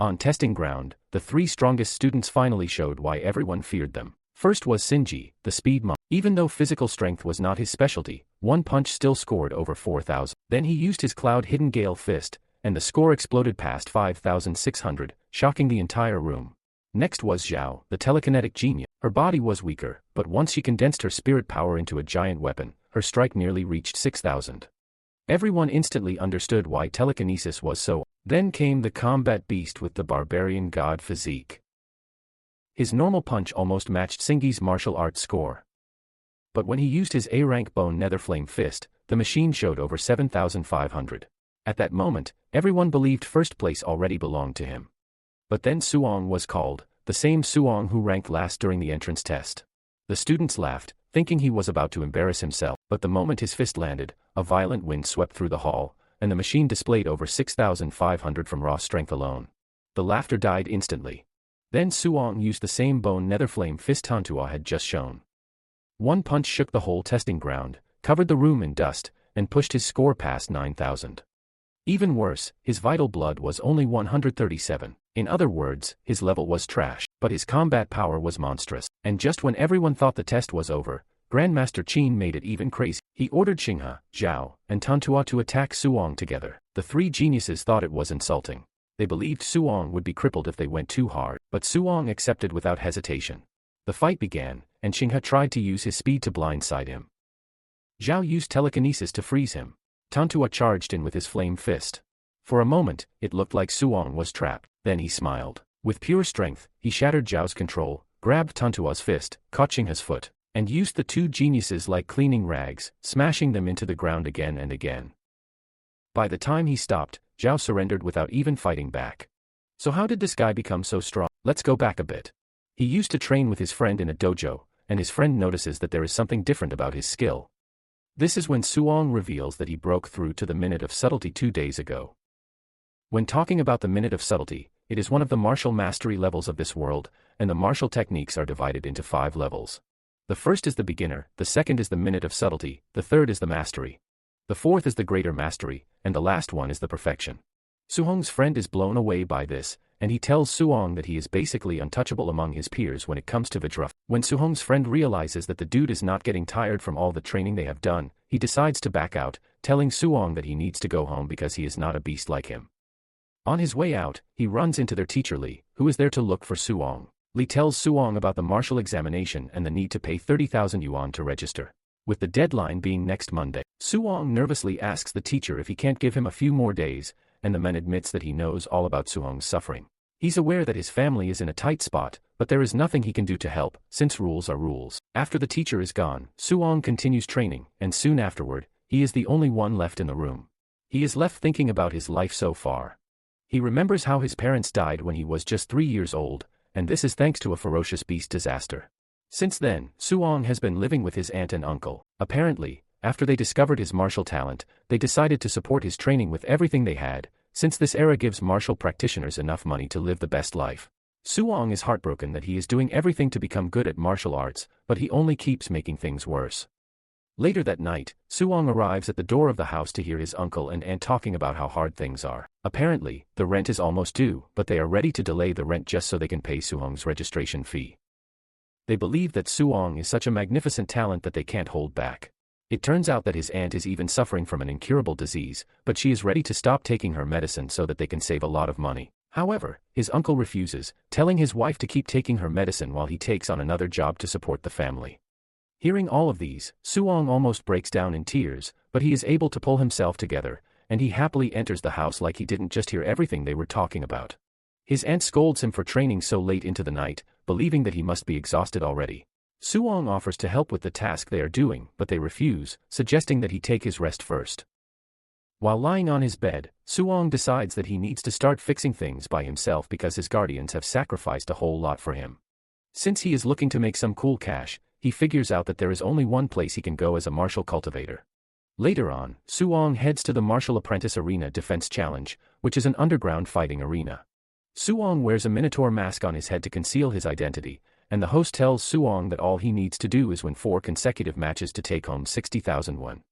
On testing ground, the three strongest students finally showed why everyone feared them. First was Shinji, the speed monk. Even though physical strength was not his specialty, one punch still scored over 4,000. Then he used his cloud hidden gale fist, and the score exploded past 5,600, shocking the entire room. Next was Zhao, the telekinetic genius. Her body was weaker, but once she condensed her spirit power into a giant weapon, her strike nearly reached 6,000. Everyone instantly understood why telekinesis was so. Then came the combat beast with the barbarian god physique. His normal punch almost matched Shinji's martial arts score. But when he used his A-rank bone netherflame fist, the machine showed over 7,500. At that moment, everyone believed first place already belonged to him. But then Suong was called, the same Suong who ranked last during the entrance test. The students laughed, thinking he was about to embarrass himself, but the moment his fist landed, a violent wind swept through the hall, and the machine displayed over 6,500 from raw strength alone. The laughter died instantly. Then Suong used the same bone netherflame fist Manhua had just shown. One punch shook the whole testing ground, covered the room in dust, and pushed his score past 9,000. Even worse, his vital blood was only 137. In other words, his level was trash, but his combat power was monstrous. And just when everyone thought the test was over, Grandmaster Qin made it even crazy. He ordered Xinghe, Zhao, and Tantua to attack Suong together. The three geniuses thought it was insulting. They believed Suong would be crippled if they went too hard, but Suong accepted without hesitation. The fight began, and Xinghe tried to use his speed to blindside him. Zhao used telekinesis to freeze him. Tantua charged in with his flame fist. For a moment, it looked like Suong was trapped. Then he smiled. With pure strength, he shattered Zhao's control, grabbed Tantua's fist, caught Xinghe's foot, and used the two geniuses like cleaning rags, smashing them into the ground again and again. By the time he stopped, Zhao surrendered without even fighting back. So how did this guy become so strong? Let's go back a bit. He used to train with his friend in a dojo, and his friend notices that there is something different about his skill. This is when Suong reveals that he broke through to the Minute of Subtlety 2 days ago. When talking about the Minute of Subtlety, it is one of the martial mastery levels of this world, and the martial techniques are divided into 5 levels. The first is the beginner, the second is the Minute of Subtlety, the third is the mastery. The fourth is the greater mastery, and the last one is the perfection. Suong's friend is blown away by this, and he tells Suong that he is basically untouchable among his peers when it comes to Vajra. When Suong's friend realizes that the dude is not getting tired from all the training they have done, he decides to back out, telling Suong that he needs to go home because he is not a beast like him. On his way out, he runs into their teacher Li, who is there to look for Suong. Li tells Suong about the martial examination and the need to pay 30,000 yuan to register. With the deadline being next Monday, Suong nervously asks the teacher if he can't give him a few more days, and the man admits that he knows all about Suong's suffering. He's aware that his family is in a tight spot, but there is nothing he can do to help, since rules are rules. After the teacher is gone, Suong continues training, and soon afterward, he is the only one left in the room. He is left thinking about his life so far. He remembers how his parents died when he was just 3 years old, and this is thanks to a ferocious beast disaster. Since then, Suong has been living with his aunt and uncle. Apparently, after they discovered his martial talent, they decided to support his training with everything they had, since this era gives martial practitioners enough money to live the best life. Suong is heartbroken that he is doing everything to become good at martial arts, but he only keeps making things worse. Later that night, Suong arrives at the door of the house to hear his uncle and aunt talking about how hard things are. Apparently, the rent is almost due, but they are ready to delay the rent just so they can pay Suong's registration fee. They believe that Suong is such a magnificent talent that they can't hold back. It turns out that his aunt is even suffering from an incurable disease, but she is ready to stop taking her medicine so that they can save a lot of money. However, his uncle refuses, telling his wife to keep taking her medicine while he takes on another job to support the family. Hearing all of these, Suong almost breaks down in tears, but he is able to pull himself together, and he happily enters the house like he didn't just hear everything they were talking about. His aunt scolds him for training so late into the night, believing that he must be exhausted already. Suong offers to help with the task they are doing, but they refuse, suggesting that he take his rest first. While lying on his bed, Suong decides that he needs to start fixing things by himself because his guardians have sacrificed a whole lot for him. Since he is looking to make some cool cash, he figures out that there is only one place he can go as a martial cultivator. Later on, Suong heads to the Martial Apprentice Arena Defense Challenge, which is an underground fighting arena. Suong wears a minotaur mask on his head to conceal his identity, and the host tells Suong that all he needs to do is win 4 consecutive matches to take home 60,000 won.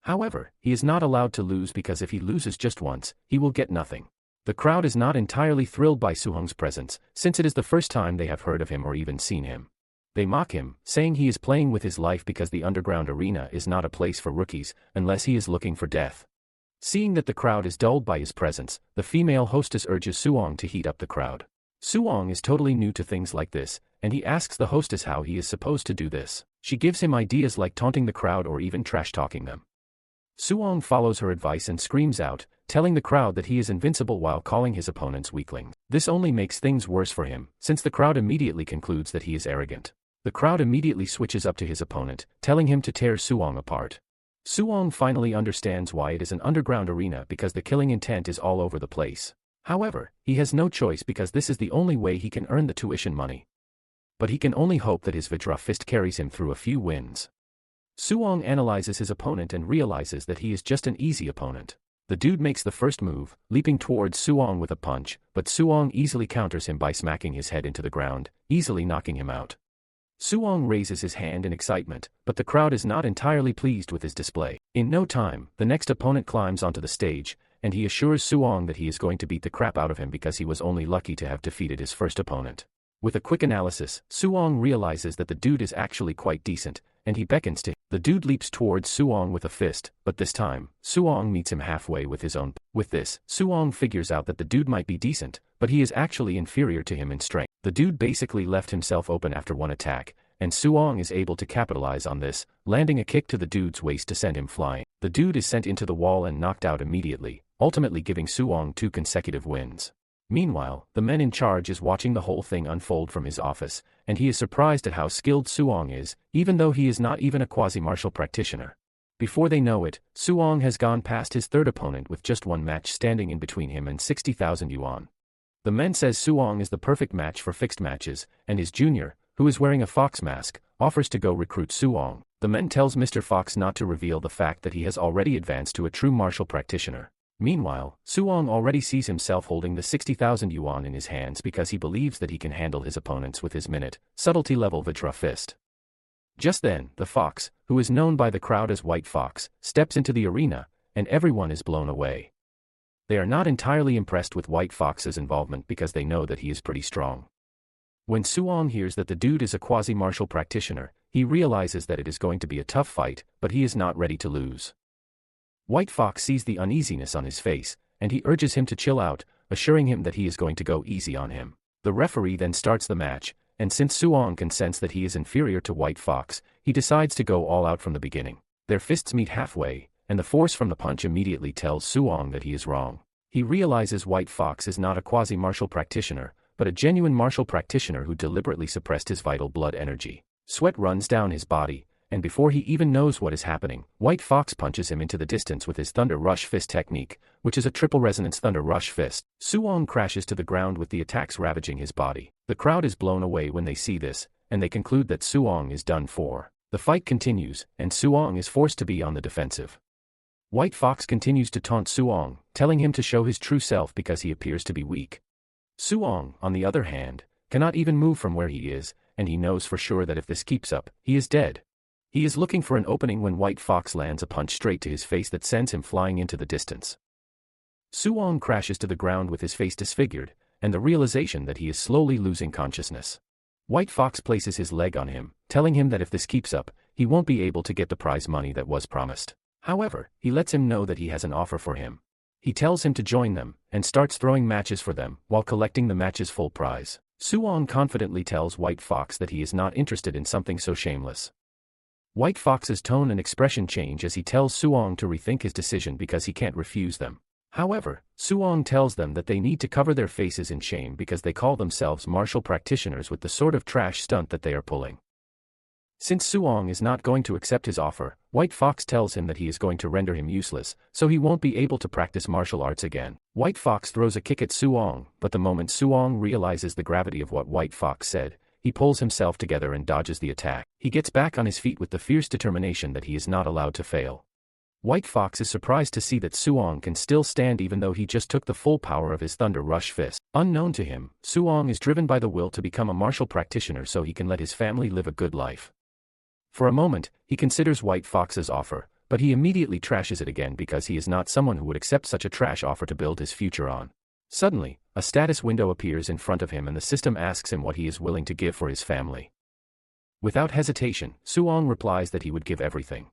However, he is not allowed to lose because if he loses just once, he will get nothing. The crowd is not entirely thrilled by Suhong's presence, since it is the first time they have heard of him or even seen him. They mock him, saying he is playing with his life because the underground arena is not a place for rookies, unless he is looking for death. Seeing that the crowd is dulled by his presence, the female hostess urges Suong to heat up the crowd. Suong is totally new to things like this, and he asks the hostess how he is supposed to do this. She gives him ideas like taunting the crowd or even trash-talking them. Suong follows her advice and screams out, telling the crowd that he is invincible while calling his opponents weaklings. This only makes things worse for him, since the crowd immediately concludes that he is arrogant. The crowd immediately switches up to his opponent, telling him to tear Suong apart. Suong finally understands why it is an underground arena because the killing intent is all over the place. However, he has no choice because this is the only way he can earn the tuition money. But he can only hope that his Vajra fist carries him through a few wins. Suong analyzes his opponent and realizes that he is just an easy opponent. The dude makes the first move, leaping towards Suong with a punch, but Suong easily counters him by smacking his head into the ground, easily knocking him out. Suong raises his hand in excitement, but the crowd is not entirely pleased with his display. In no time, the next opponent climbs onto the stage, and he assures Suong that he is going to beat the crap out of him because he was only lucky to have defeated his first opponent. With a quick analysis, Suong realizes that the dude is actually quite decent, and he beckons to him. The dude leaps towards Suong with a fist, but this time, Suong meets him halfway with his own. With this, Suong figures out that the dude might be decent, but he is actually inferior to him in strength. The dude basically left himself open after one attack, and Suong is able to capitalize on this, landing a kick to the dude's waist to send him flying. The dude is sent into the wall and knocked out immediately, ultimately giving Suong 2 consecutive wins. Meanwhile, the man in charge is watching the whole thing unfold from his office, and he is surprised at how skilled Suong is, even though he is not even a quasi-martial practitioner. Before they know it, Suong has gone past his third opponent with just one match standing in between him and 60,000 yuan. The man says Suong is the perfect match for fixed matches, and his junior, who is wearing a fox mask, offers to go recruit Suong. The man tells Mr. Fox not to reveal the fact that he has already advanced to a true martial practitioner. Meanwhile, Suong already sees himself holding the 60,000 yuan in his hands because he believes that he can handle his opponents with his minute, subtlety level Vajra fist. Just then, the fox, who is known by the crowd as White Fox, steps into the arena, and everyone is blown away. They are not entirely impressed with White Fox's involvement because they know that he is pretty strong. When Suong hears that the dude is a quasi-martial practitioner, he realizes that it is going to be a tough fight, but he is not ready to lose. White Fox sees the uneasiness on his face, and he urges him to chill out, assuring him that he is going to go easy on him. The referee then starts the match, and since Suong can sense that he is inferior to White Fox, he decides to go all out from the beginning. Their fists meet halfway, and the force from the punch immediately tells Suong that he is wrong. He realizes White Fox is not a quasi-martial practitioner, but a genuine martial practitioner who deliberately suppressed his vital blood energy. Sweat runs down his body, and before he even knows what is happening, White Fox punches him into the distance with his Thunder Rush Fist technique, which is a triple resonance Thunder Rush Fist. Suong crashes to the ground with the attacks ravaging his body. The crowd is blown away when they see this, and they conclude that Suong is done for. The fight continues, and Suong is forced to be on the defensive. White Fox continues to taunt Suong, telling him to show his true self because he appears to be weak. Suong, on the other hand, cannot even move from where he is, and he knows for sure that if this keeps up, he is dead. He is looking for an opening when White Fox lands a punch straight to his face that sends him flying into the distance. Suong crashes to the ground with his face disfigured, and the realization that he is slowly losing consciousness. White Fox places his leg on him, telling him that if this keeps up, he won't be able to get the prize money that was promised. However, he lets him know that he has an offer for him. He tells him to join them, and starts throwing matches for them, while collecting the match's full prize. Suong confidently tells White Fox that he is not interested in something so shameless. White Fox's tone and expression change as he tells Suong to rethink his decision because he can't refuse them. However, Suong tells them that they need to cover their faces in shame because they call themselves martial practitioners with the sort of trash stunt that they are pulling. Since Suong is not going to accept his offer, White Fox tells him that he is going to render him useless, so he won't be able to practice martial arts again. White Fox throws a kick at Suong, but the moment Suong realizes the gravity of what White Fox said, he pulls himself together and dodges the attack. He gets back on his feet with the fierce determination that he is not allowed to fail. White Fox is surprised to see that Suong can still stand even though he just took the full power of his Thunder Rush Fist. Unknown to him, Suong is driven by the will to become a martial practitioner so he can let his family live a good life. For a moment, he considers White Fox's offer, but he immediately trashes it again because he is not someone who would accept such a trash offer to build his future on. Suddenly, a status window appears in front of him and the system asks him what he is willing to give for his family. Without hesitation, Suong replies that he would give everything.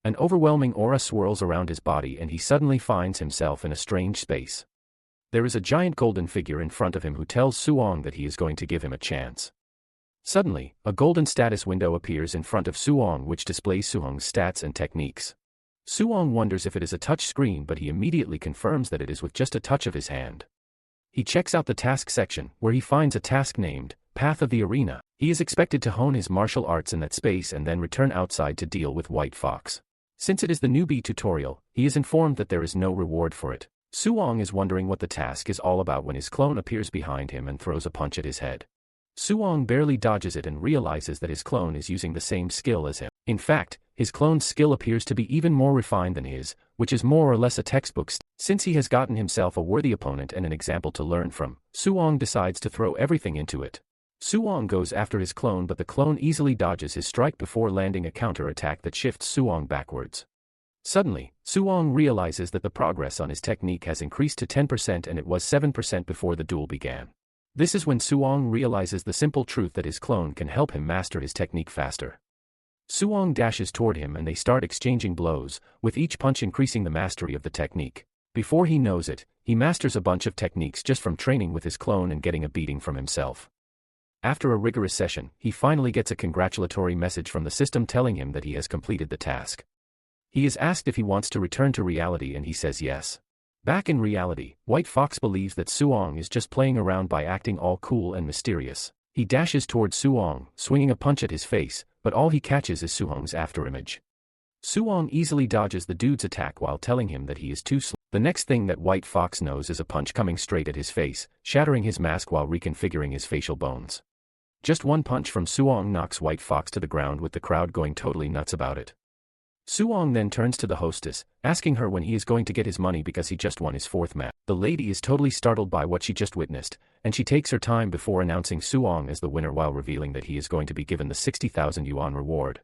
An overwhelming aura swirls around his body and he suddenly finds himself in a strange space. There is a giant golden figure in front of him who tells Suong that he is going to give him a chance. Suddenly, a golden status window appears in front of Suong which displays Suong's stats and techniques. Suong wonders if it is a touch screen, but he immediately confirms that it is with just a touch of his hand. He checks out the task section, where he finds a task named Path of the Arena. He is expected to hone his martial arts in that space and then return outside to deal with White Fox. Since it is the newbie tutorial, he is informed that there is no reward for it. Suong is wondering what the task is all about when his clone appears behind him and throws a punch at his head. Suong barely dodges it and realizes that his clone is using the same skill as him. In fact, his clone's skill appears to be even more refined than his, which is more or less a textbook. Since he has gotten himself a worthy opponent and an example to learn from, Suong decides to throw everything into it. Suong goes after his clone, but the clone easily dodges his strike before landing a counter-attack that shifts Suong backwards. Suddenly, Suong realizes that the progress on his technique has increased to 10% and it was 7% before the duel began. This is when Suong realizes the simple truth that his clone can help him master his technique faster. Suong dashes toward him and they start exchanging blows, with each punch increasing the mastery of the technique. Before he knows it, he masters a bunch of techniques just from training with his clone and getting a beating from himself. After a rigorous session, he finally gets a congratulatory message from the system telling him that he has completed the task. He is asked if he wants to return to reality and he says yes. Back in reality, White Fox believes that Suong is just playing around by acting all cool and mysterious. He dashes towards Suong, swinging a punch at his face, but all he catches is Suong's afterimage. Suong easily dodges the dude's attack while telling him that he is too slow. The next thing that White Fox knows is a punch coming straight at his face, shattering his mask while reconfiguring his facial bones. Just one punch from Suong knocks White Fox to the ground, with the crowd going totally nuts about it. Suong then turns to the hostess, asking her when he is going to get his money because he just won his 4th match. The lady is totally startled by what she just witnessed, and she takes her time before announcing Suong as the winner while revealing that he is going to be given the 60,000 yuan reward.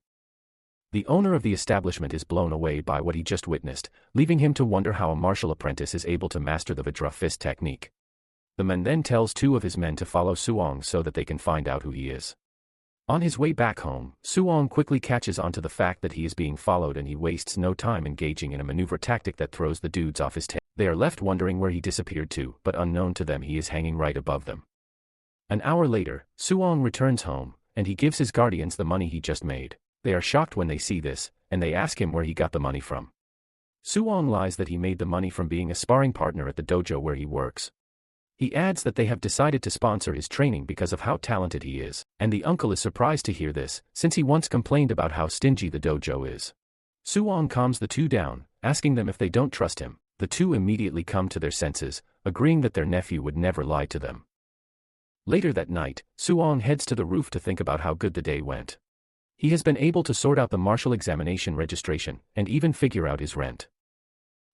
The owner of the establishment is blown away by what he just witnessed, leaving him to wonder how a martial apprentice is able to master the Vajra fist technique. The man then tells 2 of his men to follow Suong so that they can find out who he is. On his way back home, Suong quickly catches on to the fact that he is being followed and he wastes no time engaging in a maneuver tactic that throws the dudes off his tail. They are left wondering where he disappeared to, but unknown to them he is hanging right above them. An hour later, Suong returns home, and he gives his guardians the money he just made. They are shocked when they see this, and they ask him where he got the money from. Suong lies that he made the money from being a sparring partner at the dojo where he works. He adds that they have decided to sponsor his training because of how talented he is, and the uncle is surprised to hear this, since he once complained about how stingy the dojo is. Suong calms the 2 down, asking them if they don't trust him. The 2 immediately come to their senses, agreeing that their nephew would never lie to them. Later that night, Suong heads to the roof to think about how good the day went. He has been able to sort out the martial examination registration, and even figure out his rent.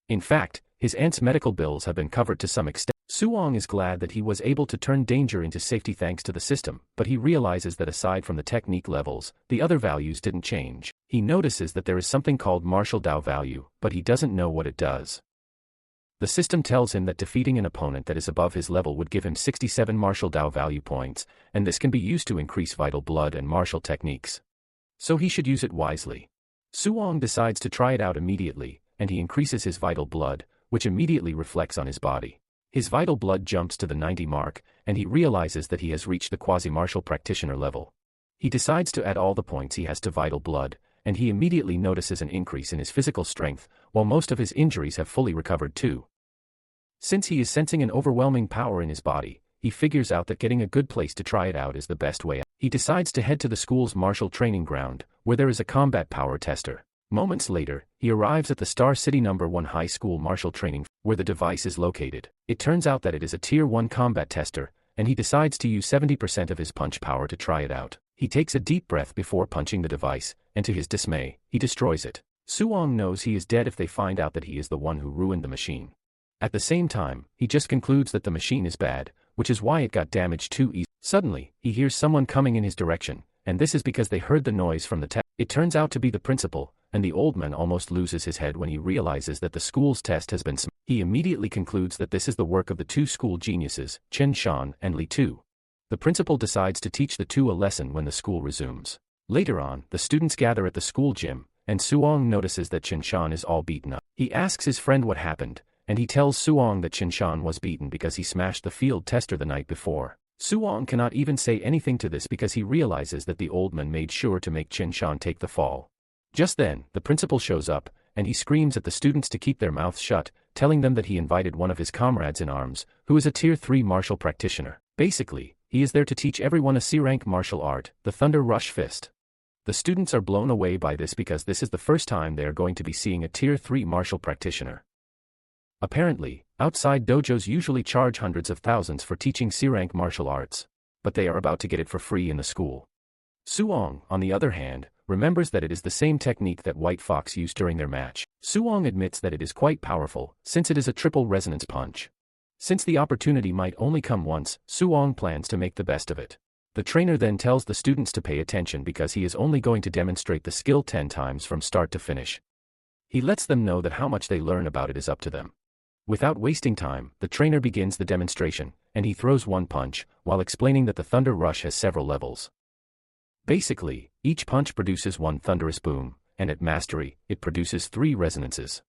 In fact, his aunt's medical bills have been covered to some extent. Suong is glad that he was able to turn danger into safety thanks to the system, but he realizes that aside from the technique levels, the other values didn't change. He notices that there is something called martial Dao value, but he doesn't know what it does. The system tells him that defeating an opponent that is above his level would give him 67 martial Dao value points, and this can be used to increase vital blood and martial techniques. So he should use it wisely. Suong decides to try it out immediately, and he increases his vital blood, which immediately reflects on his body. His vital blood jumps to the 90 mark, and he realizes that he has reached the quasi-martial practitioner level. He decides to add all the points he has to vital blood, and he immediately notices an increase in his physical strength, while most of his injuries have fully recovered too. Since he is sensing an overwhelming power in his body, he figures out that getting a good place to try it out is the best way. He decides to head to the school's martial training ground, where there is a combat power tester. Moments later, he arrives at the Star City No. 1 High School Martial Training, where the device is located. It turns out that it is a Tier 1 combat tester, and he decides to use 70% of his punch power to try it out. He takes a deep breath before punching the device, and to his dismay, he destroys it. Suong knows he is dead if they find out that he is the one who ruined the machine. At the same time, he just concludes that the machine is bad, which is why it got damaged too easily. Suddenly, he hears someone coming in his direction, and this is because they heard the noise from the tech. It turns out to be the principal, and the old man almost loses his head when he realizes that the school's test has been He immediately concludes that this is the work of the two school geniuses, Chen Shan and Li Tu. The principal decides to teach the two a lesson when the school resumes. Later on, the students gather at the school gym, and Suong notices that Chen Shan is all beaten up. He asks his friend what happened, and he tells Suong that Chen Shan was beaten because he smashed the field tester the night before. Suong cannot even say anything to this because he realizes that the old man made sure to make Chen Shan take the fall. Just then, the principal shows up, and he screams at the students to keep their mouths shut, telling them that he invited one of his comrades in arms, who is a Tier 3 martial practitioner. Basically, he is there to teach everyone a C-rank martial art, the Thunder Rush Fist. The students are blown away by this because this is the first time they are going to be seeing a Tier 3 martial practitioner. Apparently, outside dojos usually charge hundreds of thousands for teaching C-rank martial arts, but they are about to get it for free in the school. Suong, on the other hand, remembers that it is the same technique that White Fox used during their match. Suong admits that it is quite powerful, since it is a triple resonance punch. Since the opportunity might only come once, Suong plans to make the best of it. The trainer then tells the students to pay attention because he is only going to demonstrate the skill 10 times from start to finish. He lets them know that how much they learn about it is up to them. Without wasting time, the trainer begins the demonstration, and he throws one punch, while explaining that the Thunder Rush has several levels. Basically, each punch produces one thunderous boom, and at mastery, it produces 3 resonances.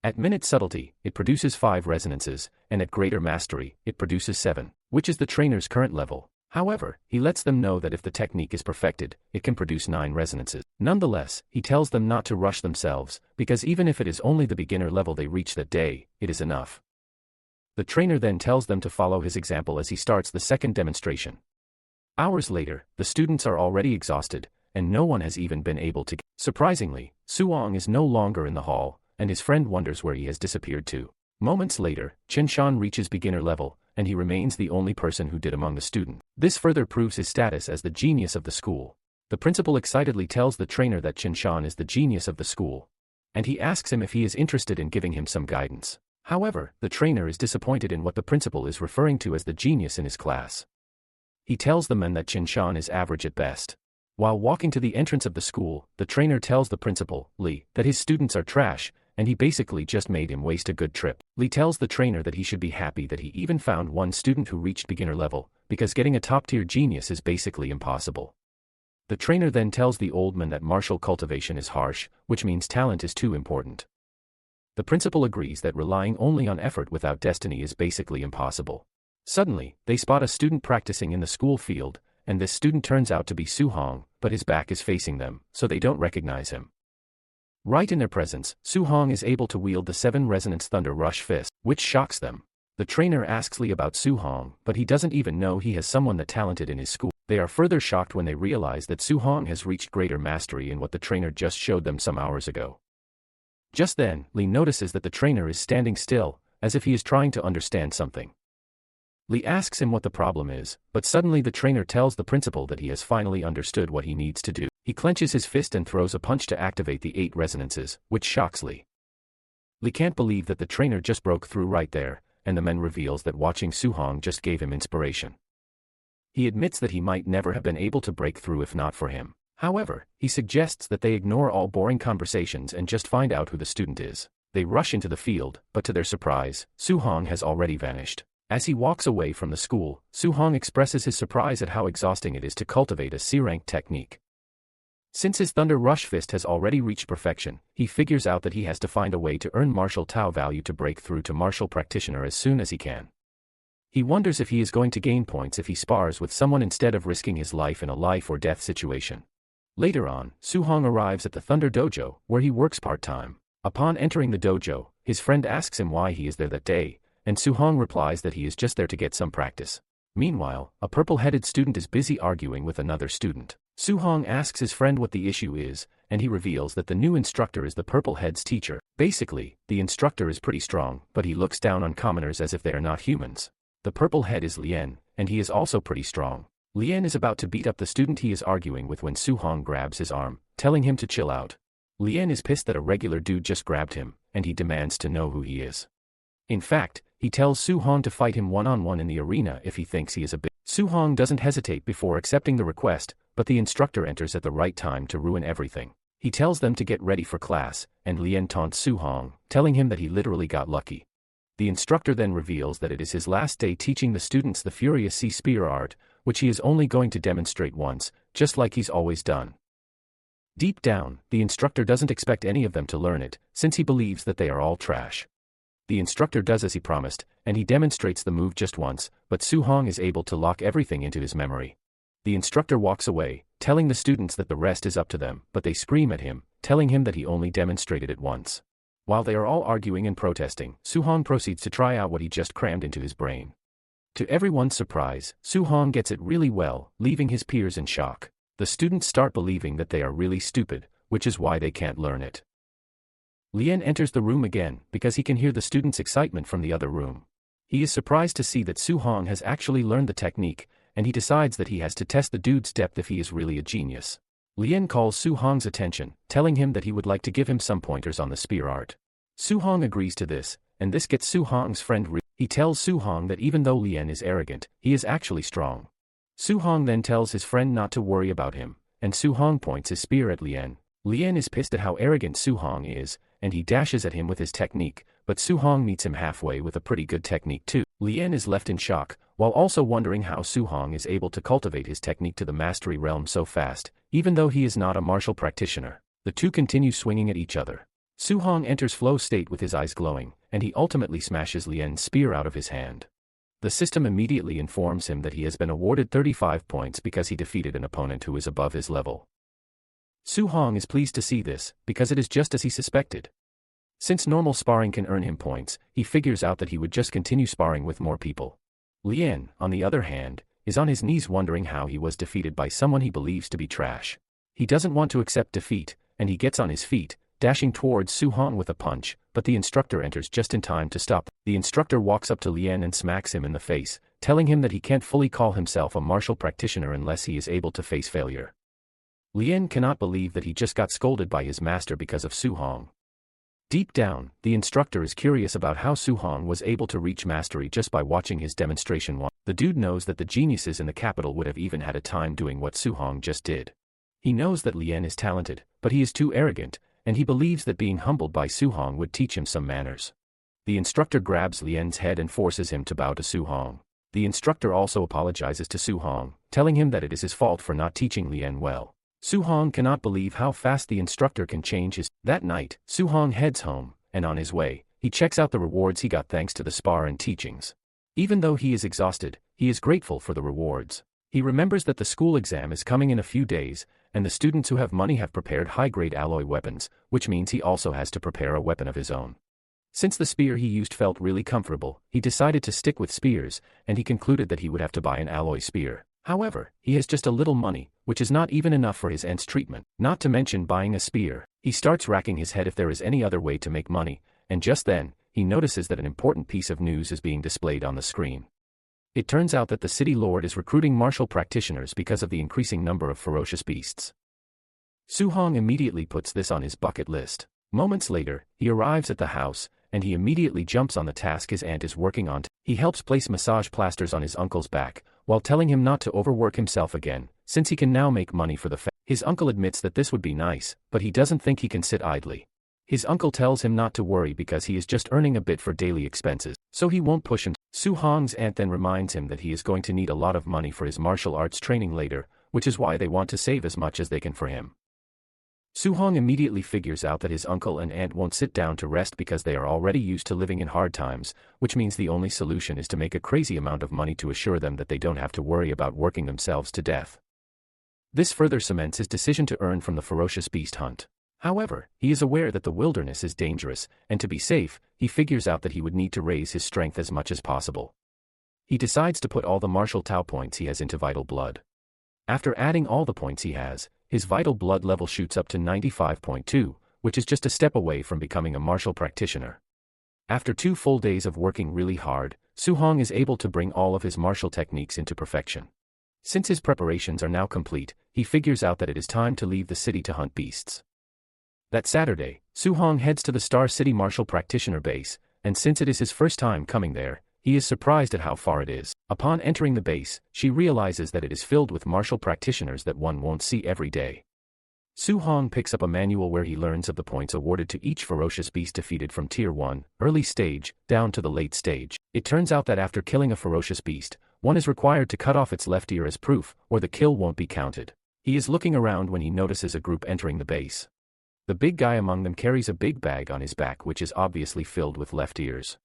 At minute subtlety, it produces 5 resonances, and at greater mastery, it produces 7, which is the trainer's current level. However, he lets them know that if the technique is perfected, it can produce 9 resonances. Nonetheless, he tells them not to rush themselves, because even if it is only the beginner level they reach that day, it is enough. The trainer then tells them to follow his example as he starts the second demonstration. Hours later, the students are already exhausted, and no one has even been able to. Surprisingly, Suong is no longer in the hall, and his friend wonders where he has disappeared to. Moments later, Chen Shan reaches beginner level, and he remains the only person who did among the students. This further proves his status as the genius of the school. The principal excitedly tells the trainer that Chen Shan is the genius of the school, and he asks him if he is interested in giving him some guidance. However, the trainer is disappointed in what the principal is referring to as the genius in his class. He tells the men that Chen Shan is average at best. While walking to the entrance of the school, the trainer tells the principal, Li, that his students are trash, and he basically just made him waste a good trip. Li tells the trainer that he should be happy that he even found one student who reached beginner level, because getting a top-tier genius is basically impossible. The trainer then tells the old man that martial cultivation is harsh, which means talent is too important. The principal agrees that relying only on effort without destiny is basically impossible. Suddenly, they spot a student practicing in the school field, and this student turns out to be Su Hong, but his back is facing them, so they don't recognize him. Right in their presence, Su Hong is able to wield the 7 Resonance Thunder Rush Fist, which shocks them. The trainer asks Li about Su Hong, but he doesn't even know he has someone that talented in his school. They are further shocked when they realize that Su Hong has reached greater mastery in what the trainer just showed them some hours ago. Just then, Li notices that the trainer is standing still, as if he is trying to understand something. Li asks him what the problem is, but suddenly the trainer tells the principal that he has finally understood what he needs to do. He clenches his fist and throws a punch to activate the 8 resonances, which shocks Li. Li can't believe that the trainer just broke through right there, and the man reveals that watching Su Hong just gave him inspiration. He admits that he might never have been able to break through if not for him. However, he suggests that they ignore all boring conversations and just find out who the student is. They rush into the field, but to their surprise, Su Hong has already vanished. As he walks away from the school, Su Hong expresses his surprise at how exhausting it is to cultivate a C-rank technique. Since his Thunder Rush Fist has already reached perfection, he figures out that he has to find a way to earn martial Tao value to break through to martial practitioner as soon as he can. He wonders if he is going to gain points if he spars with someone instead of risking his life in a life-or-death situation. Later on, Su Hong arrives at the Thunder Dojo, where he works part-time. Upon entering the dojo, his friend asks him why he is there that day, and Su Hong replies that he is just there to get some practice. Meanwhile, a purple-headed student is busy arguing with another student. Su Hong asks his friend what the issue is, and he reveals that the new instructor is the purple head's teacher. Basically, the instructor is pretty strong, but he looks down on commoners as if they are not humans. The purple head is Lien, and he is also pretty strong. Lien is about to beat up the student he is arguing with when Su Hong grabs his arm, telling him to chill out. Lien is pissed that a regular dude just grabbed him, and he demands to know who he is. In fact, he tells Su Hong to fight him one-on-one in the arena if he thinks he is a bit. Su Hong doesn't hesitate before accepting the request, but the instructor enters at the right time to ruin everything. He tells them to get ready for class, and Lien taunts Su-hong, telling him that he literally got lucky. The instructor then reveals that it is his last day teaching the students the Furious Sea Spear art, which he is only going to demonstrate once, just like he's always done. Deep down, the instructor doesn't expect any of them to learn it, since he believes that they are all trash. The instructor does as he promised, and he demonstrates the move just once, but Su-hong is able to lock everything into his memory. The instructor walks away, telling the students that the rest is up to them, but they scream at him, telling him that he only demonstrated it once. While they are all arguing and protesting, Su-hong proceeds to try out what he just crammed into his brain. To everyone's surprise, Su-hong gets it really well, leaving his peers in shock. The students start believing that they are really stupid, which is why they can't learn it. Lien enters the room again, because he can hear the students' excitement from the other room. He is surprised to see that Su-hong has actually learned the technique, and he decides that he has to test the dude's depth if he is really a genius. Lien calls Su-hong's attention, telling him that he would like to give him some pointers on the spear art. Su-hong agrees to this, and this gets Su-hong's friend He tells Su-hong that even though Lien is arrogant, he is actually strong. Su-hong then tells his friend not to worry about him, and Su-hong points his spear at Lien. Lien is pissed at how arrogant Su-hong is, and he dashes at him with his technique, but Su-hong meets him halfway with a pretty good technique too. Lien is left in shock, while also wondering how Su-hong is able to cultivate his technique to the mastery realm so fast, even though he is not a martial practitioner. The two continue swinging at each other. Su-hong enters flow state with his eyes glowing, and he ultimately smashes Lien's spear out of his hand. The system immediately informs him that he has been awarded 35 points because he defeated an opponent who is above his level. Su-hong is pleased to see this, because it is just as he suspected. Since normal sparring can earn him points, he figures out that he would just continue sparring with more people. Lien, on the other hand, is on his knees wondering how he was defeated by someone he believes to be trash. He doesn't want to accept defeat, and he gets on his feet, dashing towards Su-hong with a punch, but the instructor enters just in time to stop. The instructor walks up to Lien and smacks him in the face, telling him that he can't fully call himself a martial practitioner unless he is able to face failure. Lien cannot believe that he just got scolded by his master because of Su-hong. Deep down, the instructor is curious about how Su-hong was able to reach mastery just by watching his demonstration. The dude knows that the geniuses in the capital would have even had a time doing what Su-hong just did. He knows that Lien is talented, but he is too arrogant, and he believes that being humbled by Su-hong would teach him some manners. The instructor grabs Lien's head and forces him to bow to Su-hong. The instructor also apologizes to Su-hong, telling him that it is his fault for not teaching Lien well. Su-hong cannot believe how fast the instructor can change his. That night, Su-hong heads home, and on his way, he checks out the rewards he got thanks to the spar and teachings. Even though he is exhausted, he is grateful for the rewards. He remembers that the school exam is coming in a few days, and the students who have money have prepared high-grade alloy weapons, which means he also has to prepare a weapon of his own. Since the spear he used felt really comfortable, he decided to stick with spears, and he concluded that he would have to buy an alloy spear. However, he has just a little money, which is not even enough for his ents treatment, not to mention buying a spear. He starts racking his head if there is any other way to make money, and just then, he notices that an important piece of news is being displayed on the screen. It turns out that the city lord is recruiting martial practitioners because of the increasing number of ferocious beasts. Su-hong immediately puts this on his bucket list. Moments later, he arrives at the house, and he immediately jumps on the task his aunt is working on. He helps place massage plasters on his uncle's back, while telling him not to overwork himself again, since he can now make money for the family. His uncle admits that this would be nice, but he doesn't think he can sit idly. His uncle tells him not to worry because he is just earning a bit for daily expenses, so he won't push him. Su-hong's aunt then reminds him that he is going to need a lot of money for his martial arts training later, which is why they want to save as much as they can for him. Su-hong immediately figures out that his uncle and aunt won't sit down to rest because they are already used to living in hard times, which means the only solution is to make a crazy amount of money to assure them that they don't have to worry about working themselves to death. This further cements his decision to earn from the ferocious beast hunt. However, he is aware that the wilderness is dangerous, and to be safe, he figures out that he would need to raise his strength as much as possible. He decides to put all the martial Tao points he has into vital blood. After adding all the points he has, his vital blood level shoots up to 95.2, which is just a step away from becoming a martial practitioner. After 2 full days of working really hard, Su-hong is able to bring all of his martial techniques into perfection. Since his preparations are now complete, he figures out that it is time to leave the city to hunt beasts. That Saturday, Su-hong heads to the Star City Martial Practitioner base, and since it is his first time coming there, he is surprised at how far it is. Upon entering the base, she realizes that it is filled with martial practitioners that one won't see every day. Su Hong picks up a manual where he learns of the points awarded to each ferocious beast defeated from Tier 1, early stage, down to the late stage. It turns out that after killing a ferocious beast, one is required to cut off its left ear as proof, or the kill won't be counted. He is looking around when he notices a group entering the base. The big guy among them carries a big bag on his back which is obviously filled with left ears.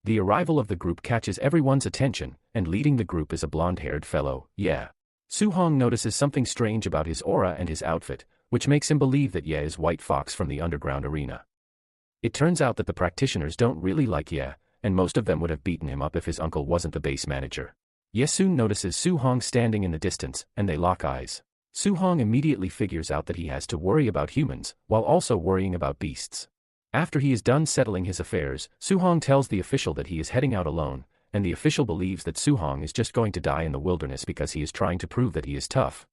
The arrival of the group catches everyone's attention, and leading the group is a blonde-haired fellow, yeah. Su Hong notices something strange about his aura and his outfit, which makes him believe that Ye is White Fox from the underground arena. It turns out that the practitioners don't really like Ye, and most of them would have beaten him up if his uncle wasn't the base manager. Ye soon notices Su Hong standing in the distance, and they lock eyes. Su Hong immediately figures out that he has to worry about humans, while also worrying about beasts. After he is done settling his affairs, Su Hong tells the official that he is heading out alone, and the official believes that Su Hong is just going to die in the wilderness because he is trying to prove that he is tough.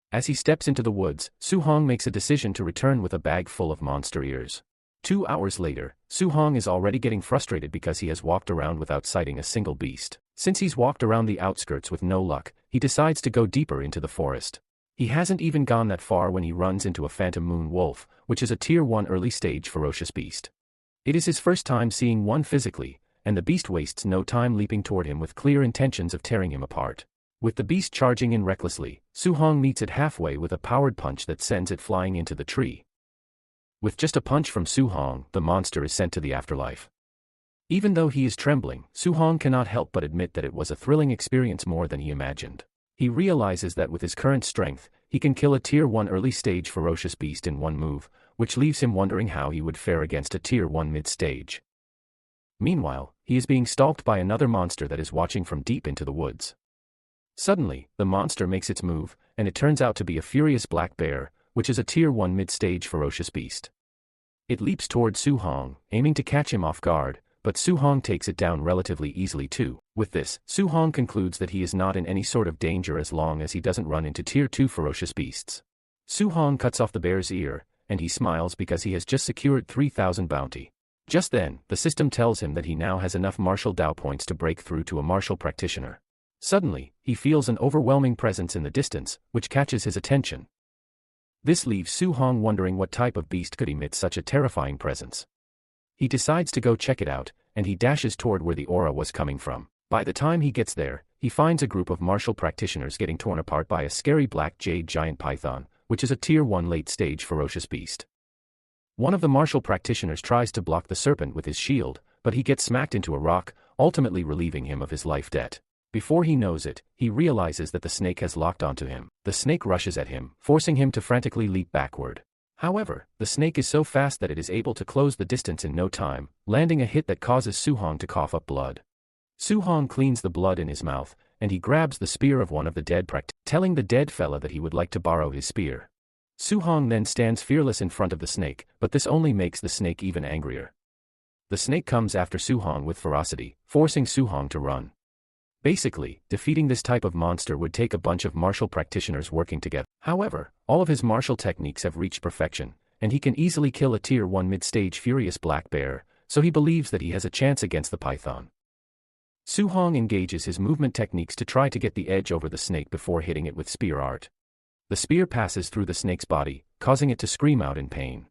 As he steps into the woods, Su Hong makes a decision to return with a bag full of monster ears. 2 hours later, Su Hong is already getting frustrated because he has walked around without sighting a single beast. Since he's walked around the outskirts with no luck, he decides to go deeper into the forest. He hasn't even gone that far when he runs into a phantom moon wolf, which is a Tier 1 early stage ferocious beast. It is his first time seeing one physically, and the beast wastes no time leaping toward him with clear intentions of tearing him apart. With the beast charging in recklessly, Su Hong meets it halfway with a powered punch that sends it flying into the tree. With just a punch from Su Hong, the monster is sent to the afterlife. Even though he is trembling, Su Hong cannot help but admit that it was a thrilling experience more than he imagined. He realizes that with his current strength, he can kill a Tier 1 early stage ferocious beast in one move, which leaves him wondering how he would fare against a Tier 1 mid-stage. Meanwhile, he is being stalked by another monster that is watching from deep into the woods. Suddenly, the monster makes its move, and it turns out to be a furious black bear, which is a Tier 1 mid-stage ferocious beast. It leaps toward Su Hong, aiming to catch him off guard, but Su Hong takes it down relatively easily too. With this, Su Hong concludes that he is not in any sort of danger as long as he doesn't run into Tier 2 ferocious beasts. Su Hong cuts off the bear's ear, and he smiles because he has just secured 3,000 bounty. Just then, the system tells him that he now has enough martial Dao points to break through to a martial practitioner. Suddenly, he feels an overwhelming presence in the distance, which catches his attention. This leaves Su Hong wondering what type of beast could emit such a terrifying presence. He decides to go check it out, and he dashes toward where the aura was coming from. By the time he gets there, he finds a group of martial practitioners getting torn apart by a scary black jade giant python, which is a Tier 1 late-stage ferocious beast. One of the martial practitioners tries to block the serpent with his shield, but he gets smacked into a rock, ultimately relieving him of his life debt. Before he knows it, he realizes that the snake has locked onto him. The snake rushes at him, forcing him to frantically leap backward. However, the snake is so fast that it is able to close the distance in no time, landing a hit that causes Su Hong to cough up blood. Su Hong cleans the blood in his mouth, and he grabs the spear of one of the dead telling the dead fella that he would like to borrow his spear. Su Hong then stands fearless in front of the snake, but this only makes the snake even angrier. The snake comes after Su Hong with ferocity, forcing Su Hong to run. Basically, defeating this type of monster would take a bunch of martial practitioners working together. However, all of his martial techniques have reached perfection, and he can easily kill a Tier 1 mid-stage furious black bear, so he believes that he has a chance against the python. Su Hong engages his movement techniques to try to get the edge over the snake before hitting it with spear art. The spear passes through the snake's body, causing it to scream out in pain.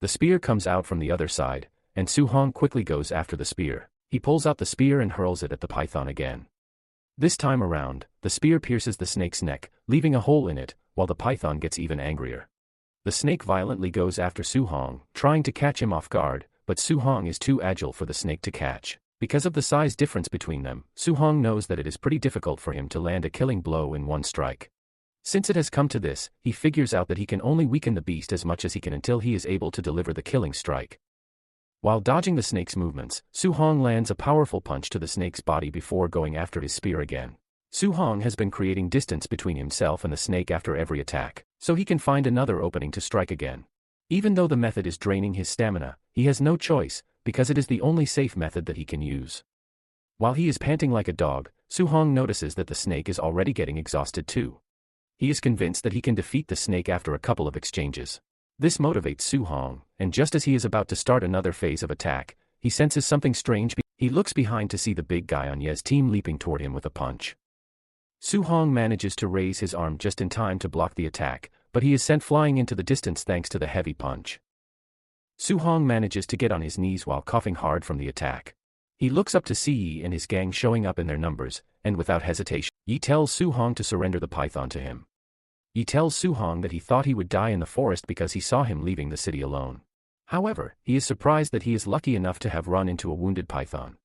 The spear comes out from the other side, and Su Hong quickly goes after the spear. He pulls out the spear and hurls it at the python again. This time around, the spear pierces the snake's neck, leaving a hole in it, while the python gets even angrier. The snake violently goes after Su Hong, trying to catch him off guard, but Su Hong is too agile for the snake to catch. Because of the size difference between them, Su Hong knows that it is pretty difficult for him to land a killing blow in one strike. Since it has come to this, he figures out that he can only weaken the beast as much as he can until he is able to deliver the killing strike. While dodging the snake's movements, Su Hong lands a powerful punch to the snake's body before going after his spear again. Su Hong has been creating distance between himself and the snake after every attack, so he can find another opening to strike again. Even though the method is draining his stamina, he has no choice, because it is the only safe method that he can use. While he is panting like a dog, Su Hong notices that the snake is already getting exhausted too. He is convinced that he can defeat the snake after a couple of exchanges. This motivates Su Hong, and just as he is about to start another phase of attack, he senses something strange. He looks behind to see the big guy on Ye's team leaping toward him with a punch. Su Hong manages to raise his arm just in time to block the attack, but he is sent flying into the distance thanks to the heavy punch. Su-hong manages to get on his knees while coughing hard from the attack. He looks up to see Yi and his gang showing up in their numbers, and without hesitation, Yi tells Su-hong to surrender the python to him. Yi tells Su-hong that he thought he would die in the forest because he saw him leaving the city alone. However, he is surprised that he is lucky enough to have run into a wounded python.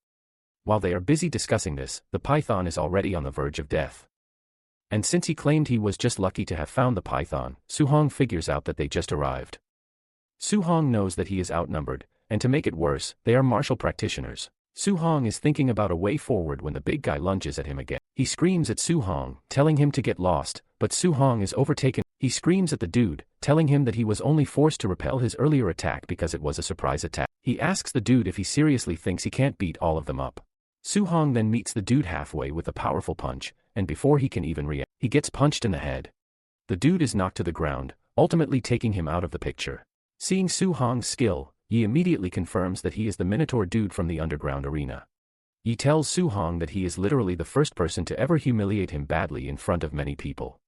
While they are busy discussing this, the python is already on the verge of death. And since he claimed he was just lucky to have found the python, Su-hong figures out that they just arrived. Su-hong knows that he is outnumbered, and to make it worse, they are martial practitioners. Su-hong is thinking about a way forward when the big guy lunges at him again. He screams at Su-hong, telling him to get lost, but Su-hong is overtaken. He screams at the dude, telling him that he was only forced to repel his earlier attack because it was a surprise attack. He asks the dude if he seriously thinks he can't beat all of them up. Su-hong then meets the dude halfway with a powerful punch, and before he can even react, he gets punched in the head. The dude is knocked to the ground, ultimately taking him out of the picture. Seeing Su-hong's skill, Yi immediately confirms that he is the Minotaur dude from the underground arena. Yi tells Su-hong that he is literally the first person to ever humiliate him badly in front of many people.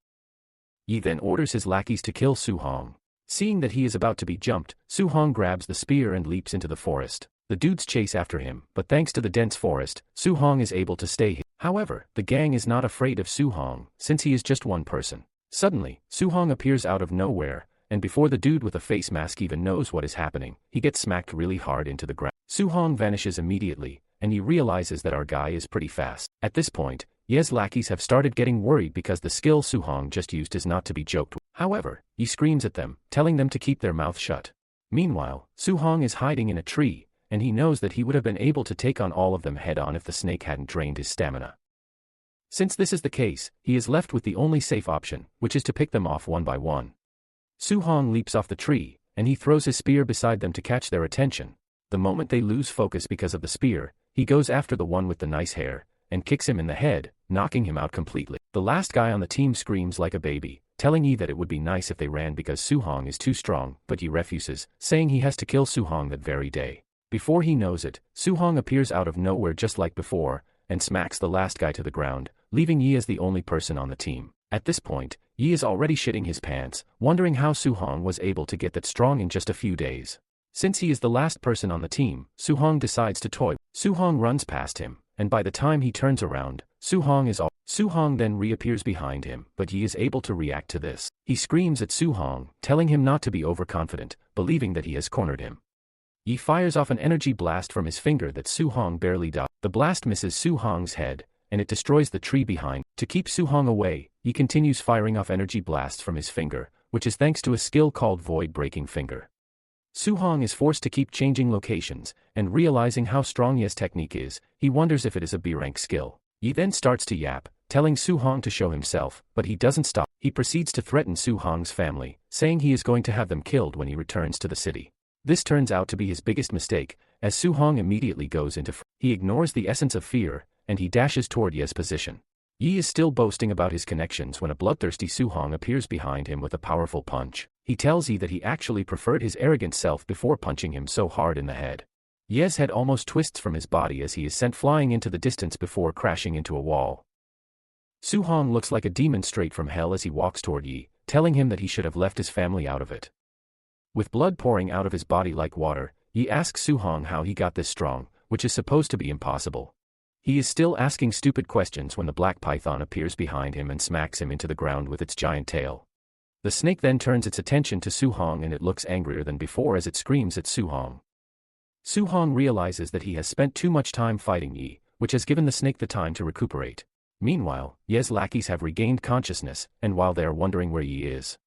Yi then orders his lackeys to kill Su-hong. Seeing that he is about to be jumped, Su-hong grabs the spear and leaps into the forest. The dudes chase after him, but thanks to the dense forest, Su-hong is able to stay hidden. However, the gang is not afraid of Su-hong, since he is just one person. Suddenly, Su-hong appears out of nowhere, and before the dude with a face mask even knows what is happening, he gets smacked really hard into the ground. Su-hong vanishes immediately, and he realizes that our guy is pretty fast. At this point, Ye's lackeys have started getting worried because the skill Su-hong just used is not to be joked with. However, he screams at them, telling them to keep their mouth shut. Meanwhile, Su-hong is hiding in a tree, and he knows that he would have been able to take on all of them head-on if the snake hadn't drained his stamina. Since this is the case, he is left with the only safe option, which is to pick them off one by one. Su-hong leaps off the tree, and he throws his spear beside them to catch their attention. The moment they lose focus because of the spear, he goes after the one with the nice hair, and kicks him in the head, knocking him out completely. The last guy on the team screams like a baby, telling Yi that it would be nice if they ran because Su-hong is too strong, but Yi refuses, saying he has to kill Su-hong that very day. Before he knows it, Su-hong appears out of nowhere just like before, and smacks the last guy to the ground, leaving Yi as the only person on the team. At this point, Yi is already shitting his pants, wondering how Su-hong was able to get that strong in just a few days. Since he is the last person on the team, Su-hong decides to toy. Su-hong runs past him, and by the time he turns around, Su-hong then reappears behind him, but Yi is able to react to this. He screams at Su-hong, telling him not to be overconfident, believing that he has cornered him. Yi fires off an energy blast from his finger that Su-hong barely dodges. The blast misses Su-hong's head, and it destroys the tree behind. To keep Su-hong away, he continues firing off energy blasts from his finger, which is thanks to a skill called Void Breaking Finger. Su-hong is forced to keep changing locations, and realizing how strong Ye's technique is, he wonders if it is a B-rank skill. Yi then starts to yap, telling Su-hong to show himself, but he doesn't stop. He proceeds to threaten Su-hong's family, saying he is going to have them killed when he returns to the city. This turns out to be his biggest mistake, as Su-hong immediately goes into he ignores the essence of fear, and he dashes toward Ye's position. Yi is still boasting about his connections when a bloodthirsty Su-hong appears behind him with a powerful punch. He tells Yi that he actually preferred his arrogant self before punching him so hard in the head. Ye's head almost twists from his body as he is sent flying into the distance before crashing into a wall. Su-hong looks like a demon straight from hell as he walks toward Yi, telling him that he should have left his family out of it. With blood pouring out of his body like water, Yi asks Su-hong how he got this strong, which is supposed to be impossible. He is still asking stupid questions when the black python appears behind him and smacks him into the ground with its giant tail. The snake then turns its attention to Su-hong and it looks angrier than before as it screams at Su-hong. Su-hong realizes that he has spent too much time fighting Yi, which has given the snake the time to recuperate. Meanwhile, Ye's lackeys have regained consciousness, and while they are wondering where Yi is,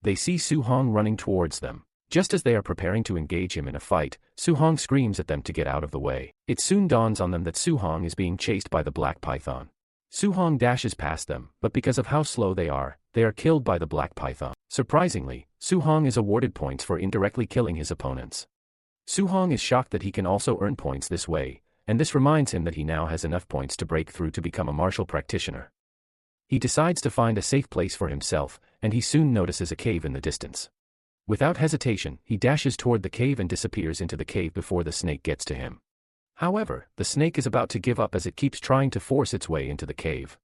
they see Su-hong running towards them. Just as they are preparing to engage him in a fight, Su-hong screams at them to get out of the way. It soon dawns on them that Su-hong is being chased by the black python. Su-hong dashes past them, but because of how slow they are killed by the black python. Surprisingly, Su-hong is awarded points for indirectly killing his opponents. Su-hong is shocked that he can also earn points this way, and this reminds him that he now has enough points to break through to become a martial practitioner. He decides to find a safe place for himself, and he soon notices a cave in the distance. Without hesitation, he dashes toward the cave and disappears into the cave before the snake gets to him. However, the snake is about to give up as it keeps trying to force its way into the cave.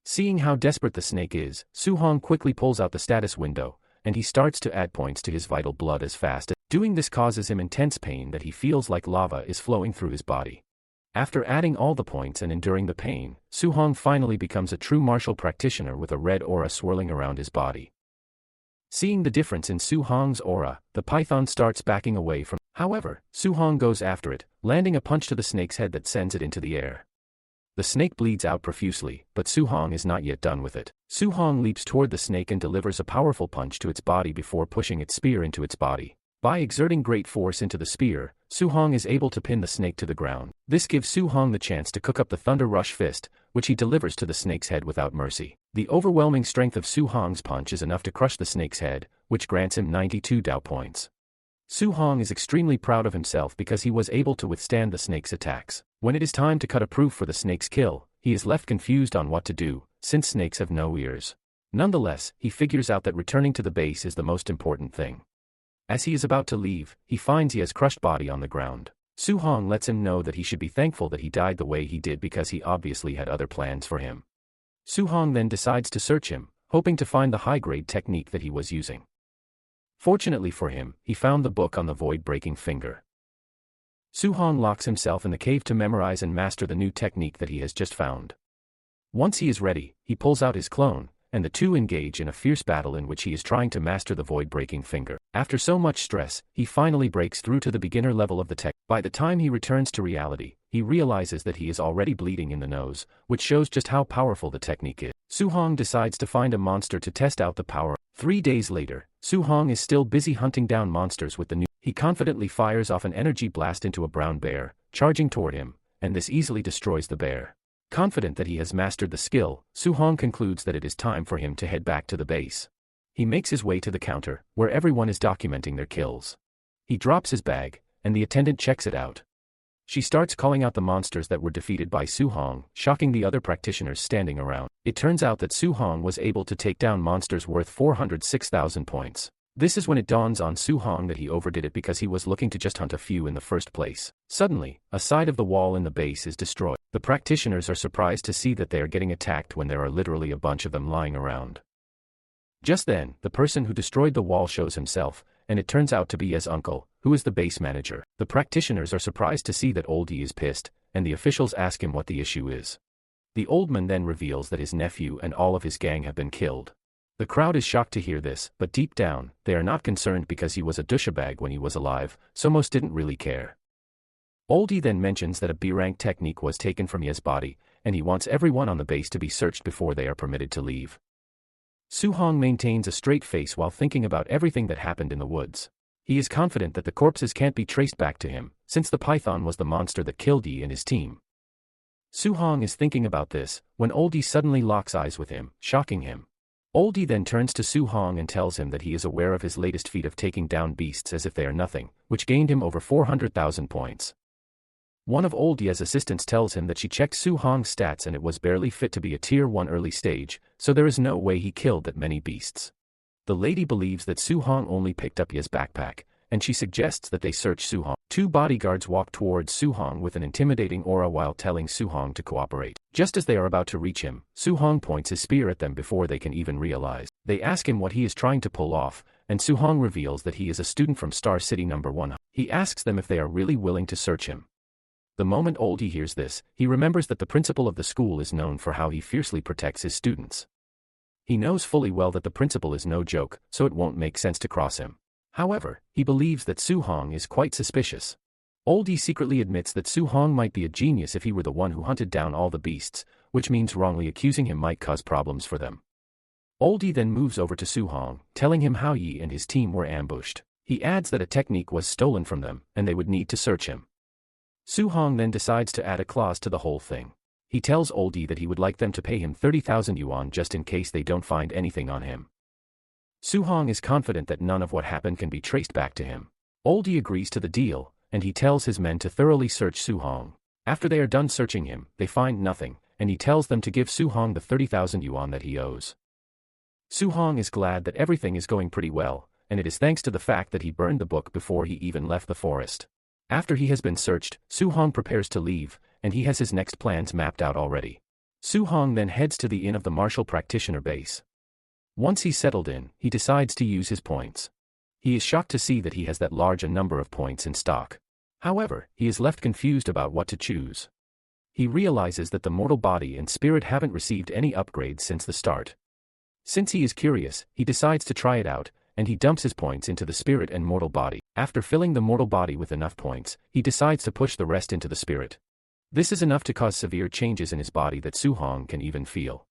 Seeing how desperate the snake is, Su-hong quickly pulls out the status window, and he starts to add points to his vital blood as fast as doing this causes him intense pain that he feels like lava is flowing through his body. After adding all the points and enduring the pain, Su-hong finally becomes a true martial practitioner with a red aura swirling around his body. Seeing the difference in Su-hong's aura, the python starts backing away from. However, Su-hong goes after it, landing a punch to the snake's head that sends it into the air. The snake bleeds out profusely, but Su-hong is not yet done with it. Su-hong leaps toward the snake and delivers a powerful punch to its body before pushing its spear into its body. By exerting great force into the spear, Su-hong is able to pin the snake to the ground. This gives Su-hong the chance to cook up the Thunder Rush Fist, which he delivers to the snake's head without mercy. The overwhelming strength of Su-hong's punch is enough to crush the snake's head, which grants him 92 Dao points. Su-hong is extremely proud of himself because he was able to withstand the snake's attacks. When it is time to cut a proof for the snake's kill, he is left confused on what to do, since snakes have no ears. Nonetheless, he figures out that returning to the base is the most important thing. As he is about to leave, he finds he has crushed body on the ground. Su-hong lets him know that he should be thankful that he died the way he did because he obviously had other plans for him. Su-hong then decides to search him, hoping to find the high-grade technique that he was using. Fortunately for him, he found the book on the void-breaking finger. Su-hong locks himself in the cave to memorize and master the new technique that he has just found. Once he is ready, he pulls out his clone, and the two engage in a fierce battle in which he is trying to master the void-breaking finger. After so much stress, he finally breaks through to the beginner level of the tech. By the time he returns to reality, he realizes that he is already bleeding in the nose, which shows just how powerful the technique is. Su-hong decides to find a monster to test out the power. 3 days later, Su-hong is still busy hunting down monsters with the new. He confidently fires off an energy blast into a brown bear, charging toward him, and this easily destroys the bear. Confident that he has mastered the skill, Su-hong concludes that it is time for him to head back to the base. He makes his way to the counter, where everyone is documenting their kills. He drops his bag, and the attendant checks it out. She starts calling out the monsters that were defeated by Su-hong, shocking the other practitioners standing around. It turns out that Su-hong was able to take down monsters worth 406,000 points. This is when it dawns on Su-hong that he overdid it because he was looking to just hunt a few in the first place. Suddenly, a side of the wall in the base is destroyed. The practitioners are surprised to see that they are getting attacked when there are literally a bunch of them lying around. Just then, the person who destroyed the wall shows himself, and it turns out to be his uncle, who is the base manager. The practitioners are surprised to see that Oldie is pissed, and the officials ask him what the issue is. The old man then reveals that his nephew and all of his gang have been killed. The crowd is shocked to hear this, but deep down, they are not concerned because he was a douchebag when he was alive, so most didn't really care. Oldie then mentions that a B-rank technique was taken from his body, and he wants everyone on the base to be searched before they are permitted to leave. Su-hong maintains a straight face while thinking about everything that happened in the woods. He is confident that the corpses can't be traced back to him, since the python was the monster that killed Yi and his team. Su-hong is thinking about this, when Oldie suddenly locks eyes with him, shocking him. Oldie then turns to Su-hong and tells him that he is aware of his latest feat of taking down beasts as if they are nothing, which gained him over 400,000 points. One of Oldie's assistants tells him that she checked Su-hong's stats and it was barely fit to be a tier 1 early stage, so there is no way he killed that many beasts. The lady believes that Su-hong only picked up his backpack, and she suggests that they search Su-hong. 2 bodyguards walk towards Su-hong with an intimidating aura while telling Su-hong to cooperate. Just as they are about to reach him, Su-hong points his spear at them before they can even realize. They ask him what he is trying to pull off, and Su-hong reveals that he is a student from Star City No. 1. He asks them if they are really willing to search him. The moment Oldie hears this, he remembers that the principal of the school is known for how he fiercely protects his students. He knows fully well that the principal is no joke, so it won't make sense to cross him. However, he believes that Su-hong is quite suspicious. Oldie secretly admits that Su-hong might be a genius if he were the one who hunted down all the beasts, which means wrongly accusing him might cause problems for them. Oldie then moves over to Su-hong, telling him how Yi and his team were ambushed. He adds that a technique was stolen from them, and they would need to search him. Su-hong then decides to add a clause to the whole thing. He tells Oldie that he would like them to pay him 30,000 yuan just in case they don't find anything on him. Su-hong is confident that none of what happened can be traced back to him. Oldie agrees to the deal, and he tells his men to thoroughly search Su-hong. After they are done searching him, they find nothing, and he tells them to give Su-hong the 30,000 yuan that he owes. Su-hong is glad that everything is going pretty well, and it is thanks to the fact that he burned the book before he even left the forest. After he has been searched, Su-hong prepares to leave, and he has his next plans mapped out already. Su Hong then heads to the inn of the martial practitioner base. Once he's settled in, he decides to use his points. He is shocked to see that he has that large a number of points in stock. However, he is left confused about what to choose. He realizes that the mortal body and spirit haven't received any upgrades since the start. Since he is curious, he decides to try it out, and he dumps his points into the spirit and mortal body. After filling the mortal body with enough points, he decides to push the rest into the spirit. This is enough to cause severe changes in his body that Su Hong can even feel.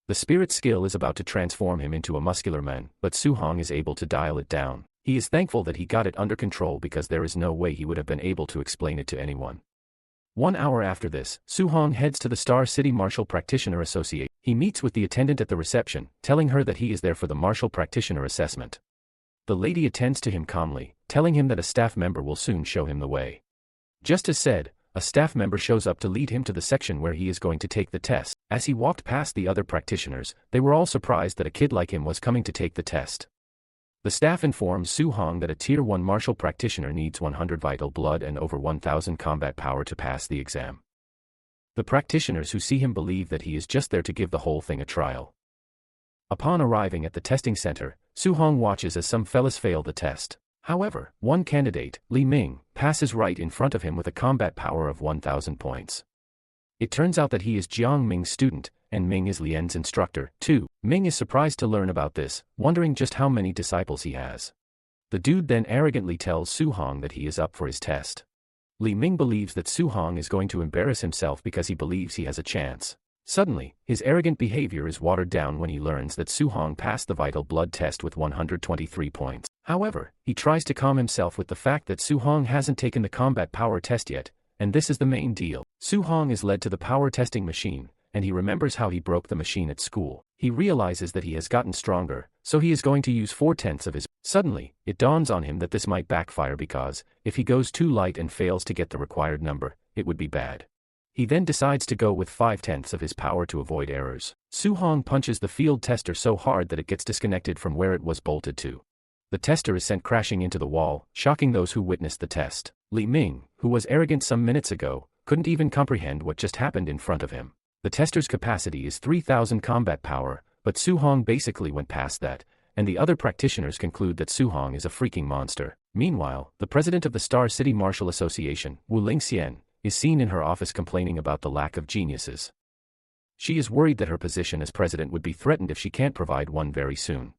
The spirit skill is about to transform him into a muscular man, but Su Hong is able to dial it down. He is thankful that he got it under control because there is no way he would have been able to explain it to anyone. 1 hour after this, Su Hong heads to the Star City Martial Practitioner Association. He meets with the attendant at the reception, telling her that he is there for the Martial Practitioner assessment. The lady attends to him calmly, telling him that a staff member will soon show him the way. Just as said, a staff member shows up to lead him to the section where he is going to take the test. As he walked past the other practitioners, they were all surprised that a kid like him was coming to take the test. The staff informs Su Hong that a Tier 1 martial practitioner needs 100 vital blood and over 1000 combat power to pass the exam. The practitioners who see him believe that he is just there to give the whole thing a trial. Upon arriving at the testing center, Su Hong watches as some fellas fail the test. However, one candidate, Li Ming, passes right in front of him with a combat power of 1000 points. It turns out that he is Jiang Ming's student, and Ming is Lien's instructor, too. Ming is surprised to learn about this, wondering just how many disciples he has. The dude then arrogantly tells Su Hong that he is up for his test. Li Ming believes that Su Hong is going to embarrass himself because he believes he has a chance. Suddenly, his arrogant behavior is watered down when he learns that Su Hong passed the vital blood test with 123 points. However, he tries to calm himself with the fact that Su Hong hasn't taken the combat power test yet, and this is the main deal. Su Hong is led to the power testing machine, and he remembers how he broke the machine at school. He realizes that he has gotten stronger, so he is going to use 4/10 of his. Suddenly, it dawns on him that this might backfire because, if he goes too light and fails to get the required number, it would be bad. He then decides to go with 5/10 of his power to avoid errors. Su Hong punches the field tester so hard that it gets disconnected from where it was bolted to. The tester is sent crashing into the wall, shocking those who witnessed the test. Li Ming, who was arrogant some minutes ago, couldn't even comprehend what just happened in front of him. The tester's capacity is 3000 combat power, but Su Hong basically went past that, and the other practitioners conclude that Su Hong is a freaking monster. Meanwhile, the president of the Star City Martial Association, Wu Lingxian, is seen in her office complaining about the lack of geniuses. She is worried that her position as president would be threatened if she can't provide one very soon.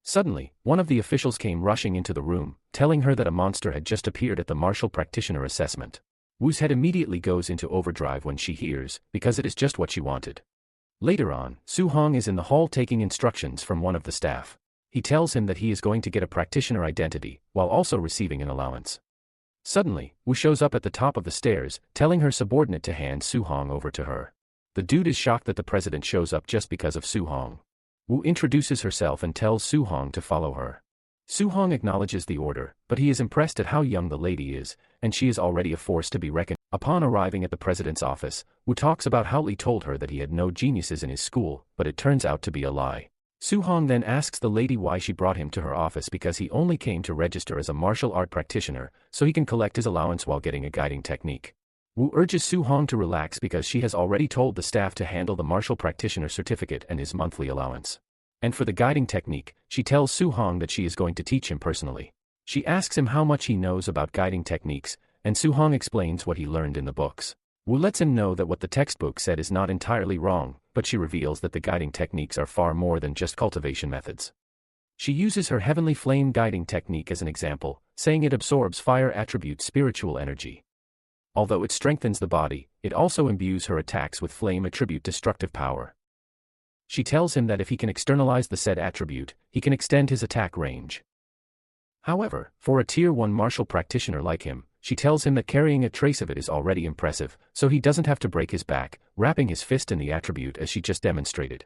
Suddenly, one of the officials came rushing into the room, telling her that a monster had just appeared at the martial practitioner assessment. Wu's head immediately goes into overdrive when she hears, because it is just what she wanted. Later on, Su Hong is in the hall taking instructions from one of the staff. He tells him that he is going to get a practitioner identity, while also receiving an allowance. Suddenly, Wu shows up at the top of the stairs, telling her subordinate to hand Su Hong over to her. The dude is shocked that the president shows up just because of Su Hong. Wu introduces herself and tells Su Hong to follow her. Su Hong acknowledges the order, but he is impressed at how young the lady is, and she is already a force to be reckoned. Upon arriving at the president's office, Wu talks about how Li told her that he had no geniuses in his school, but it turns out to be a lie. Su Hong then asks the lady why she brought him to her office because he only came to register as a martial art practitioner, so he can collect his allowance while getting a guiding technique. Wu urges Su Hong to relax because she has already told the staff to handle the martial practitioner certificate and his monthly allowance. And for the guiding technique, she tells Su Hong that she is going to teach him personally. She asks him how much he knows about guiding techniques, and Su Hong explains what he learned in the books. Wu lets him know that what the textbook said is not entirely wrong, but she reveals that the guiding techniques are far more than just cultivation methods. She uses her heavenly flame guiding technique as an example, saying it absorbs fire attribute spiritual energy. Although it strengthens the body, it also imbues her attacks with flame attribute destructive power. She tells him that if he can externalize the said attribute, he can extend his attack range. However, for a Tier 1 martial practitioner like him, she tells him that carrying a trace of it is already impressive, so he doesn't have to break his back, wrapping his fist in the attribute as she just demonstrated.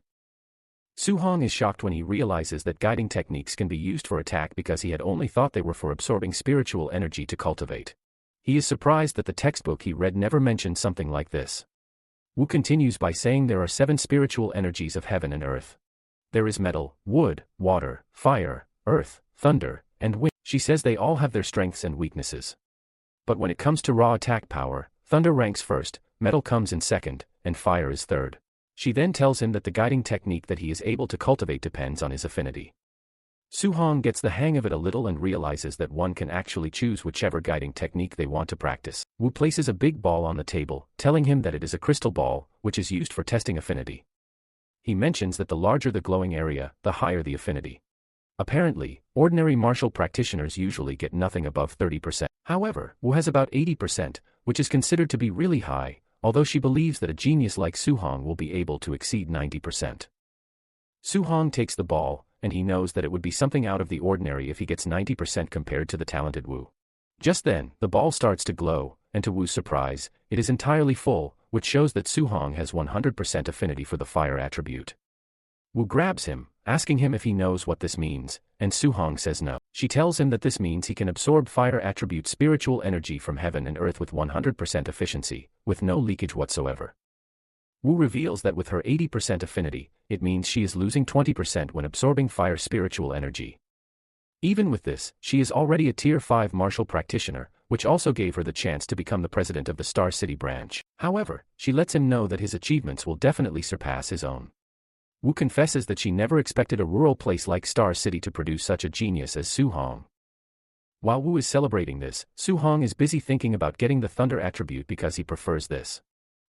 Su Hong is shocked when he realizes that guiding techniques can be used for attack because he had only thought they were for absorbing spiritual energy to cultivate. He is surprised that the textbook he read never mentioned something like this. Wu continues by saying there are 7 spiritual energies of heaven and earth. There is metal, wood, water, fire, earth, thunder, and wind. She says they all have their strengths and weaknesses. But when it comes to raw attack power, thunder ranks first, metal comes in second, and fire is third. She then tells him that the guiding technique that he is able to cultivate depends on his affinity. Su-hong gets the hang of it a little and realizes that one can actually choose whichever guiding technique they want to practice. Wu places a big ball on the table, telling him that it is a crystal ball, which is used for testing affinity. He mentions that the larger the glowing area, the higher the affinity. Apparently, ordinary martial practitioners usually get nothing above 30%. However, Wu has about 80%, which is considered to be really high, although she believes that a genius like Su-hong will be able to exceed 90%. Su-hong takes the ball, and he knows that it would be something out of the ordinary if he gets 90% compared to the talented Wu. Just then, the ball starts to glow, and to Wu's surprise, it is entirely full, which shows that Su-hong has 100% affinity for the fire attribute. Wu grabs him, asking him if he knows what this means, and Su-hong says no. She tells him that this means he can absorb fire attribute spiritual energy from heaven and earth with 100% efficiency, with no leakage whatsoever. Wu reveals that with her 80% affinity, it means she is losing 20% when absorbing fire spiritual energy. Even with this, she is already a Tier 5 martial practitioner, which also gave her the chance to become the president of the Star City branch. However, she lets him know that his achievements will definitely surpass his own. Wu confesses that she never expected a rural place like Star City to produce such a genius as Su-hong. While Wu is celebrating this, Su-hong is busy thinking about getting the thunder attribute because he prefers this.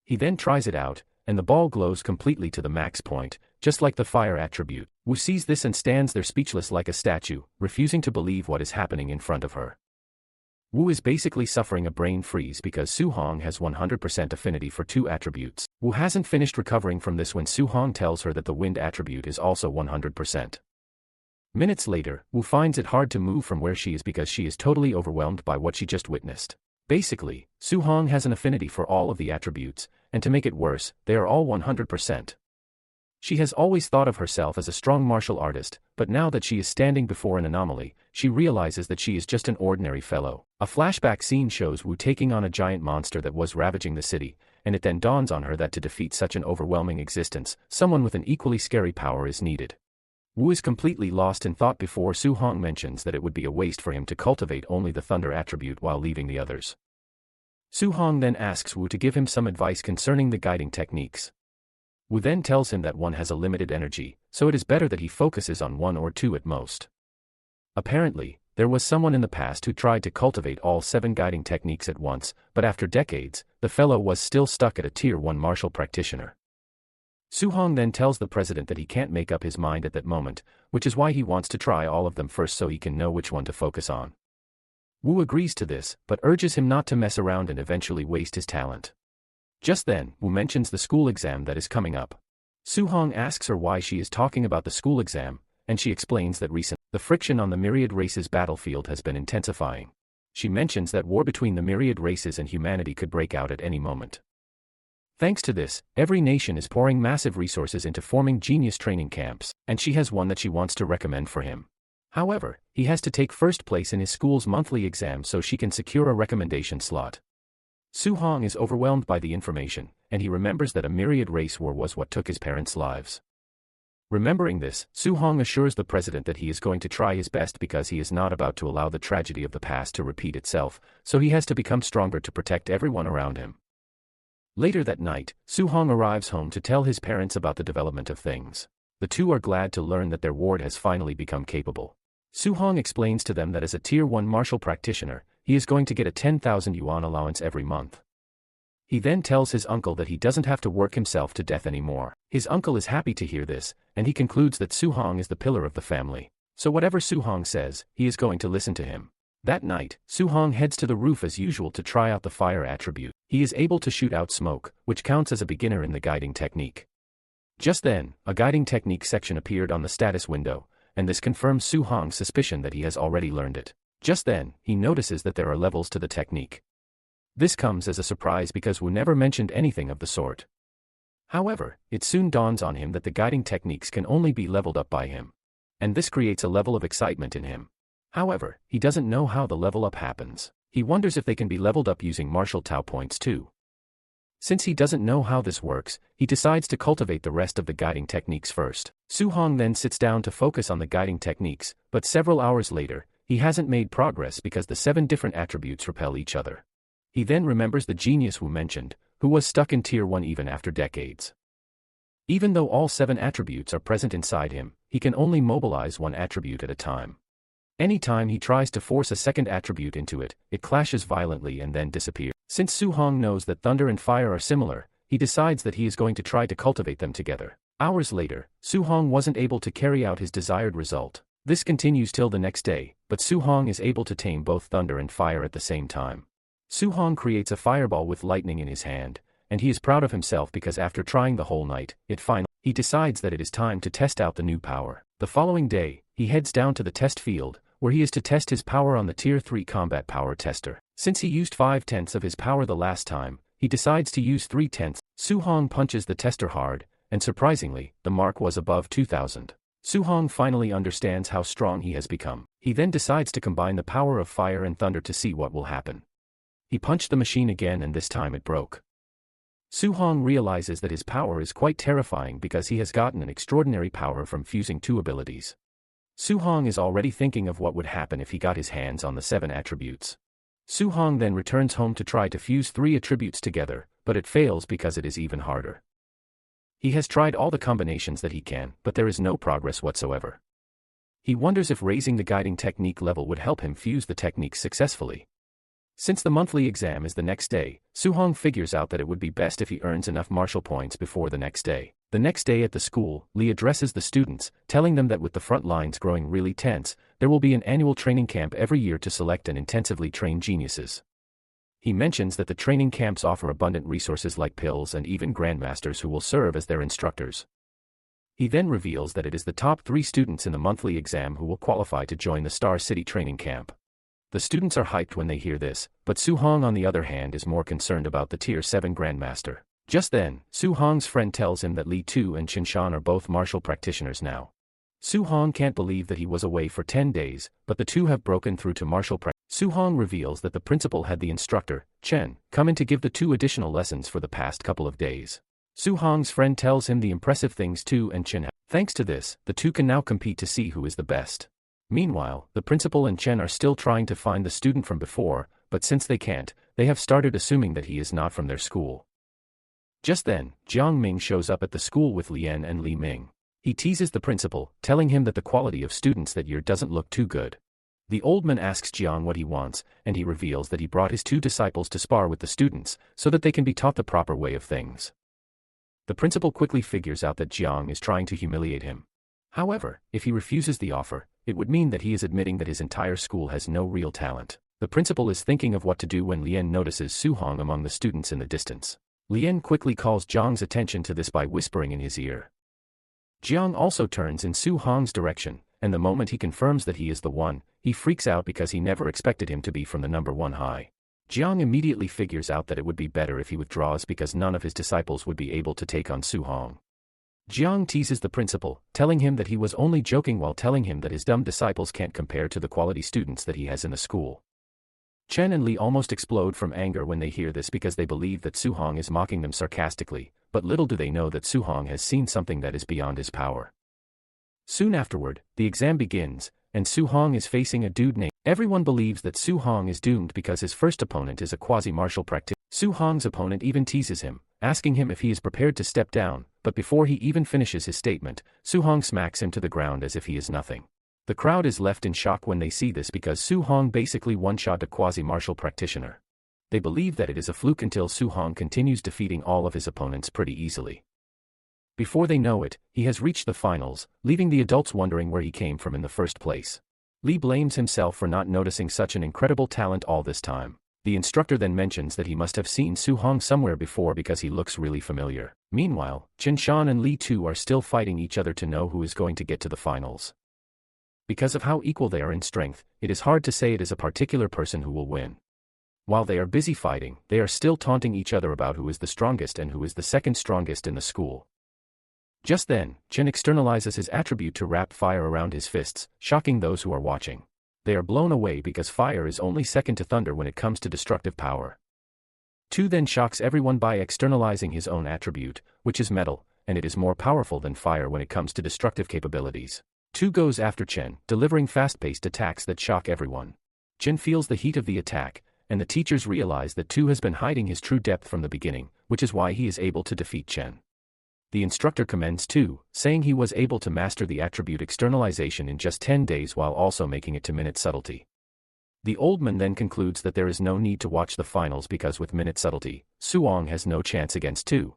He then tries it out, and the ball glows completely to the max point, just like the fire attribute. Wu sees this and stands there speechless like a statue, refusing to believe what is happening in front of her. Wu is basically suffering a brain freeze because Su-hong has 100% affinity for two attributes. Wu hasn't finished recovering from this when Su-hong tells her that the wind attribute is also 100%. Minutes later, Wu finds it hard to move from where she is because she is totally overwhelmed by what she just witnessed. Basically, Su-hong has an affinity for all of the attributes, and to make it worse, they are all 100%. She has always thought of herself as a strong martial artist, but now that she is standing before an anomaly, she realizes that she is just an ordinary fellow. A flashback scene shows Wu taking on a giant monster that was ravaging the city, and it then dawns on her that to defeat such an overwhelming existence, someone with an equally scary power is needed. Wu is completely lost in thought before Su-hong mentions that it would be a waste for him to cultivate only the thunder attribute while leaving the others. Su-hong then asks Wu to give him some advice concerning the guiding techniques. Wu then tells him that one has a limited energy, so it is better that he focuses on one or two at most. Apparently, there was someone in the past who tried to cultivate all 7 guiding techniques at once, but after decades, the fellow was still stuck at a Tier 1 martial practitioner. Su-hong then tells the president that he can't make up his mind at that moment, which is why he wants to try all of them first so he can know which one to focus on. Wu agrees to this, but urges him not to mess around and eventually waste his talent. Just then, Wu mentions the school exam that is coming up. Su-hong asks her why she is talking about the school exam, and she explains that recently, the friction on the myriad races battlefield has been intensifying. She mentions that war between the myriad races and humanity could break out at any moment. Thanks to this, every nation is pouring massive resources into forming genius training camps, and she has one that she wants to recommend for him. However, he has to take first place in his school's monthly exam so she can secure a recommendation slot. Su-hong is overwhelmed by the information, and he remembers that a myriad race war was what took his parents' lives. Remembering this, Su-hong assures the president that he is going to try his best because he is not about to allow the tragedy of the past to repeat itself, so he has to become stronger to protect everyone around him. Later that night, Su-hong arrives home to tell his parents about the development of things. The two are glad to learn that their ward has finally become capable. Su-hong explains to them that as a Tier 1 martial practitioner, he is going to get a 10,000 yuan allowance every month. He then tells his uncle that he doesn't have to work himself to death anymore. His uncle is happy to hear this, and he concludes that Su-hong is the pillar of the family. So whatever Su-hong says, he is going to listen to him. That night, Su-hong heads to the roof as usual to try out the fire attribute. He is able to shoot out smoke, which counts as a beginner in the guiding technique. Just then, a guiding technique section appeared on the status window, and this confirms Su-hong's suspicion that he has already learned it. Just then, he notices that there are levels to the technique. This comes as a surprise because Wu never mentioned anything of the sort. However, it soon dawns on him that the guiding techniques can only be leveled up by him. And this creates a level of excitement in him. However, he doesn't know how the level up happens. He wonders if they can be leveled up using martial Tao points too. Since he doesn't know how this works, he decides to cultivate the rest of the guiding techniques first. Su-hong then sits down to focus on the guiding techniques, but several hours later, he hasn't made progress because the 7 different attributes repel each other. He then remembers the genius Wu mentioned, who was stuck in Tier 1 even after decades. Even though all 7 attributes are present inside him, he can only mobilize one attribute at a time. Anytime he tries to force a second attribute into it, it clashes violently and then disappears. Since Su-hong knows that thunder and fire are similar, he decides that he is going to try to cultivate them together. Hours later, Su-hong wasn't able to carry out his desired result. This continues till the next day, but Su-hong is able to tame both thunder and fire at the same time. Su-hong creates a fireball with lightning in his hand, and he is proud of himself because after trying the whole night, he decides that it is time to test out the new power. The following day, he heads down to the test field, where he is to test his power on the Tier 3 combat power tester. Since he used 5/10 of his power the last time, he decides to use 3/10. Su-hong punches the tester hard, and surprisingly, the mark was above 2000. Su-hong finally understands how strong he has become. He then decides to combine the power of fire and thunder to see what will happen. He punched the machine again and this time it broke. Su-hong realizes that his power is quite terrifying because he has gotten an extraordinary power from fusing 2 abilities. Su-hong is already thinking of what would happen if he got his hands on the 7 attributes. Su-hong then returns home to try to fuse 3 attributes together, but it fails because it is even harder. He has tried all the combinations that he can, but there is no progress whatsoever. He wonders if raising the guiding technique level would help him fuse the techniques successfully. Since the monthly exam is the next day, Su-hong figures out that it would be best if he earns enough martial points before the next day. The next day at the school, Lee addresses the students, telling them that with the front lines growing really tense, there will be an annual training camp every year to select and intensively train geniuses. He mentions that the training camps offer abundant resources like pills and even grandmasters who will serve as their instructors. He then reveals that it is the top 3 students in the monthly exam who will qualify to join the Star City training camp. The students are hyped when they hear this, but Su-hong on the other hand is more concerned about the Tier 7 Grandmaster. Just then, Su-hong's friend tells him that Lee Tu and Qinshan are both martial practitioners now. Su-hong can't believe that he was away for 10 days, but the two have broken through to martial practice. Su-hong reveals that the principal had the instructor, Chen, come in to give the 2 additional lessons for the past couple of days. Su-hong's friend tells him the impressive things Tu and Chen have. Thanks to this, the 2 can now compete to see who is the best. Meanwhile, the principal and Chen are still trying to find the student from before, but since they can't, they have started assuming that he is not from their school. Just then, Jiang Ming shows up at the school with Lian and Li Ming. He teases the principal, telling him that the quality of students that year doesn't look too good. The old man asks Jiang what he wants, and he reveals that he brought his 2 disciples to spar with the students, so that they can be taught the proper way of things. The principal quickly figures out that Jiang is trying to humiliate him. However, if he refuses the offer, it would mean that he is admitting that his entire school has no real talent. The principal is thinking of what to do when Lian notices Su-hong among the students in the distance. Lian quickly calls Jiang's attention to this by whispering in his ear. Jiang also turns in Su-hong's direction, and the moment he confirms that he is the one, he freaks out because he never expected him to be from the number 1 high. Jiang immediately figures out that it would be better if he withdraws because none of his disciples would be able to take on Su-hong. Jiang teases the principal, telling him that he was only joking while telling him that his dumb disciples can't compare to the quality students that he has in the school. Chen and Li almost explode from anger when they hear this because they believe that Su-hong is mocking them sarcastically, but little do they know that Su-hong has seen something that is beyond his power. Soon afterward, the exam begins, and Su-hong is facing a dude named. Everyone believes that Su-hong is doomed because his first opponent is a quasi-martial practitioner. Su-hong's opponent even teases him, asking him if he is prepared to step down, but before he even finishes his statement, Su-hong smacks him to the ground as if he is nothing. The crowd is left in shock when they see this because Su-hong basically one-shot a quasi-martial practitioner. They believe that it is a fluke until Su-hong continues defeating all of his opponents pretty easily. Before they know it, he has reached the finals, leaving the adults wondering where he came from in the first place. Lee blames himself for not noticing such an incredible talent all this time. The instructor then mentions that he must have seen Su-hong somewhere before because he looks really familiar. Meanwhile, Qinshan and Li Tu are still fighting each other to know who is going to get to the finals. Because of how equal they are in strength, it is hard to say it is a particular person who will win. While they are busy fighting, they are still taunting each other about who is the strongest and who is the second strongest in the school. Just then, Chen externalizes his attribute to wrap fire around his fists, shocking those who are watching. They are blown away because fire is only second to thunder when it comes to destructive power. Tu then shocks everyone by externalizing his own attribute, which is metal, and it is more powerful than fire when it comes to destructive capabilities. Tu goes after Chen, delivering fast-paced attacks that shock everyone. Chen feels the heat of the attack, and the teachers realize that Tu has been hiding his true depth from the beginning, which is why he is able to defeat Chen. The instructor commends Tu, saying he was able to master the attribute externalization in just 10 days while also making it to minute subtlety. The old man then concludes that there is no need to watch the finals because with minute subtlety, Suong has no chance against Tu.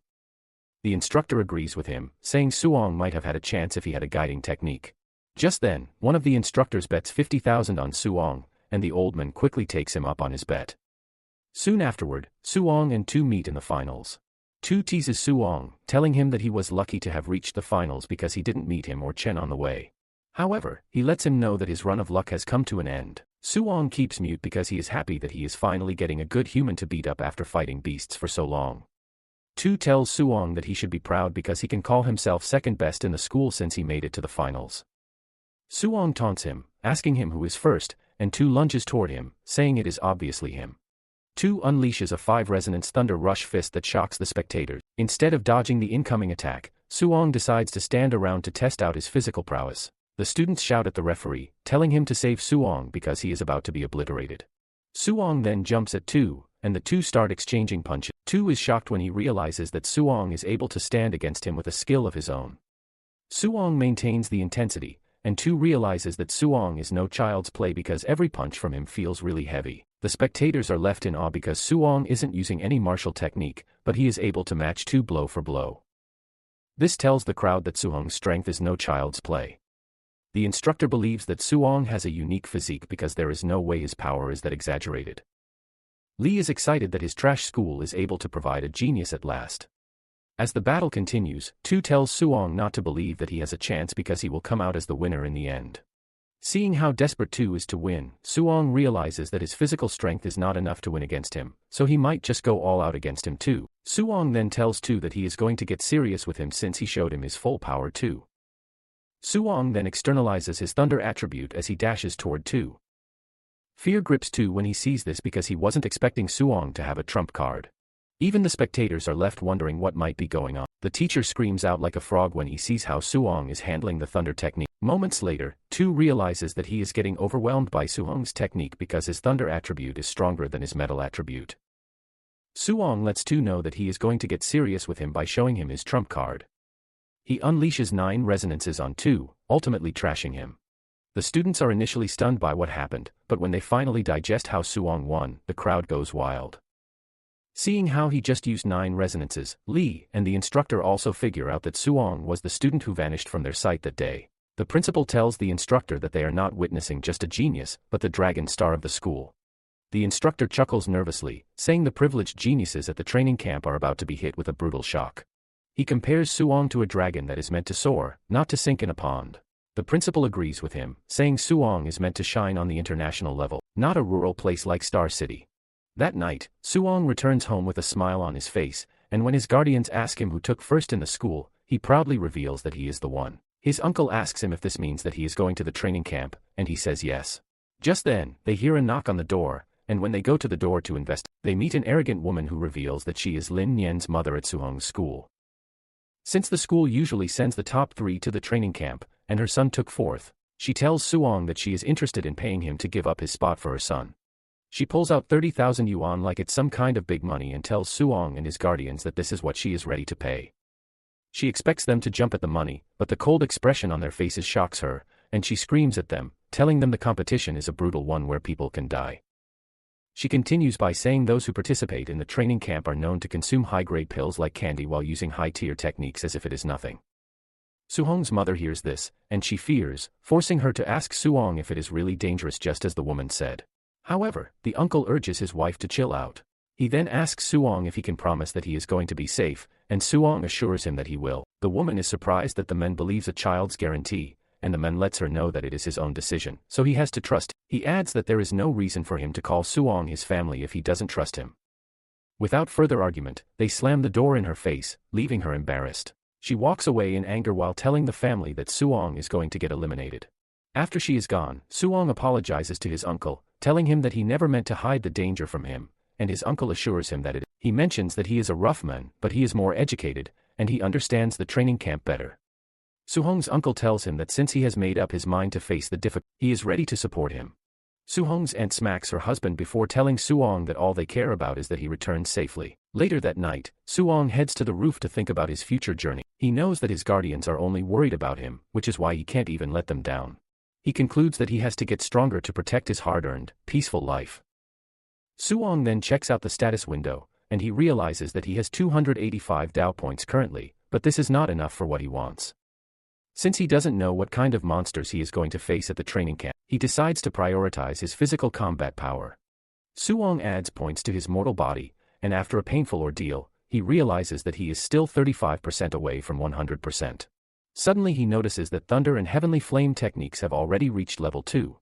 The instructor agrees with him, saying Suong might have had a chance if he had a guiding technique. Just then, one of the instructors bets 50,000 on Suong, and the old man quickly takes him up on his bet. Soon afterward, Suong and Tu meet in the finals. Tu teases Suong, telling him that he was lucky to have reached the finals because he didn't meet him or Chen on the way. However, he lets him know that his run of luck has come to an end. Suong keeps mute because he is happy that he is finally getting a good human to beat up after fighting beasts for so long. Tu tells Suong that he should be proud because he can call himself second best in the school since he made it to the finals. Suong taunts him, asking him who is first, and Tu lunges toward him, saying it is obviously him. Tu unleashes a 5-resonance thunder rush fist that shocks the spectators. Instead of dodging the incoming attack, Suong decides to stand around to test out his physical prowess. The students shout at the referee, telling him to save Suong because he is about to be obliterated. Suong then jumps at Tu, and the two start exchanging punches. Tu is shocked when he realizes that Suong is able to stand against him with a skill of his own. Suong maintains the intensity, and Tu realizes that Suong is no child's play because every punch from him feels really heavy. The spectators are left in awe because Suong isn't using any martial technique, but he is able to match Tu blow for blow. This tells the crowd that Suong's strength is no child's play. The instructor believes that Suong has a unique physique because there is no way his power is that exaggerated. Lee is excited that his trash school is able to provide a genius at last. As the battle continues, Tu tells Suong not to believe that he has a chance because he will come out as the winner in the end. Seeing how desperate Tu is to win, Suong realizes that his physical strength is not enough to win against him, so he might just go all out against him too. Suong then tells Tu that he is going to get serious with him since he showed him his full power too. Suong then externalizes his thunder attribute as he dashes toward Tu. Fear grips Tu when he sees this because he wasn't expecting Suong to have a trump card. Even the spectators are left wondering what might be going on. The teacher screams out like a frog when he sees how Suong is handling the thunder technique. Moments later, Tu realizes that he is getting overwhelmed by Suong's technique because his thunder attribute is stronger than his metal attribute. Suong lets Tu know that he is going to get serious with him by showing him his trump card. He unleashes 9 resonances on Tu, ultimately trashing him. The students are initially stunned by what happened, but when they finally digest how Suong won, the crowd goes wild. Seeing how he just used 9 resonances, Lee and the instructor also figure out that Suong was the student who vanished from their sight that day. The principal tells the instructor that they are not witnessing just a genius, but the dragon star of the school. The instructor chuckles nervously, saying the privileged geniuses at the training camp are about to be hit with a brutal shock. He compares Suong to a dragon that is meant to soar, not to sink in a pond. The principal agrees with him, saying Suong is meant to shine on the international level, not a rural place like Star City. That night, Suong returns home with a smile on his face, and when his guardians ask him who took first in the school, he proudly reveals that he is the one. His uncle asks him if this means that he is going to the training camp, and he says yes. Just then, they hear a knock on the door, and when they go to the door to investigate, they meet an arrogant woman who reveals that she is Lin Nian's mother at Suong's school. Since the school usually sends the top 3 to the training camp, and her son took 4th, she tells Suong that she is interested in paying him to give up his spot for her son. She pulls out 30,000 yuan like it's some kind of big money and tells Suong and his guardians that this is what she is ready to pay. She expects them to jump at the money, but the cold expression on their faces shocks her, and she screams at them, telling them the competition is a brutal one where people can die. She continues by saying those who participate in the training camp are known to consume high-grade pills like candy while using high-tier techniques as if it is nothing. Suong's mother hears this, and she fears, forcing her to ask Suong if it is really dangerous just as the woman said. However, the uncle urges his wife to chill out. He then asks Suong if he can promise that he is going to be safe, and Suong assures him that he will. The woman is surprised that the man believes a child's guarantee, and the man lets her know that it is his own decision, so he has to trust. He adds that there is no reason for him to call Suong his family if he doesn't trust him. Without further argument, they slam the door in her face, leaving her embarrassed. She walks away in anger while telling the family that Suong is going to get eliminated. After she is gone, Suong apologizes to his uncle, telling him that he never meant to hide the danger from him, and his uncle assures him that he mentions that he is a rough man, but he is more educated, and he understands the training camp better. Suong's uncle tells him that since he has made up his mind to face the difficulty, he is ready to support him. Suhong's aunt smacks her husband before telling Suong that all they care about is that he returns safely. Later that night, Suong heads to the roof to think about his future journey. He knows that his guardians are only worried about him, which is why he can't even let them down. He concludes that he has to get stronger to protect his hard-earned, peaceful life. Suong then checks out the status window, and he realizes that he has 285 Dao points currently, but this is not enough for what he wants. Since he doesn't know what kind of monsters he is going to face at the training camp, he decides to prioritize his physical combat power. Suong adds points to his mortal body, and after a painful ordeal, he realizes that he is still 35% away from 100%. Suddenly he notices that Thunder and Heavenly Flame techniques have already reached level 2.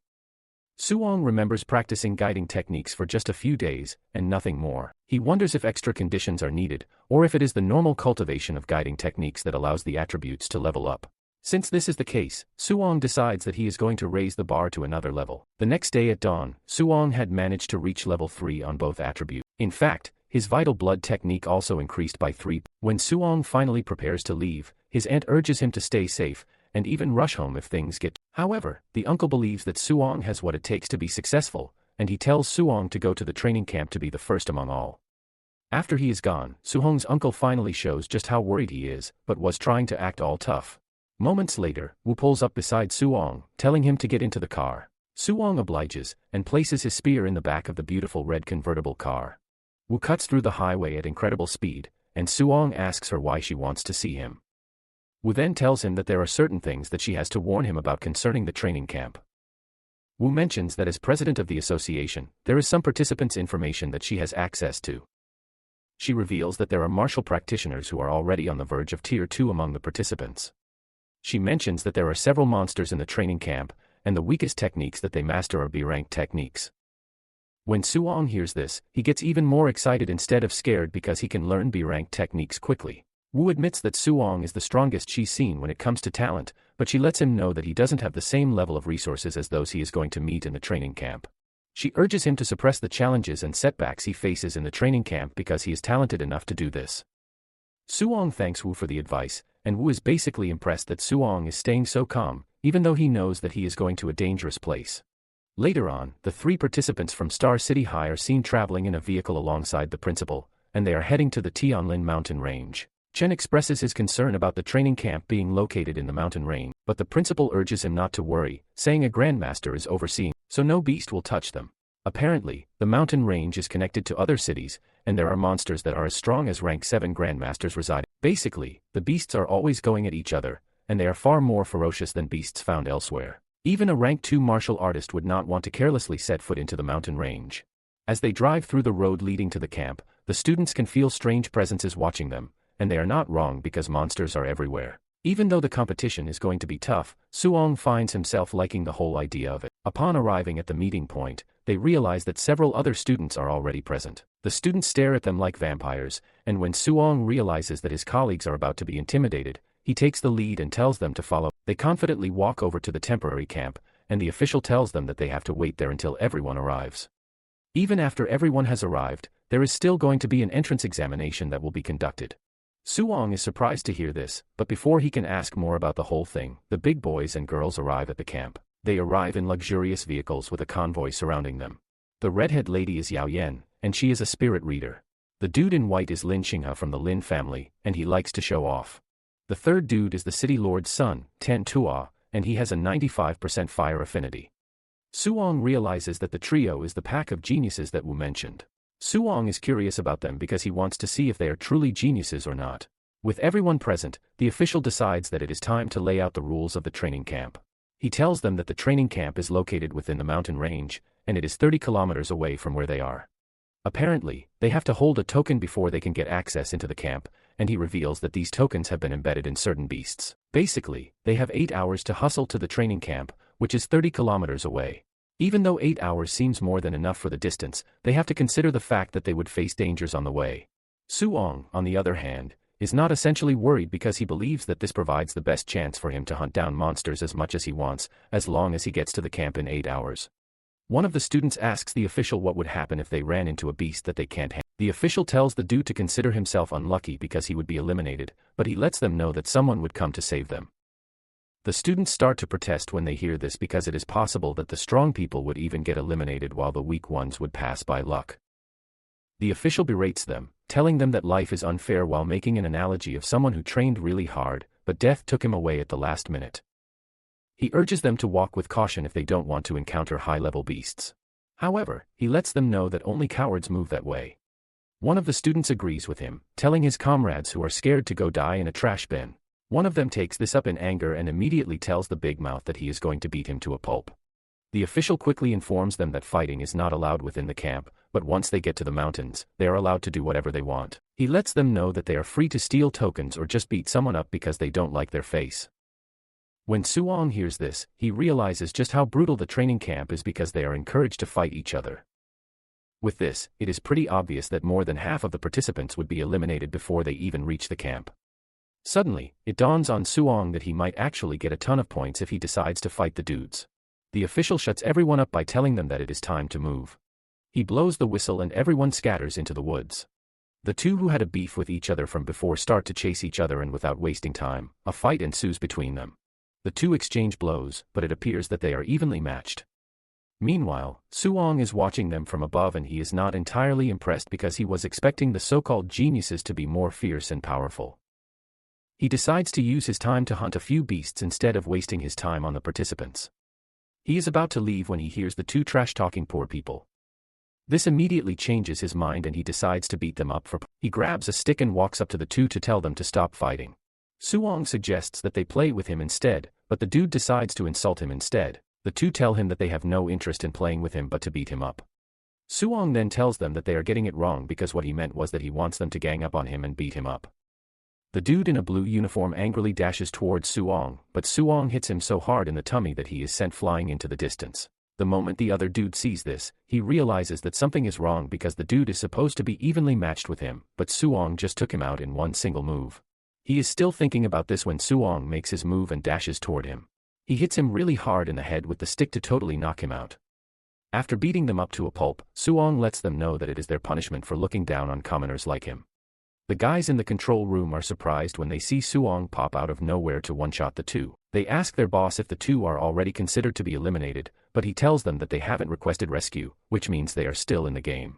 Suong remembers practicing guiding techniques for just a few days, and nothing more. He wonders if extra conditions are needed, or if it is the normal cultivation of guiding techniques that allows the attributes to level up. Since this is the case, Suong decides that he is going to raise the bar to another level. The next day at dawn, Suong had managed to reach level 3 on both attributes. In fact, his vital blood technique also increased by 3. When Suong finally prepares to leave, his aunt urges him to stay safe, and even rush home if things get. However, the uncle believes that Suong has what it takes to be successful, and he tells Suong to go to the training camp to be the first among all. After he is gone, Suhong's uncle finally shows just how worried he is, but was trying to act all tough. Moments later, Wu pulls up beside Suong, telling him to get into the car. Suong obliges, and places his spear in the back of the beautiful red convertible car. Wu cuts through the highway at incredible speed, and Suong asks her why she wants to see him. Wu then tells him that there are certain things that she has to warn him about concerning the training camp. Wu mentions that as president of the association, there is some participants' information that she has access to. She reveals that there are martial practitioners who are already on the verge of Tier 2 among the participants. She mentions that there are several monsters in the training camp, and the weakest techniques that they master are B-rank techniques. When Suong hears this, he gets even more excited instead of scared because he can learn B-rank techniques quickly. Wu admits that Suong is the strongest she's seen when it comes to talent, but she lets him know that he doesn't have the same level of resources as those he is going to meet in the training camp. She urges him to suppress the challenges and setbacks he faces in the training camp because he is talented enough to do this. Suong thanks Wu for the advice, and Wu is basically impressed that Suong is staying so calm, even though he knows that he is going to a dangerous place. Later on, the 3 participants from Star City High are seen traveling in a vehicle alongside the principal, and they are heading to the Tianlin mountain range. Chen expresses his concern about the training camp being located in the mountain range, but the principal urges him not to worry, saying a grandmaster is overseeing, so no beast will touch them. Apparently, the mountain range is connected to other cities, and there are monsters that are as strong as rank 7 grandmasters residing. Basically, the beasts are always going at each other, and they are far more ferocious than beasts found elsewhere. Even a rank 2 martial artist would not want to carelessly set foot into the mountain range. As they drive through the road leading to the camp, the students can feel strange presences watching them, and they are not wrong because monsters are everywhere. Even though the competition is going to be tough, Suong finds himself liking the whole idea of it. Upon arriving at the meeting point, they realize that several other students are already present. The students stare at them like vampires, and when Suong realizes that his colleagues are about to be intimidated, he takes the lead and tells them to follow. They confidently walk over to the temporary camp, and the official tells them that they have to wait there until everyone arrives. Even after everyone has arrived, there is still going to be an entrance examination that will be conducted. Suong is surprised to hear this, but before he can ask more about the whole thing, the big boys and girls arrive at the camp. They arrive in luxurious vehicles with a convoy surrounding them. The redhead lady is Yao Yen, and she is a spirit reader. The dude in white is Lin Xinghe from the Lin family, and he likes to show off. The third dude is the city lord's son, Tan Tua, and he has a 95% fire affinity. Suong realizes that the trio is the pack of geniuses that Wu mentioned. Suong is curious about them because he wants to see if they are truly geniuses or not. With everyone present, the official decides that it is time to lay out the rules of the training camp. He tells them that the training camp is located within the mountain range, and it is 30 kilometers away from where they are. Apparently, they have to hold a token before they can get access into the camp, and he reveals that these tokens have been embedded in certain beasts. Basically, they have 8 hours to hustle to the training camp, which is 30 kilometers away. Even though 8 hours seems more than enough for the distance, they have to consider the fact that they would face dangers on the way. Suong, on the other hand, is not essentially worried because he believes that this provides the best chance for him to hunt down monsters as much as he wants, as long as he gets to the camp in 8 hours. One of the students asks the official what would happen if they ran into a beast that they can't handle. The official tells the dude to consider himself unlucky because he would be eliminated, but he lets them know that someone would come to save them. The students start to protest when they hear this because it is possible that the strong people would even get eliminated while the weak ones would pass by luck. The official berates them, telling them that life is unfair while making an analogy of someone who trained really hard, but death took him away at the last minute. He urges them to walk with caution if they don't want to encounter high-level beasts. However, he lets them know that only cowards move that way. One of the students agrees with him, telling his comrades who are scared to go die in a trash bin. One of them takes this up in anger and immediately tells the big mouth that he is going to beat him to a pulp. The official quickly informs them that fighting is not allowed within the camp, but once they get to the mountains, they are allowed to do whatever they want. He lets them know that they are free to steal tokens or just beat someone up because they don't like their face. When Suong hears this, he realizes just how brutal the training camp is because they are encouraged to fight each other. With this, it is pretty obvious that more than half of the participants would be eliminated before they even reach the camp. Suddenly, it dawns on Suong that he might actually get a ton of points if he decides to fight the dudes. The official shuts everyone up by telling them that it is time to move. He blows the whistle and everyone scatters into the woods. The two who had a beef with each other from before start to chase each other, and without wasting time, a fight ensues between them. The two exchange blows, but it appears that they are evenly matched. Meanwhile, Suong is watching them from above and he is not entirely impressed because he was expecting the so-called geniuses to be more fierce and powerful. He decides to use his time to hunt a few beasts instead of wasting his time on the participants. He is about to leave when he hears the two trash-talking poor people. This immediately changes his mind and he decides to beat them up for. He grabs a stick and walks up to the two to tell them to stop fighting. Suong suggests that they play with him instead, but the dude decides to insult him instead. The two tell him that they have no interest in playing with him but to beat him up. Suong then tells them that they are getting it wrong because what he meant was that he wants them to gang up on him and beat him up. The dude in a blue uniform angrily dashes towards Suong, but Suong hits him so hard in the tummy that he is sent flying into the distance. The moment the other dude sees this, he realizes that something is wrong because the dude is supposed to be evenly matched with him, but Suong just took him out in one single move. He is still thinking about this when Suong makes his move and dashes toward him. He hits him really hard in the head with the stick to totally knock him out. After beating them up to a pulp, Suong lets them know that it is their punishment for looking down on commoners like him. The guys in the control room are surprised when they see Suong pop out of nowhere to one-shot the two. They ask their boss if the two are already considered to be eliminated, but he tells them that they haven't requested rescue, which means they are still in the game.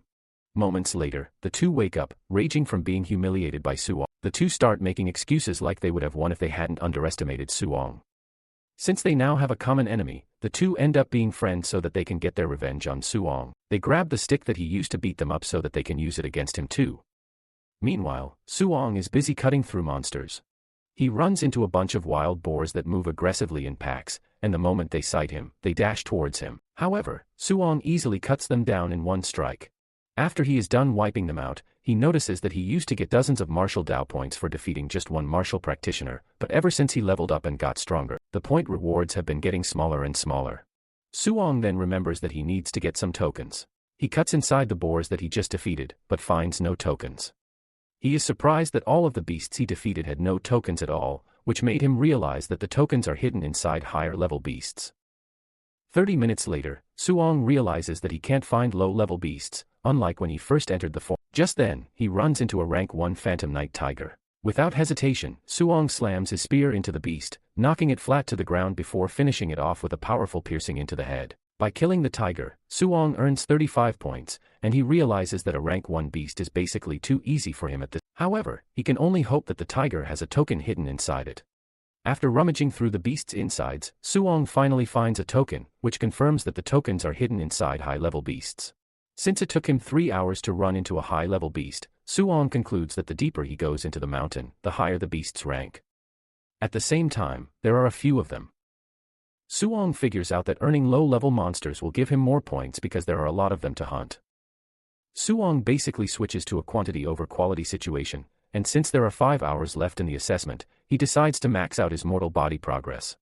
Moments later, the two wake up, raging from being humiliated by Suong. The two start making excuses like they would have won if they hadn't underestimated Suong. Since they now have a common enemy, the two end up being friends so that they can get their revenge on Suong. They grab the stick that he used to beat them up so that they can use it against him too. Meanwhile, Suong is busy cutting through monsters. He runs into a bunch of wild boars that move aggressively in packs, and the moment they sight him, they dash towards him. However, Suong easily cuts them down in one strike. After he is done wiping them out, he notices that he used to get dozens of martial Dao points for defeating just one martial practitioner, but ever since he leveled up and got stronger, the point rewards have been getting smaller and smaller. Suong then remembers that he needs to get some tokens. He cuts inside the boars that he just defeated, but finds no tokens. He is surprised that all of the beasts he defeated had no tokens at all, which made him realize that the tokens are hidden inside higher-level beasts. 30 minutes later, Suong realizes that he can't find low-level beasts, unlike when he first entered the form. Just then, he runs into a rank 1 Phantom Night Tiger. Without hesitation, Suong slams his spear into the beast, knocking it flat to the ground before finishing it off with a powerful piercing into the head. By killing the tiger, Suong earns 35 points, and he realizes that a rank 1 beast is basically too easy for him at this. However, he can only hope that the tiger has a token hidden inside it. After rummaging through the beast's insides, Suong finally finds a token, which confirms that the tokens are hidden inside high-level beasts. Since it took him 3 hours to run into a high-level beast, Suong concludes that the deeper he goes into the mountain, the higher the beast's rank. At the same time, there are a few of them. Suong figures out that earning low-level monsters will give him more points because there are a lot of them to hunt. Suong basically switches to a quantity over quality situation, and since there are 5 hours left in the assessment, he decides to max out his mortal body progress.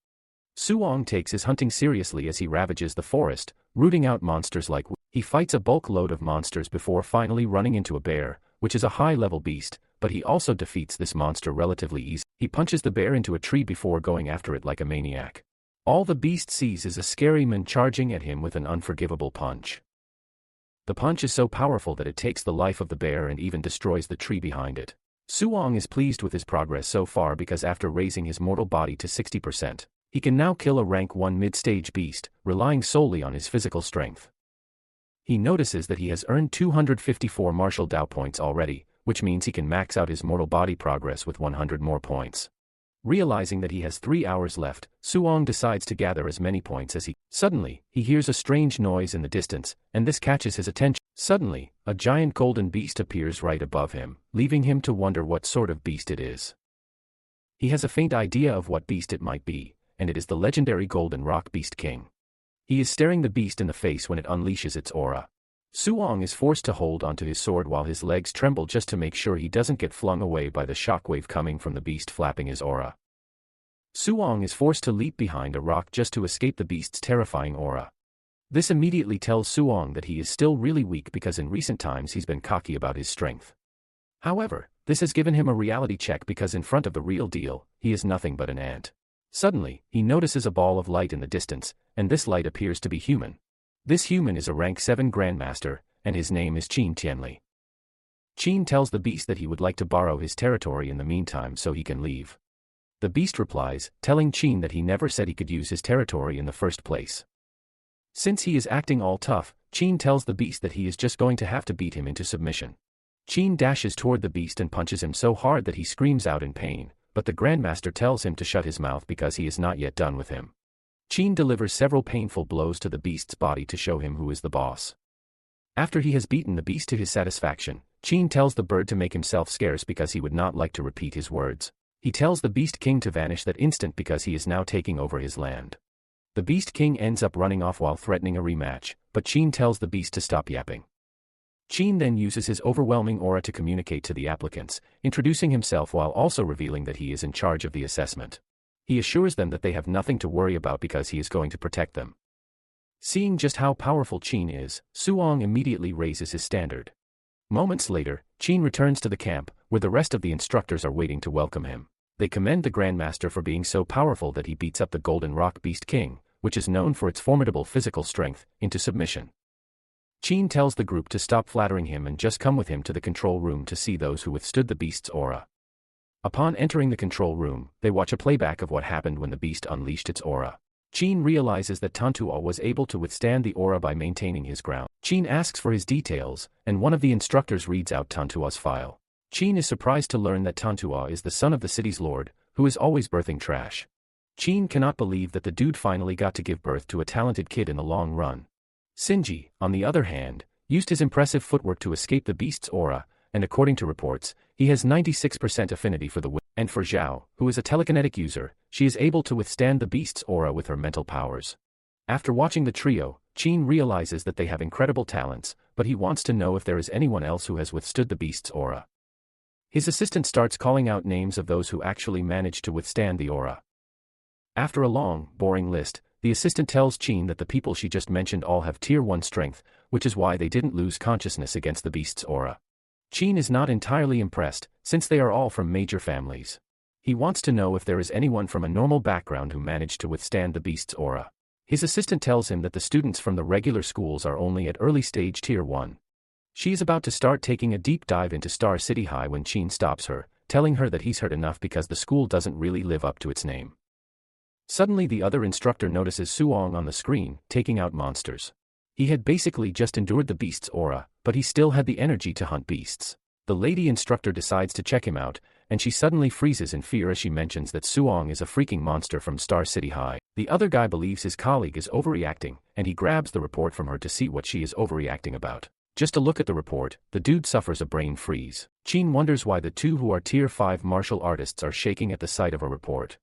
Suong takes his hunting seriously as he ravages the forest, rooting out monsters like he fights a bulk load of monsters before finally running into a bear, which is a high-level beast, but he also defeats this monster relatively easily. He punches the bear into a tree before going after it like a maniac. All the beast sees is a scary man charging at him with an unforgivable punch. The punch is so powerful that it takes the life of the bear and even destroys the tree behind it. Suong is pleased with his progress so far because after raising his mortal body to 60%, He can now kill a rank 1 mid-stage beast, relying solely on his physical strength. He notices that he has earned 254 martial Dao points already, which means he can max out his mortal body progress with 100 more points. Realizing that he has 3 hours left, Suong decides to gather as many points as he. Suddenly, he hears a strange noise in the distance, and this catches his attention. Suddenly, a giant golden beast appears right above him, leaving him to wonder what sort of beast it is. He has a faint idea of what beast it might be, and it is the legendary Golden Rock Beast King. He is staring the beast in the face when it unleashes its aura. Suong is forced to hold onto his sword while his legs tremble just to make sure he doesn't get flung away by the shockwave coming from the beast flapping his aura. Suong is forced to leap behind a rock just to escape the beast's terrifying aura. This immediately tells Suong that he is still really weak because in recent times he's been cocky about his strength. However, this has given him a reality check because in front of the real deal, he is nothing but an ant. Suddenly, he notices a ball of light in the distance, and this light appears to be human. This human is a rank 7 Grandmaster, and his name is Qin Tianli. Qin tells the beast that he would like to borrow his territory in the meantime so he can leave. The beast replies, telling Qin that he never said he could use his territory in the first place. Since he is acting all tough, Qin tells the beast that he is just going to have to beat him into submission. Qin dashes toward the beast and punches him so hard that he screams out in pain, but the Grandmaster tells him to shut his mouth because he is not yet done with him. Qin delivers several painful blows to the beast's body to show him who is the boss. After he has beaten the beast to his satisfaction, Qin tells the bird to make himself scarce because he would not like to repeat his words. He tells the Beast King to vanish that instant because he is now taking over his land. The Beast King ends up running off while threatening a rematch, but Qin tells the beast to stop yapping. Qin then uses his overwhelming aura to communicate to the applicants, introducing himself while also revealing that he is in charge of the assessment. He assures them that they have nothing to worry about because he is going to protect them. Seeing just how powerful Qin is, Suong immediately raises his standard. Moments later, Qin returns to the camp, where the rest of the instructors are waiting to welcome him. They commend the Grandmaster for being so powerful that he beats up the Golden Rock Beast King, which is known for its formidable physical strength, into submission. Qin tells the group to stop flattering him and just come with him to the control room to see those who withstood the beast's aura. Upon entering the control room, they watch a playback of what happened when the beast unleashed its aura. Qin realizes that Tantua was able to withstand the aura by maintaining his ground. Qin asks for his details, and one of the instructors reads out Tantua's file. Qin is surprised to learn that Tantua is the son of the city's lord, who is always birthing trash. Qin cannot believe that the dude finally got to give birth to a talented kid in the long run. Shinji, on the other hand, used his impressive footwork to escape the beast's aura, and according to reports, he has 96% affinity for the wind. And for Zhao, who is a telekinetic user, she is able to withstand the beast's aura with her mental powers. After watching the trio, Qin realizes that they have incredible talents, but he wants to know if there is anyone else who has withstood the beast's aura. His assistant starts calling out names of those who actually managed to withstand the aura. After a long, boring list, the assistant tells Qin that the people she just mentioned all have tier 1 strength, which is why they didn't lose consciousness against the beast's aura. Qin is not entirely impressed, since they are all from major families. He wants to know if there is anyone from a normal background who managed to withstand the beast's aura. His assistant tells him that the students from the regular schools are only at early stage tier 1. She is about to start taking a deep dive into Star City High when Qin stops her, telling her that he's heard enough because the school doesn't really live up to its name. Suddenly the other instructor notices Suong on the screen, taking out monsters. He had basically just endured the beast's aura, but he still had the energy to hunt beasts. The lady instructor decides to check him out, and she suddenly freezes in fear as she mentions that Suong is a freaking monster from Star City High. The other guy believes his colleague is overreacting, and he grabs the report from her to see what she is overreacting about. Just to look at the report, the dude suffers a brain freeze. Qin wonders why the two who are tier 5 martial artists are shaking at the sight of a report.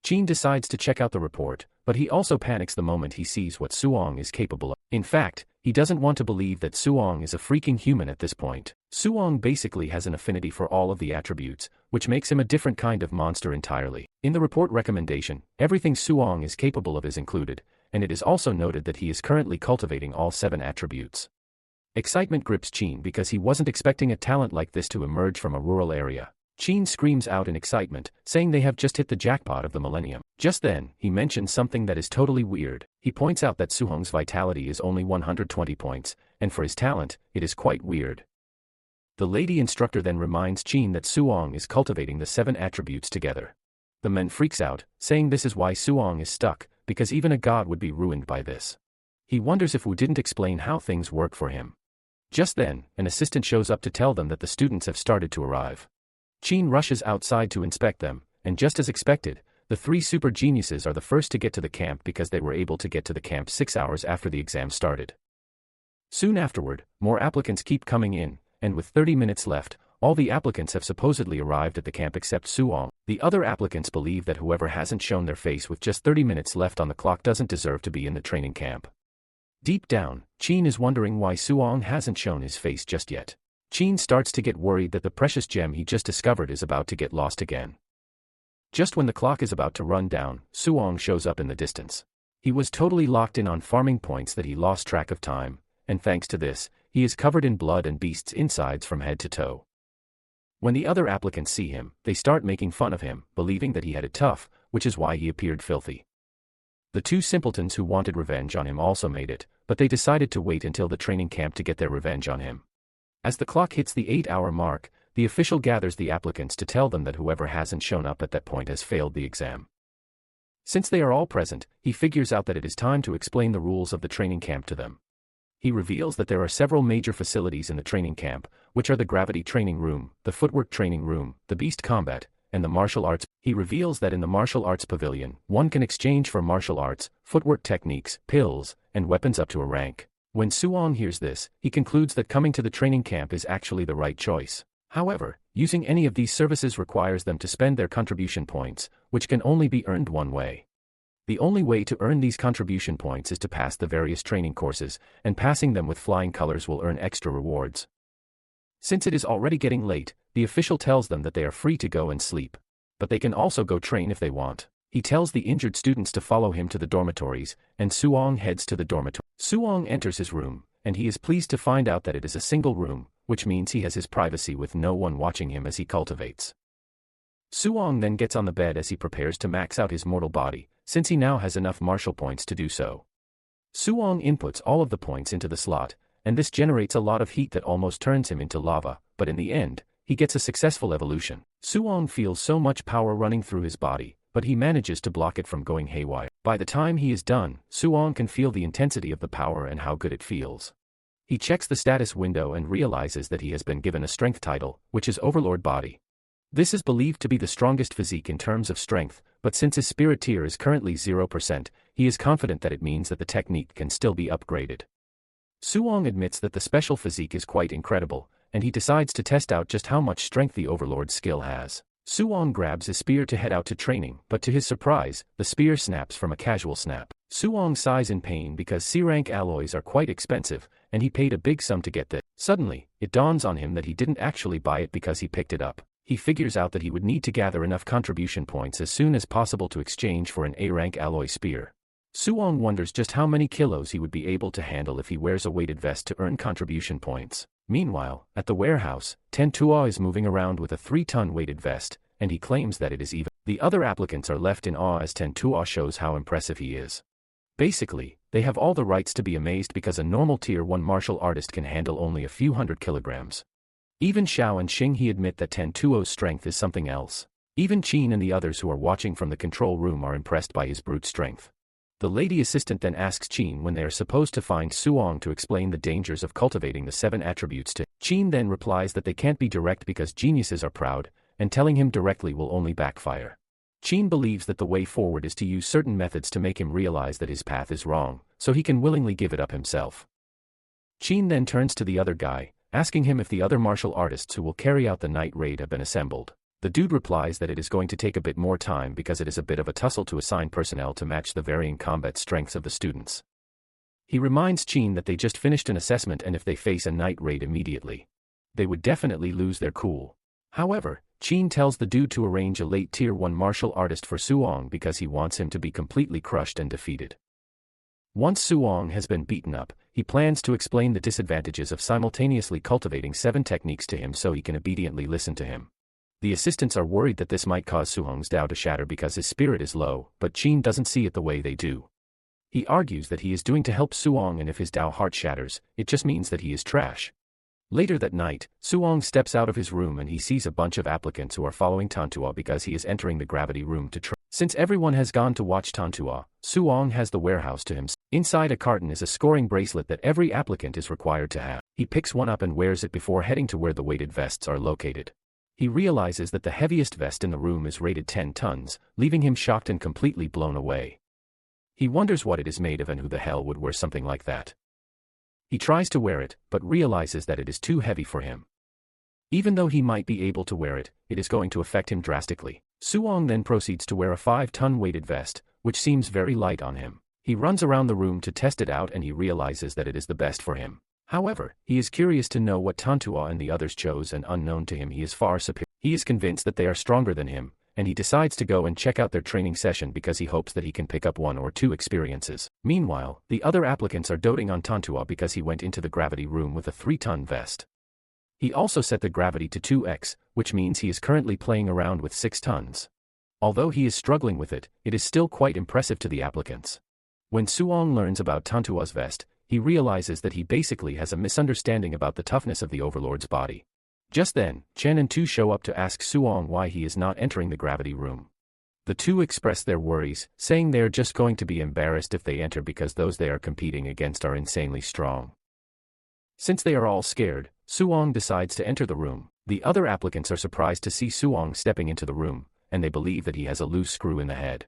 Qin decides to check out the report, but he also panics the moment he sees what Suong is capable of. In fact, he doesn't want to believe that Suong is a freaking human at this point. Suong basically has an affinity for all of the attributes, which makes him a different kind of monster entirely. In the report recommendation, everything Suong is capable of is included, and it is also noted that he is currently cultivating all 7 attributes. Excitement grips Qin because he wasn't expecting a talent like this to emerge from a rural area. Qin screams out in excitement, saying they have just hit the jackpot of the millennium. Just then, he mentions something that is totally weird. He points out that Suhong's vitality is only 120 points, and for his talent, it is quite weird. The lady instructor then reminds Qin that Suong is cultivating the 7 attributes together. The men freaks out, saying this is why Suong is stuck, because even a god would be ruined by this. He wonders if Wu didn't explain how things work for him. Just then, an assistant shows up to tell them that the students have started to arrive. Qin rushes outside to inspect them, and just as expected, the three super geniuses are the first to get to the camp because they were able to get to the camp 6 hours after the exam started. Soon afterward, more applicants keep coming in, and with 30 minutes left, all the applicants have supposedly arrived at the camp except Suong. The other applicants believe that whoever hasn't shown their face with just 30 minutes left on the clock doesn't deserve to be in the training camp. Deep down, Qin is wondering why Suong hasn't shown his face just yet. Qin starts to get worried that the precious gem he just discovered is about to get lost again. Just when the clock is about to run down, Suong shows up in the distance. He was totally locked in on farming points that he lost track of time, and thanks to this, he is covered in blood and beasts' insides from head to toe. When the other applicants see him, they start making fun of him, believing that he had it tough, which is why he appeared filthy. The two simpletons who wanted revenge on him also made it, but they decided to wait until the training camp to get their revenge on him. As the clock hits the 8-hour mark, the official gathers the applicants to tell them that whoever hasn't shown up at that point has failed the exam. Since they are all present, he figures out that it is time to explain the rules of the training camp to them. He reveals that there are several major facilities in the training camp, which are the gravity training room, the footwork training room, the beast combat, and the martial arts. He reveals that in the martial arts pavilion, one can exchange for martial arts, footwork techniques, pills, and weapons up to a rank. When Suong hears this, he concludes that coming to the training camp is actually the right choice. However, using any of these services requires them to spend their contribution points, which can only be earned one way. The only way to earn these contribution points is to pass the various training courses, and passing them with flying colors will earn extra rewards. Since it is already getting late, the official tells them that they are free to go and sleep. But they can also go train if they want. He tells the injured students to follow him to the dormitories, and Suong heads to the dormitory. Suong enters his room, and he is pleased to find out that it is a single room, which means he has his privacy with no one watching him as he cultivates. Suong then gets on the bed as he prepares to max out his mortal body, since he now has enough martial points to do so. Suong inputs all of the points into the slot, and this generates a lot of heat that almost turns him into lava, but in the end, he gets a successful evolution. Suong feels so much power running through his body, but he manages to block it from going haywire. By the time he is done, Suong can feel the intensity of the power and how good it feels. He checks the status window and realizes that he has been given a strength title, which is Overlord Body. This is believed to be the strongest physique in terms of strength, but since his spirit tier is currently 0%, he is confident that it means that the technique can still be upgraded. Suong admits that the special physique is quite incredible, and he decides to test out just how much strength the Overlord skill has. Suong grabs his spear to head out to training, but to his surprise, the spear snaps from a casual snap. Suong sighs in pain because C-rank alloys are quite expensive, and he paid a big sum to get this. Suddenly, it dawns on him that he didn't actually buy it because he picked it up. He figures out that he would need to gather enough contribution points as soon as possible to exchange for an A-rank alloy spear. Suong wonders just how many kilos he would be able to handle if he wears a weighted vest to earn contribution points. Meanwhile, at the warehouse, Ten Tuo is moving around with a 3-ton weighted vest, and he claims that it is even. The other applicants are left in awe as Ten Tuo shows how impressive he is. Basically, they have all the rights to be amazed because a normal tier 1 martial artist can handle only a few hundred kilograms. Even Xiao and Xing admit that Ten Tuo's strength is something else. Even Qin and the others who are watching from the control room are impressed by his brute strength. The lady assistant then asks Qin when they are supposed to find Suong to explain the dangers of cultivating the 7 attributes to. Qin then replies that they can't be direct because geniuses are proud, and telling him directly will only backfire. Qin believes that the way forward is to use certain methods to make him realize that his path is wrong, so he can willingly give it up himself. Qin then turns to the other guy, asking him if the other martial artists who will carry out the night raid have been assembled. The dude replies that it is going to take a bit more time because it is a bit of a tussle to assign personnel to match the varying combat strengths of the students. He reminds Qin that they just finished an assessment and if they face a night raid immediately, they would definitely lose their cool. However, Qin tells the dude to arrange a late tier 1 martial artist for Suong because he wants him to be completely crushed and defeated. Once Suong has been beaten up, he plans to explain the disadvantages of simultaneously cultivating 7 techniques to him so he can obediently listen to him. The assistants are worried that this might cause Suong's Dao to shatter because his spirit is low, but Qin doesn't see it the way they do. He argues that he is doing to help Suong and if his Dao heart shatters, it just means that he is trash. Later that night, Suong steps out of his room and he sees a bunch of applicants who are following Tantua because he is entering the gravity room to try. Since everyone has gone to watch Tantua, Suong has the warehouse to himself. Inside a carton is a scoring bracelet that every applicant is required to have. He picks one up and wears it before heading to where the weighted vests are located. He realizes that the heaviest vest in the room is rated 10 tons, leaving him shocked and completely blown away. He wonders what it is made of and who the hell would wear something like that. He tries to wear it, but realizes that it is too heavy for him. Even though he might be able to wear it, it is going to affect him drastically. Suong then proceeds to wear a 5-ton weighted vest, which seems very light on him. He runs around the room to test it out and he realizes that it is the best for him. However, he is curious to know what Tantua and the others chose, and unknown to him he is far superior. He is convinced that they are stronger than him, and he decides to go and check out their training session because he hopes that he can pick up 1 or 2 experiences. Meanwhile, the other applicants are doting on Tantua because he went into the gravity room with a 3-ton vest. He also set the gravity to 2x, which means he is currently playing around with 6 tons. Although he is struggling with it, it is still quite impressive to the applicants. When Suong learns about Tantua's vest, he realizes that he basically has a misunderstanding about the toughness of the Overlord's body. Just then, Chen and Tu show up to ask Suong why he is not entering the gravity room. The two express their worries, saying they are just going to be embarrassed if they enter because those they are competing against are insanely strong. Since they are all scared, Suong decides to enter the room. The other applicants are surprised to see Suong stepping into the room, and they believe that he has a loose screw in the head.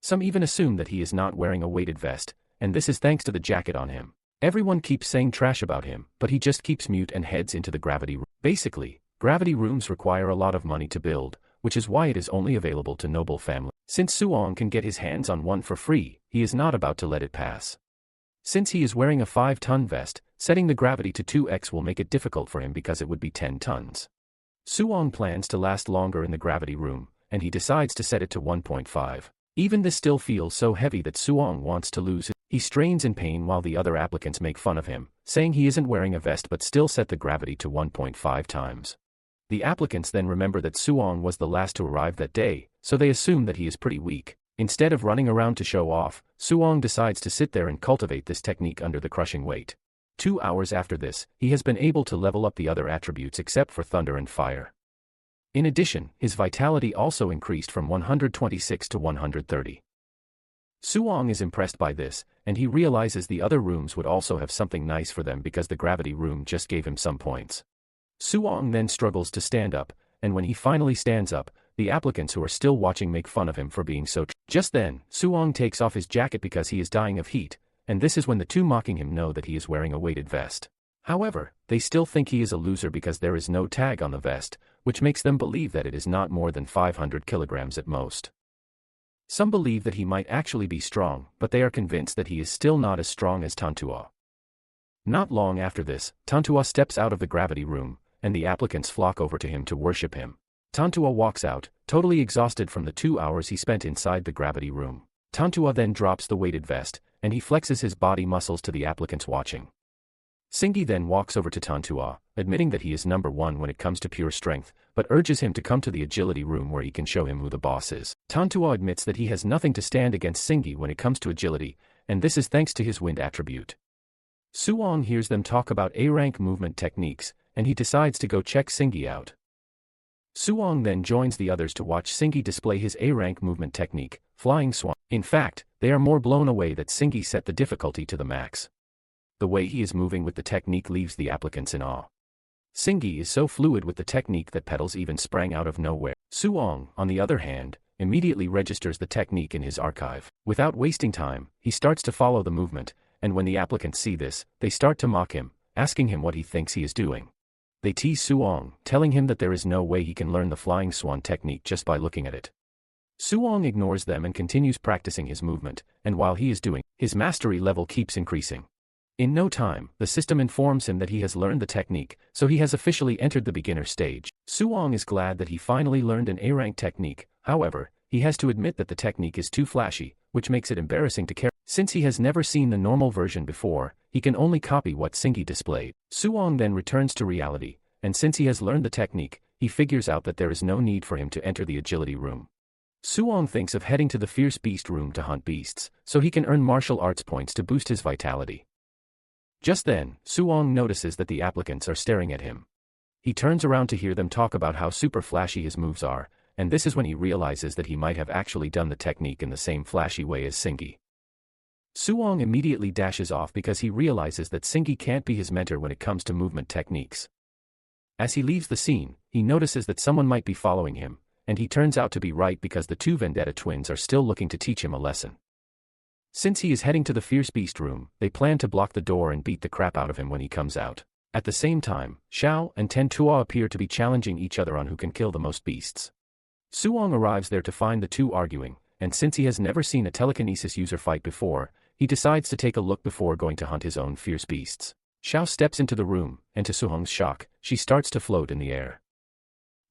Some even assume that he is not wearing a weighted vest, and this is thanks to the jacket on him. Everyone keeps saying trash about him, but he just keeps mute and heads into the gravity room. Basically, gravity rooms require a lot of money to build, which is why it is only available to noble families. Since Suong can get his hands on one for free, he is not about to let it pass. Since he is wearing a 5-ton vest, setting the gravity to 2x will make it difficult for him because it would be 10 tons. Suong plans to last longer in the gravity room, and he decides to set it to 1.5. Even this still feels so heavy that Suong wants to lose it. He strains in pain while the other applicants make fun of him, saying he isn't wearing a vest but still set the gravity to 1.5 times. The applicants then remember that Suong was the last to arrive that day, so they assume that he is pretty weak. Instead of running around to show off, Suong decides to sit there and cultivate this technique under the crushing weight. 2 hours after this, he has been able to level up the other attributes except for thunder and fire. In addition, his vitality also increased from 126 to 130. Suong is impressed by this, and he realizes the other rooms would also have something nice for them because the gravity room just gave him some points. Suong then struggles to stand up, and when he finally stands up, the applicants who are still watching make fun of him for being so. Just then, Suong takes off his jacket because he is dying of heat, and this is when the two mocking him know that he is wearing a weighted vest. However, they still think he is a loser because there is no tag on the vest, which makes them believe that it is not more than 500 kilograms at most. Some believe that he might actually be strong, but they are convinced that he is still not as strong as Tantua. Not long after this, Tantua steps out of the gravity room, and the applicants flock over to him to worship him. Tantua walks out, totally exhausted from the 2 hours he spent inside the gravity room. Tantua then drops the weighted vest, and he flexes his body muscles to the applicants watching. Singi then walks over to Tantua, admitting that he is number 1 when it comes to pure strength, but urges him to come to the agility room where he can show him who the boss is. Tantua admits that he has nothing to stand against Singi when it comes to agility, and this is thanks to his wind attribute. Suong hears them talk about A-rank movement techniques, and he decides to go check Singi out. Suong then joins the others to watch Singi display his A-rank movement technique, Flying Swan. In fact, they are more blown away that Singi set the difficulty to the max. The way he is moving with the technique leaves the applicants in awe. Singi is so fluid with the technique that petals even sprang out of nowhere. Suong, on the other hand, immediately registers the technique in his archive. Without wasting time, he starts to follow the movement, and when the applicants see this, they start to mock him, asking him what he thinks he is doing. They tease Suong, telling him that there is no way he can learn the flying swan technique just by looking at it. Suong ignores them and continues practicing his movement, and while he is doing, his mastery level keeps increasing. In no time, the system informs him that he has learned the technique, so he has officially entered the beginner stage. Suong is glad that he finally learned an A-rank technique, however, he has to admit that the technique is too flashy, which makes it embarrassing to carry. Since he has never seen the normal version before, he can only copy what Singi displayed. Suong then returns to reality, and since he has learned the technique, he figures out that there is no need for him to enter the agility room. Suong thinks of heading to the fierce beast room to hunt beasts, so he can earn martial arts points to boost his vitality. Just then, Suong notices that the applicants are staring at him. He turns around to hear them talk about how super flashy his moves are, and this is when he realizes that he might have actually done the technique in the same flashy way as Singi. Suong immediately dashes off because he realizes that Singi can't be his mentor when it comes to movement techniques. As he leaves the scene, he notices that someone might be following him, and he turns out to be right because the two Vendetta twins are still looking to teach him a lesson. Since he is heading to the Fierce Beast room, they plan to block the door and beat the crap out of him when he comes out. At the same time, Xiao and Tentua appear to be challenging each other on who can kill the most beasts. Suong arrives there to find the two arguing, and since he has never seen a telekinesis user fight before, he decides to take a look before going to hunt his own fierce beasts. Xiao steps into the room, and to Suong's shock, she starts to float in the air.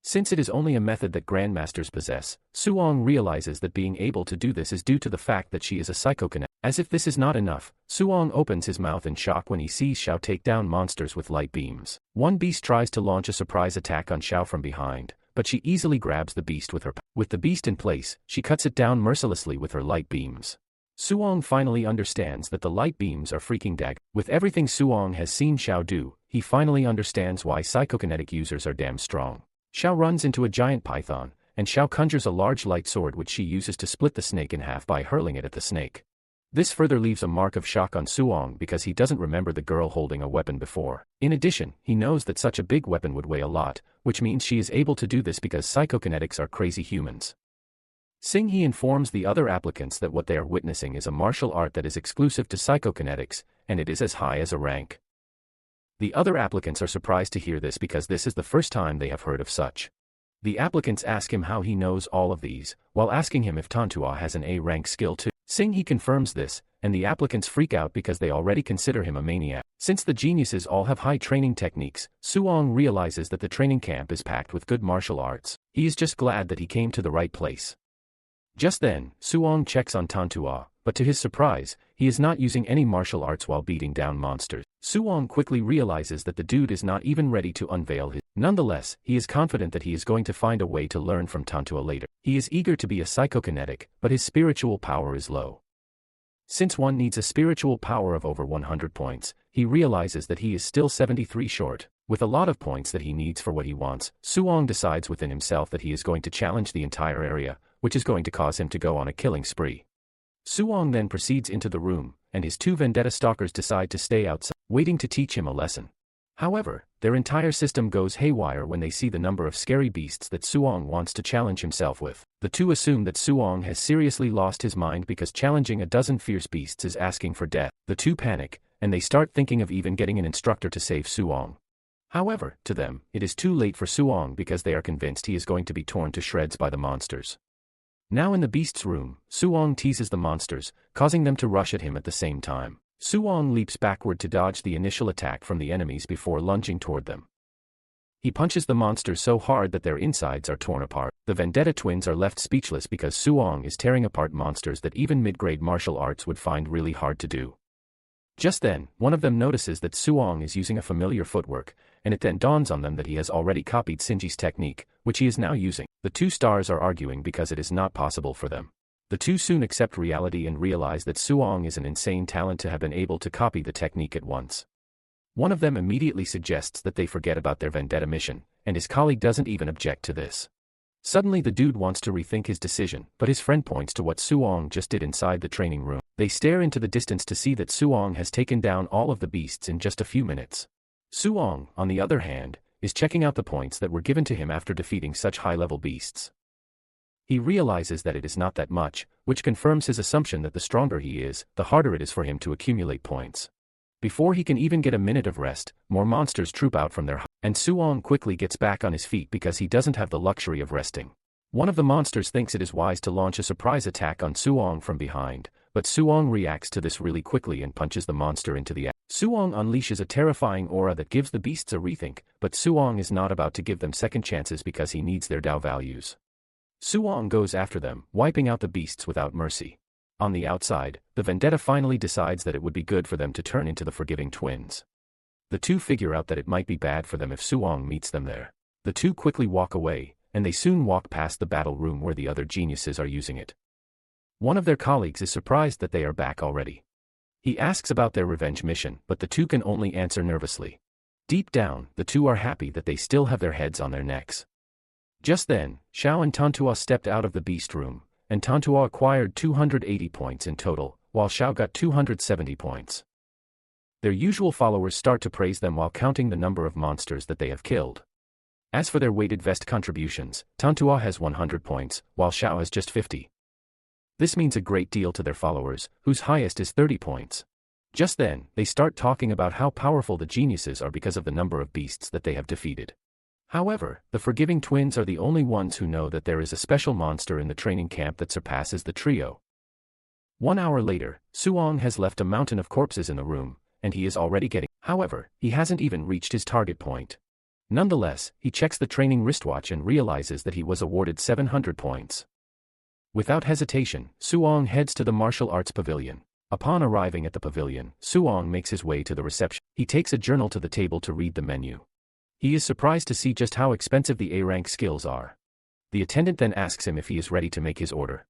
Since it is only a method that grandmasters possess, Suong realizes that being able to do this is due to the fact that she is a psychokinetic. As if this is not enough, Suong opens his mouth in shock when he sees Xiao take down monsters with light beams. One beast tries to launch a surprise attack on Xiao from behind, but she easily grabs the beast with her. With the beast in place, she cuts it down mercilessly with her light beams. Suong finally understands that the light beams are freaking daggers. With everything Suong has seen Xiao do, he finally understands why psychokinetic users are damn strong. Xiao runs into a giant python, and Xiao conjures a large light sword which she uses to split the snake in half by hurling it at the snake. This further leaves a mark of shock on Suong because he doesn't remember the girl holding a weapon before. In addition, he knows that such a big weapon would weigh a lot, which means she is able to do this because psychokinetics are crazy humans. He informs the other applicants that what they are witnessing is a martial art that is exclusive to psychokinetics, and it is as high as a rank. The other applicants are surprised to hear this because this is the first time they have heard of such. The applicants ask him how he knows all of these, while asking him if Tantua has an A-rank skill too. He confirms this, and the applicants freak out because they already consider him a maniac. Since the geniuses all have high training techniques, Suong realizes that the training camp is packed with good martial arts. He is just glad that he came to the right place. Just then, Suong checks on Tantua, but to his surprise, he is not using any martial arts while beating down monsters. Suong quickly realizes that the dude is not even ready to unveil his. Nonetheless, he is confident that he is going to find a way to learn from Tantua later. He is eager to be a psychokinetic, but his spiritual power is low. Since one needs a spiritual power of over 100 points, he realizes that he is still 73 short. With a lot of points that he needs for what he wants, Suong decides within himself that he is going to challenge the entire area, which is going to cause him to go on a killing spree. Suong then proceeds into the room, and his two vendetta stalkers decide to stay outside, waiting to teach him a lesson. However, their entire system goes haywire when they see the number of scary beasts that Suong wants to challenge himself with. The two assume that Suong has seriously lost his mind because challenging a dozen fierce beasts is asking for death. The two panic, and they start thinking of even getting an instructor to save Suong. However, to them, it is too late for Suong because they are convinced he is going to be torn to shreds by the monsters. Now in the beast's room, Suong teases the monsters, causing them to rush at him at the same time. Suong leaps backward to dodge the initial attack from the enemies before lunging toward them. He punches the monsters so hard that their insides are torn apart. The Vendetta twins are left speechless because Suong is tearing apart monsters that even mid-grade martial arts would find really hard to do. Just then, one of them notices that Suong is using a familiar footwork, and it then dawns on them that he has already copied Shinji's technique, which he is now using. The two stars are arguing because it is not possible for them. The two soon accept reality and realize that Suong is an insane talent to have been able to copy the technique at once. One of them immediately suggests that they forget about their vendetta mission, and his colleague doesn't even object to this. Suddenly the dude wants to rethink his decision, but his friend points to what Suong just did inside the training room. They stare into the distance to see that Suong has taken down all of the beasts in just a few minutes. Suong, on the other hand, is checking out the points that were given to him after defeating such high-level beasts. He realizes that it is not that much, which confirms his assumption that the stronger he is, the harder it is for him to accumulate points. Before he can even get a minute of rest, more monsters troop out from their and Suong quickly gets back on his feet because he doesn't have the luxury of resting. One of the monsters thinks it is wise to launch a surprise attack on Suong from behind, but Suong reacts to this really quickly and punches the monster into the air. Suong unleashes a terrifying aura that gives the beasts a rethink, but Suong is not about to give them second chances because he needs their Dao values. Suong goes after them, wiping out the beasts without mercy. On the outside, the Vendetta finally decides that it would be good for them to turn into the forgiving twins. The two figure out that it might be bad for them if Suong meets them there. The two quickly walk away, and they soon walk past the battle room where the other geniuses are using it. One of their colleagues is surprised that they are back already. He asks about their revenge mission, but the two can only answer nervously. Deep down, the two are happy that they still have their heads on their necks. Just then, Xiao and Tantua stepped out of the beast room, and Tantua acquired 280 points in total, while Xiao got 270 points. Their usual followers start to praise them while counting the number of monsters that they have killed. As for their weighted vest contributions, Tantua has 100 points, while Xiao has just 50. This means a great deal to their followers, whose highest is 30 points. Just then, they start talking about how powerful the geniuses are because of the number of beasts that they have defeated. However, the forgiving twins are the only ones who know that there is a special monster in the training camp that surpasses the trio. 1 hour later, Suong has left a mountain of corpses in the room, and he is already getting. However, he hasn't even reached his target point. Nonetheless, he checks the training wristwatch and realizes that he was awarded 700 points. Without hesitation, Suong heads to the martial arts pavilion. Upon arriving at the pavilion, Suong makes his way to the reception. He takes a journal to the table to read the menu. He is surprised to see just how expensive the A-rank skills are. The attendant then asks him if he is ready to make his order.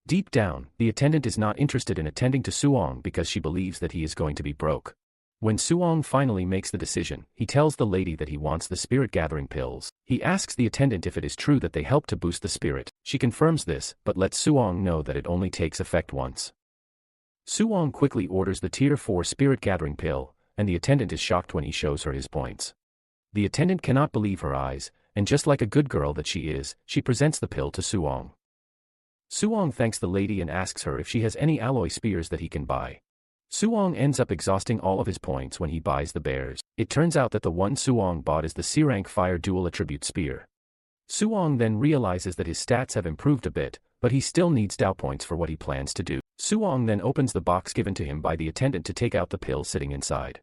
Deep down, the attendant is not interested in attending to Suong because she believes that he is going to be broke. When Suong finally makes the decision, he tells the lady that he wants the spirit-gathering pills. He asks the attendant if it is true that they help to boost the spirit. She confirms this, but lets Suong know that it only takes effect once. Suong quickly orders the Tier 4 spirit-gathering pill, and the attendant is shocked when he shows her his points. The attendant cannot believe her eyes, and just like a good girl that she is, she presents the pill to Suong. Suong thanks the lady and asks her if she has any alloy spears that he can buy. Suong ends up exhausting all of his points when he buys the bears. It turns out that the one Suong bought is the C-rank fire dual attribute spear. Suong then realizes that his stats have improved a bit, but he still needs Dao points for what he plans to do. Suong then opens the box given to him by the attendant to take out the pill sitting inside.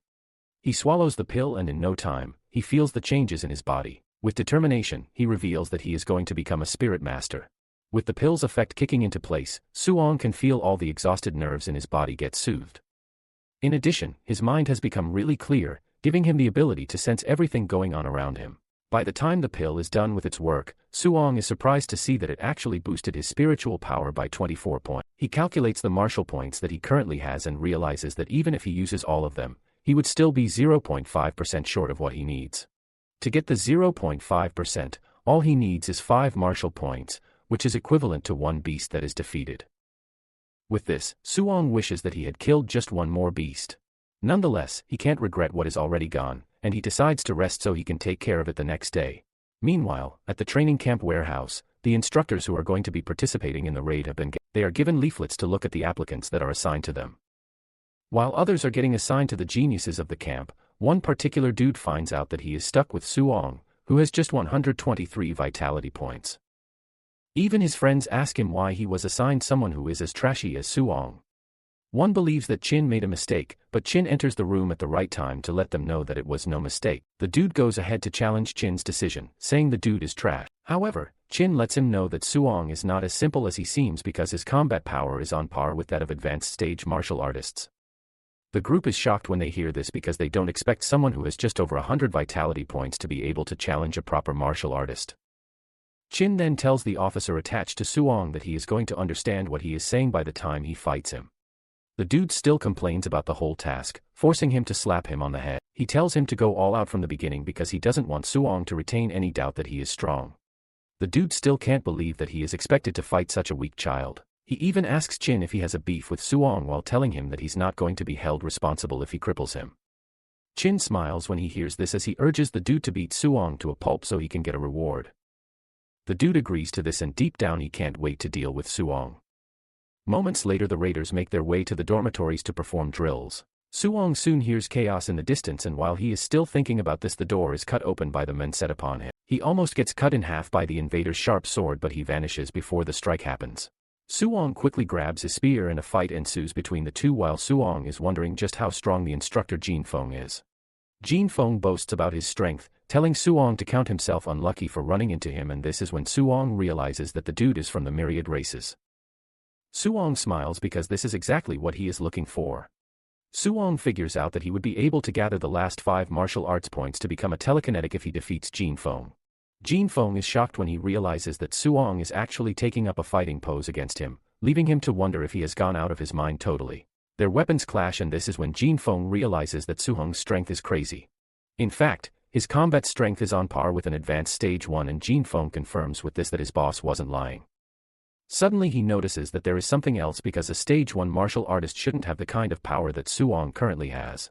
He swallows the pill and in no time, he feels the changes in his body. With determination, he reveals that he is going to become a spirit master. With the pill's effect kicking into place, Suong can feel all the exhausted nerves in his body get soothed. In addition, his mind has become really clear, giving him the ability to sense everything going on around him. By the time the pill is done with its work, Suong is surprised to see that it actually boosted his spiritual power by 24 points. He calculates the martial points that he currently has and realizes that even if he uses all of them, he would still be 0.5% short of what he needs. To get the 0.5%, all he needs is 5 martial points, which is equivalent to 1 beast that is defeated. With this, Suong wishes that he had killed just one more beast. Nonetheless, he can't regret what is already gone, and he decides to rest so he can take care of it the next day. Meanwhile, at the training camp warehouse, the instructors who are going to be participating in the raid have been they are given leaflets to look at the applicants that are assigned to them. While others are getting assigned to the geniuses of the camp, one particular dude finds out that he is stuck with Suong, who has just 123 vitality points. Even his friends ask him why he was assigned someone who is as trashy as Suong. One believes that Chin made a mistake, but Chin enters the room at the right time to let them know that it was no mistake. The dude goes ahead to challenge Chin's decision, saying the dude is trash. However, Chin lets him know that Suong is not as simple as he seems because his combat power is on par with that of advanced stage martial artists. The group is shocked when they hear this because they don't expect someone who has just over 100 vitality points to be able to challenge a proper martial artist. Chin then tells the officer attached to Suong that he is going to understand what he is saying by the time he fights him. The dude still complains about the whole task, forcing him to slap him on the head. He tells him to go all out from the beginning because he doesn't want Suong to retain any doubt that he is strong. The dude still can't believe that he is expected to fight such a weak child. He even asks Chin if he has a beef with Suong while telling him that he's not going to be held responsible if he cripples him. Chin smiles when he hears this as he urges the dude to beat Suong to a pulp so he can get a reward. The dude agrees to this and deep down he can't wait to deal with Suong. Moments later the raiders make their way to the dormitories to perform drills. Suong soon hears chaos in the distance and while he is still thinking about this the door is cut open by the men set upon him. He almost gets cut in half by the invader's sharp sword but he vanishes before the strike happens. Suong quickly grabs his spear and a fight ensues between the two while Suong is wondering just how strong the instructor Jin Feng is. Jin Feng boasts about his strength, telling Suong to count himself unlucky for running into him and this is when Suong realizes that the dude is from the myriad races. Suong smiles because this is exactly what he is looking for. Suong figures out that he would be able to gather the last 5 martial arts points to become a telekinetic if he defeats Jin Feng. Jin Feng is shocked when he realizes that Suong is actually taking up a fighting pose against him, leaving him to wonder if he has gone out of his mind totally. Their weapons clash, and this is when Jin Feng realizes that Su-hong's strength is crazy. In fact, his combat strength is on par with an advanced stage 1, and Jin Feng confirms with this that his boss wasn't lying. Suddenly he notices that there is something else, because a stage 1 martial artist shouldn't have the kind of power that Su-hong currently has.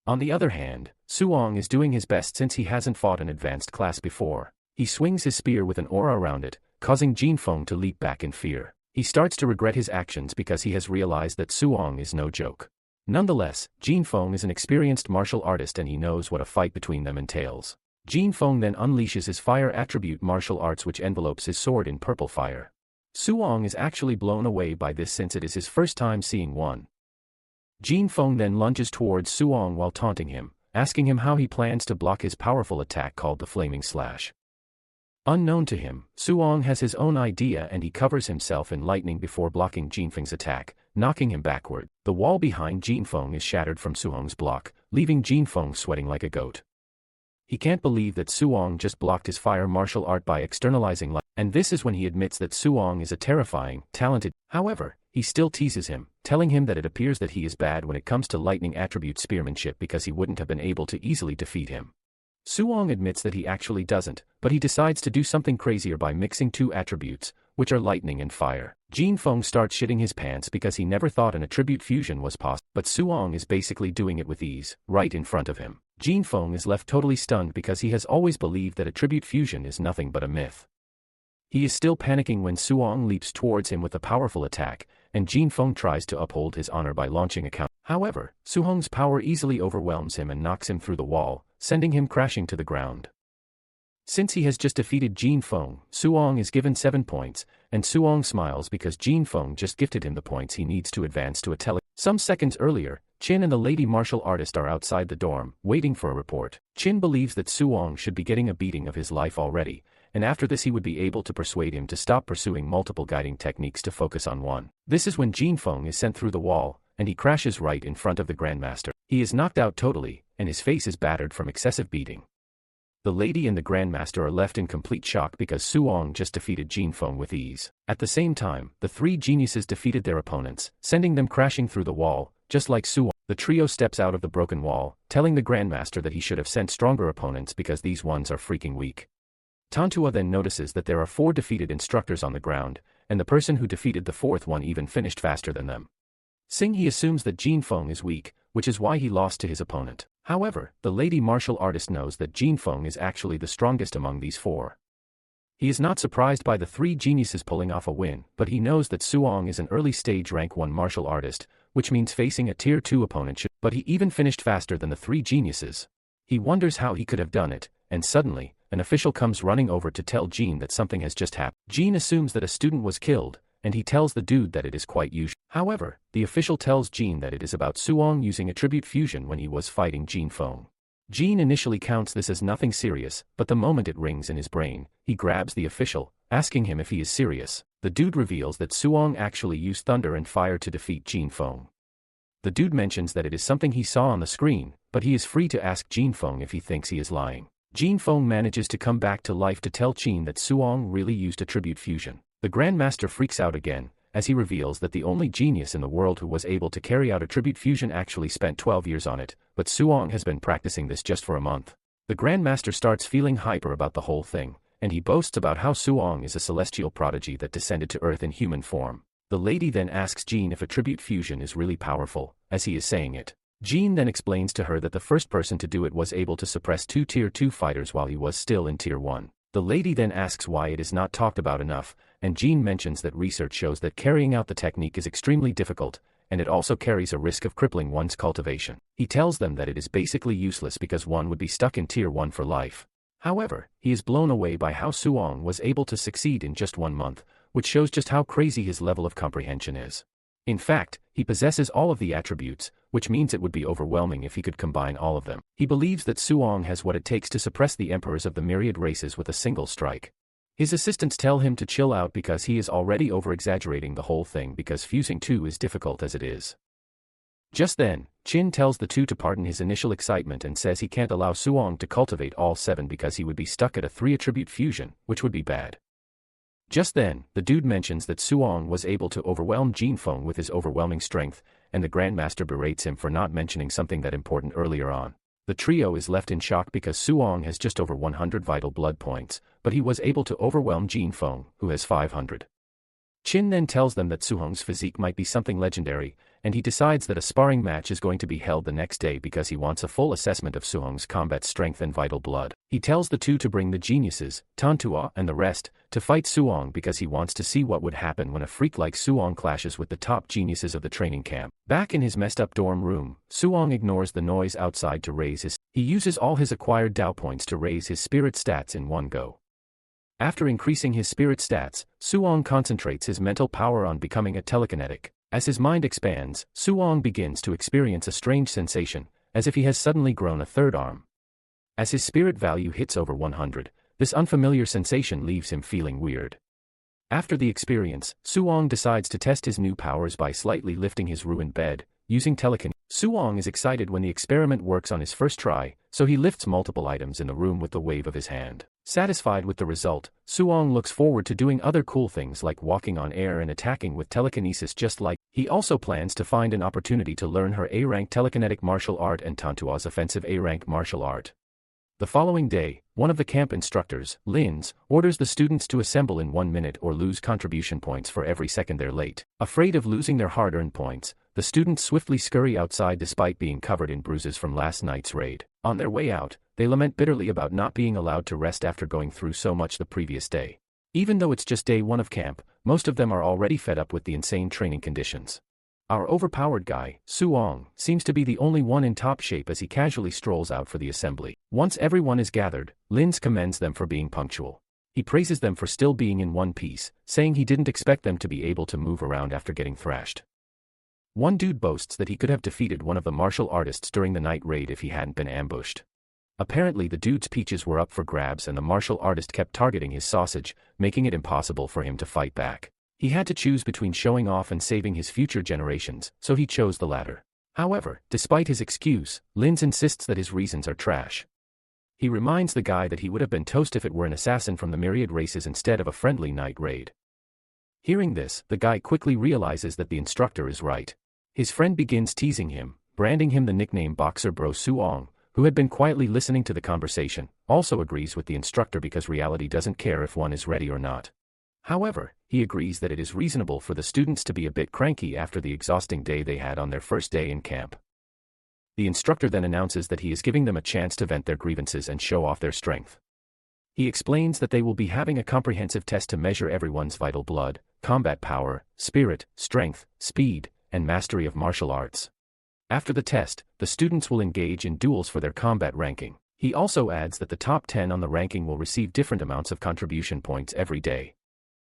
On the other hand, Su-hong is doing his best since he hasn't fought an advanced class before. He swings his spear with an aura around it, causing Jin Feng to leap back in fear. He starts to regret his actions because he has realized that Su-hong is no joke. Nonetheless, Jin Feng is an experienced martial artist and he knows what a fight between them entails. Jin Feng then unleashes his fire attribute martial arts, which envelopes his sword in purple fire. Su-hong is actually blown away by this since it is his first time seeing one. Jin Feng then lunges towards Su-hong while taunting him, asking him how he plans to block his powerful attack called the Flaming Slash. Unknown to him, Su-hong has his own idea and he covers himself in lightning before blocking Jin Feng's attack, knocking him backward. The wall behind Jin Feng is shattered from Su-hong's block, leaving Jin Feng sweating like a goat. He can't believe that Su-hong just blocked his fire martial art by externalizing light, and this is when he admits that Su-hong is a terrifying, talented. However, he still teases him, telling him that it appears that he is bad when it comes to lightning attribute spearmanship because he wouldn't have been able to easily defeat him. Su-hong admits that he actually doesn't, but he decides to do something crazier by mixing two attributes, which are lightning and fire. Jin Feng starts shitting his pants because he never thought an attribute fusion was possible, but Su-hong is basically doing it with ease, right in front of him. Jin Feng is left totally stunned because he has always believed that attribute fusion is nothing but a myth. He is still panicking when Su-hong leaps towards him with a powerful attack, and Jin Feng tries to uphold his honor by launching a counter. However, Su-hong's power easily overwhelms him and knocks him through the wall, sending him crashing to the ground. Since he has just defeated Jin Feng, Su-hong is given 7 points, and Su-hong smiles because Jin Feng just gifted him the points he needs to advance to a tele. Some seconds earlier, Chin and the lady martial artist are outside the dorm, waiting for a report. Chin believes that Su-hong should be getting a beating of his life already, and after this he would be able to persuade him to stop pursuing multiple guiding techniques to focus on one. This is when Jin Feng is sent through the wall, and he crashes right in front of the Grandmaster. He is knocked out totally, and his face is battered from excessive beating. The lady and the Grandmaster are left in complete shock because Su-hong just defeated Jin Feng with ease. At the same time, the three geniuses defeated their opponents, sending them crashing through the wall, just like Su-hong. The trio steps out of the broken wall, telling the Grandmaster that he should have sent stronger opponents because these ones are freaking weak. Tantua then notices that there are 4 defeated instructors on the ground, and the person who defeated the 4th one even finished faster than them. He assumes that Jin Feng is weak, which is why he lost to his opponent. However, the lady martial artist knows that Jin Feng is actually the strongest among these 4. He is not surprised by the 3 geniuses pulling off a win, but he knows that Su-hong is an early stage rank 1 martial artist, which means facing a tier 2 opponent should. But he even finished faster than the 3 geniuses. He wonders how he could have done it, and suddenly, an official comes running over to tell Jin that something has just happened. Jin assumes that a student was killed, and he tells the dude that it is quite usual. However, the official tells Jin that it is about Su-hong using attribute fusion when he was fighting Jin Feng. Jin initially counts this as nothing serious, but the moment it rings in his brain, he grabs the official, asking him if he is serious. The dude reveals that Su-hong actually used thunder and fire to defeat Jin Feng. The dude mentions that it is something he saw on the screen, but he is free to ask Jin Feng if he thinks he is lying. Jin Feng manages to come back to life to tell Jin that Su-hong really used attribute fusion. The Grandmaster freaks out again, as he reveals that the only genius in the world who was able to carry out attribute fusion actually spent 12 years on it, but Su-hong has been practicing this just for a month. The Grandmaster starts feeling hyper about the whole thing, and he boasts about how Su-hong is a celestial prodigy that descended to Earth in human form. The lady then asks Jin if attribute fusion is really powerful, as he is saying it. Jin then explains to her that the first person to do it was able to suppress 2 tier 2 fighters while he was still in tier 1. The lady then asks why it is not talked about enough, and Jin mentions that research shows that carrying out the technique is extremely difficult, and it also carries a risk of crippling one's cultivation. He tells them that it is basically useless because one would be stuck in tier 1 for life. However, he is blown away by how Su-hong was able to succeed in just 1 month, which shows just how crazy his level of comprehension is. In fact, he possesses all of the attributes, which means it would be overwhelming if he could combine all of them. He believes that Su-hong has what it takes to suppress the emperors of the myriad races with a single strike. His assistants tell him to chill out because he is already over-exaggerating the whole thing because fusing 2 is difficult as it is. Just then, Chin tells the 2 to pardon his initial excitement and says he can't allow Su-hong to cultivate all 7 because he would be stuck at a 3 attribute fusion, which would be bad. Just then, the dude mentions that Su-hong was able to overwhelm Jin Feng with his overwhelming strength, and the Grandmaster berates him for not mentioning something that important earlier on. The trio is left in shock because Suong has just over 100 vital blood points, but he was able to overwhelm Jin Feng, who has 500. Qin then tells them that Suhong's physique might be something legendary, and he decides that a sparring match is going to be held the next day because he wants a full assessment of Suhong's combat strength and vital blood. He tells the two to bring the geniuses, Tantua and the rest, to fight Suong because he wants to see what would happen when a freak like Suong clashes with the top geniuses of the training camp. Back in his messed up dorm room, Suong ignores the noise outside to raise his. He uses all his acquired Dao points to raise his spirit stats in one go. After increasing his spirit stats, Suong concentrates his mental power on becoming a telekinetic. As his mind expands, Suong begins to experience a strange sensation, as if he has suddenly grown a third arm. As his spirit value hits over 100, this unfamiliar sensation leaves him feeling weird. After the experience, Suong decides to test his new powers by slightly lifting his ruined bed, using telekinesis. Suong is excited when the experiment works on his first try, so he lifts multiple items in the room with the wave of his hand. Satisfied with the result, Suong looks forward to doing other cool things like walking on air and attacking with telekinesis just like. He also plans to find an opportunity to learn her A-rank telekinetic martial art and Tantua's offensive A-rank martial art. The following day, one of the camp instructors, Linz, orders the students to assemble in 1 minute or lose contribution points for every second they're late. Afraid of losing their hard-earned points, the students swiftly scurry outside despite being covered in bruises from last night's raid. On their way out, they lament bitterly about not being allowed to rest after going through so much the previous day. Even though it's just day 1 of camp, most of them are already fed up with the insane training conditions. Our overpowered guy, Suong, seems to be the only one in top shape as he casually strolls out for the assembly. Once everyone is gathered, Linz commends them for being punctual. He praises them for still being in one piece, saying he didn't expect them to be able to move around after getting thrashed. One dude boasts that he could have defeated one of the martial artists during the night raid if he hadn't been ambushed. Apparently the dude's peaches were up for grabs and the martial artist kept targeting his sausage, making it impossible for him to fight back. He had to choose between showing off and saving his future generations, so he chose the latter. However, despite his excuse, Linz insists that his reasons are trash. He reminds the guy that he would have been toast if it were an assassin from the myriad races instead of a friendly night raid. Hearing this, the guy quickly realizes that the instructor is right. His friend begins teasing him, branding him the nickname Boxer Bro. Suong, who had been quietly listening to the conversation, also agrees with the instructor because reality doesn't care if one is ready or not. However, he agrees that it is reasonable for the students to be a bit cranky after the exhausting day they had on their first day in camp. The instructor then announces that he is giving them a chance to vent their grievances and show off their strength. He explains that they will be having a comprehensive test to measure everyone's vital blood, combat power, spirit, strength, speed, and mastery of martial arts. After the test, the students will engage in duels for their combat ranking. He also adds that the top 10 on the ranking will receive different amounts of contribution points every day.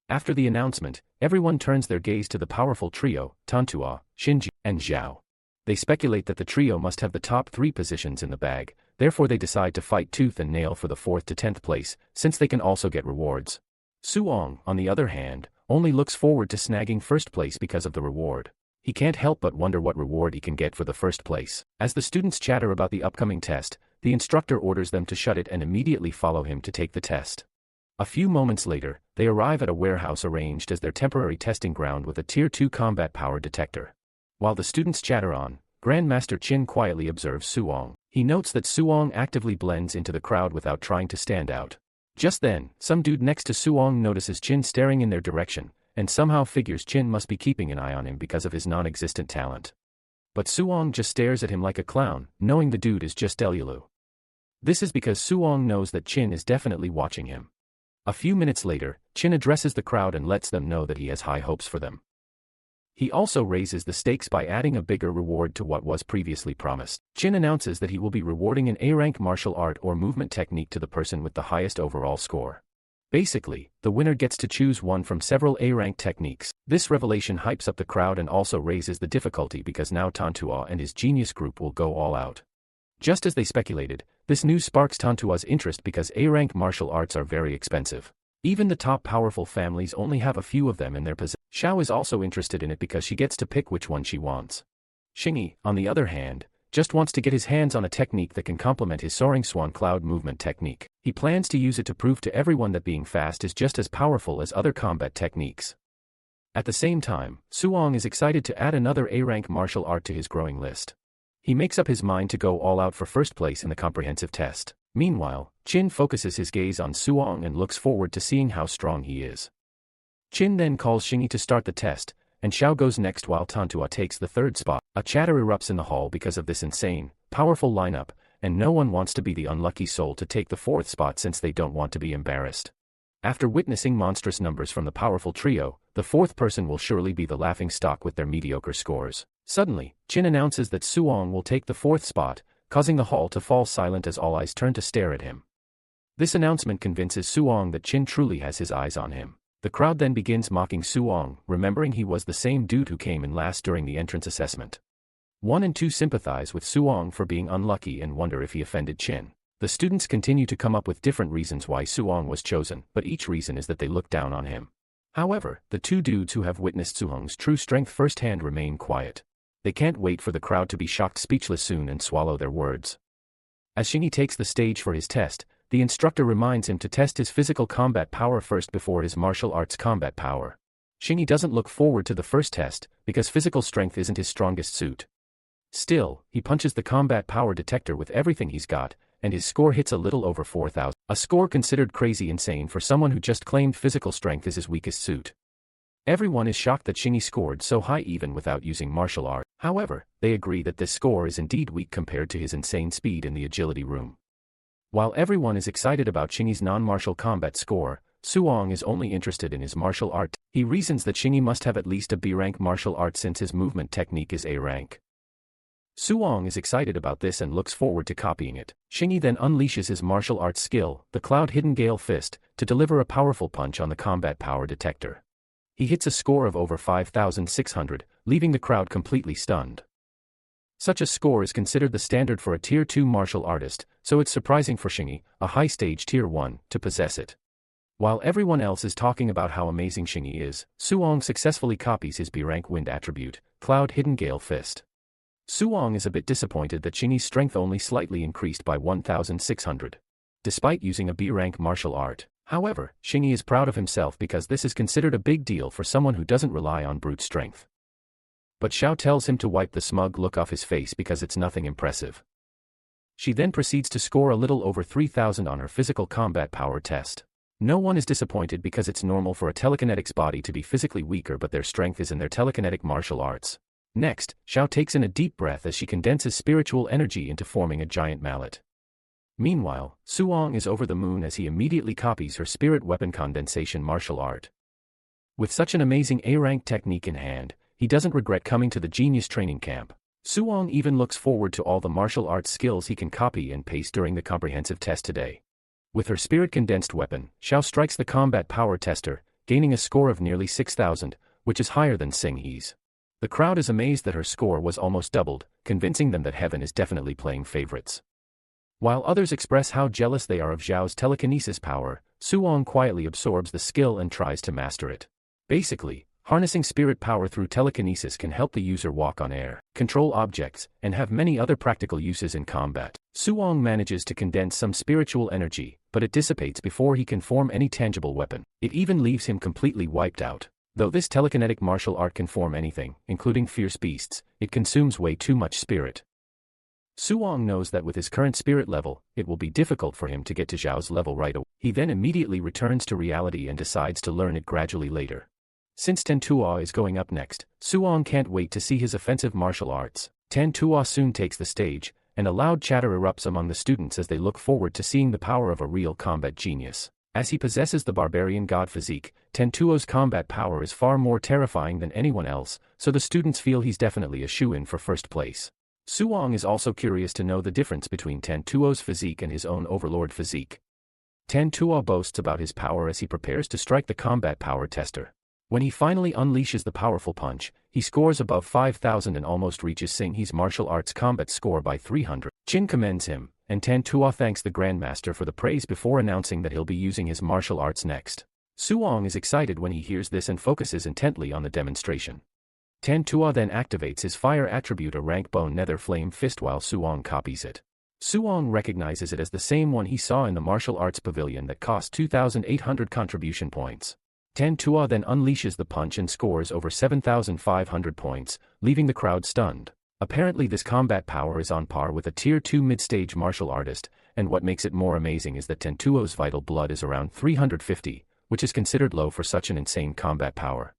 After the announcement, everyone turns their gaze to the powerful trio, Tantua, Shinji, and Zhao. They speculate that the trio must have the top 3 positions in the bag, therefore they decide to fight tooth and nail for the 4th to 10th place, since they can also get rewards. Suong, on the other hand, only looks forward to snagging first place because of the reward. He can't help but wonder what reward he can get for the first place. As the students chatter about the upcoming test, the instructor orders them to shut it and immediately follow him to take the test. A few moments later, they arrive at a warehouse arranged as their temporary testing ground with a Tier 2 combat power detector. While the students chatter on, Grandmaster Qin quietly observes Suong. He notes that Suong actively blends into the crowd without trying to stand out. Just then, some dude next to Suong notices Qin staring in their direction, and somehow figures Qin must be keeping an eye on him because of his non-existent talent. But Suong just stares at him like a clown, knowing the dude is just Delulu. This is because Suong knows that Qin is definitely watching him. A few minutes later, Qin addresses the crowd and lets them know that he has high hopes for them. He also raises the stakes by adding a bigger reward to what was previously promised. Qin announces that he will be rewarding an A-rank martial art or movement technique to the person with the highest overall score. Basically, the winner gets to choose one from several A-rank techniques. This revelation hypes up the crowd and also raises the difficulty because now Tantua and his genius group will go all out. Just as they speculated, this news sparks Tantua's interest because A-rank martial arts are very expensive. Even the top powerful families only have a few of them in their possession. Xiao is also interested in it because she gets to pick which one she wants. Xingyi, on the other hand, just wants to get his hands on a technique that can complement his soaring swan cloud movement technique. He plans to use it to prove to everyone that being fast is just as powerful as other combat techniques. At the same time, Suong is excited to add another A-rank martial art to his growing list. He makes up his mind to go all out for first place in the comprehensive test. Meanwhile, Chin focuses his gaze on Suong and looks forward to seeing how strong he is. Chin then calls Shingi to start the test, and Xiao goes next while Tantua takes the third spot. A chatter erupts in the hall because of this insane, powerful lineup, and no one wants to be the unlucky soul to take the fourth spot since they don't want to be embarrassed. After witnessing monstrous numbers from the powerful trio, the fourth person will surely be the laughing stock with their mediocre scores. Suddenly, Chin announces that Suong will take the fourth spot, causing the hall to fall silent as all eyes turn to stare at him. This announcement convinces Suong that Chin truly has his eyes on him. The crowd then begins mocking Suong, remembering he was the same dude who came in last during the entrance assessment. 1 and 2 sympathize with Suong for being unlucky and wonder if he offended Chin. The students continue to come up with different reasons why Suong was chosen, but each reason is that they look down on him. However, the two dudes who have witnessed Suong's true strength firsthand remain quiet. They can't wait for the crowd to be shocked speechless soon and swallow their words. As Shingi takes the stage for his test, the instructor reminds him to test his physical combat power first before his martial arts combat power. Shingi doesn't look forward to the first test, because physical strength isn't his strongest suit. Still, he punches the combat power detector with everything he's got, and his score hits a little over 4,000. A score considered crazy insane for someone who just claimed physical strength is his weakest suit. Everyone is shocked that Shingi scored so high even without using martial art. However, they agree that this score is indeed weak compared to his insane speed in the agility room. While everyone is excited about Shingi's non-martial combat score, Suong is only interested in his martial art. He reasons that Shingi must have at least a B-rank martial art since his movement technique is A-rank. Suong is excited about this and looks forward to copying it. Shingi then unleashes his martial arts skill, the Cloud Hidden Gale Fist, to deliver a powerful punch on the combat power detector. He hits a score of over 5,600, leaving the crowd completely stunned. Such a score is considered the standard for a Tier 2 martial artist, so it's surprising for Shingi, a high-stage Tier 1, to possess it. While everyone else is talking about how amazing Shingi is, Suong successfully copies his B-rank wind attribute, Cloud Hidden Gale Fist. Suong is a bit disappointed that Shingi's strength only slightly increased by 1,600. Despite using a B-rank martial art, however, Shingi is proud of himself because this is considered a big deal for someone who doesn't rely on brute strength. But Xiao tells him to wipe the smug look off his face because it's nothing impressive. She then proceeds to score a little over 3,000 on her physical combat power test. No one is disappointed because it's normal for a telekinetics body to be physically weaker, but their strength is in their telekinetic martial arts. Next, Xiao takes in a deep breath as she condenses spiritual energy into forming a giant mallet. Meanwhile, Suong is over the moon as he immediately copies her spirit weapon condensation martial art. With such an amazing A-rank technique in hand, he doesn't regret coming to the genius training camp. Suong even looks forward to all the martial arts skills he can copy and paste during the comprehensive test today. With her spirit condensed weapon, Xiao strikes the combat power tester, gaining a score of nearly 6,000, which is higher than Xinghe's. The crowd is amazed that her score was almost doubled, convincing them that heaven is definitely playing favorites. While others express how jealous they are of Xiao's telekinesis power, Suong quietly absorbs the skill and tries to master it. Basically, harnessing spirit power through telekinesis can help the user walk on air, control objects, and have many other practical uses in combat. Suong manages to condense some spiritual energy, but it dissipates before he can form any tangible weapon. It even leaves him completely wiped out. Though this telekinetic martial art can form anything, including fierce beasts, it consumes way too much spirit. Suong knows that with his current spirit level, it will be difficult for him to get to Xiao's level right away. He then immediately returns to reality and decides to learn it gradually later. Since Tantua is going up next, Suong can't wait to see his offensive martial arts. Tantua soon takes the stage, and a loud chatter erupts among the students as they look forward to seeing the power of a real combat genius. As he possesses the barbarian god physique, Tantuo's combat power is far more terrifying than anyone else, so the students feel he's definitely a shoo-in for first place. Suong is also curious to know the difference between Tantuo's physique and his own overlord physique. Tantua boasts about his power as he prepares to strike the combat power tester. When he finally unleashes the powerful punch, he scores above 5,000 and almost reaches Xinghe's martial arts combat score by 300. Chin commends him, and Tantua thanks the Grandmaster for the praise before announcing that he'll be using his martial arts next. Suong is excited when he hears this and focuses intently on the demonstration. Tantua then activates his fire attribute, a rank bone nether flame fist, while Suong copies it. Suong recognizes it as the same one he saw in the martial arts pavilion that cost 2,800 contribution points. Tantua then unleashes the punch and scores over 7,500 points, leaving the crowd stunned. Apparently this combat power is on par with a tier 2 mid-stage martial artist, and what makes it more amazing is that Tantuo's vital blood is around 350, which is considered low for such an insane combat power.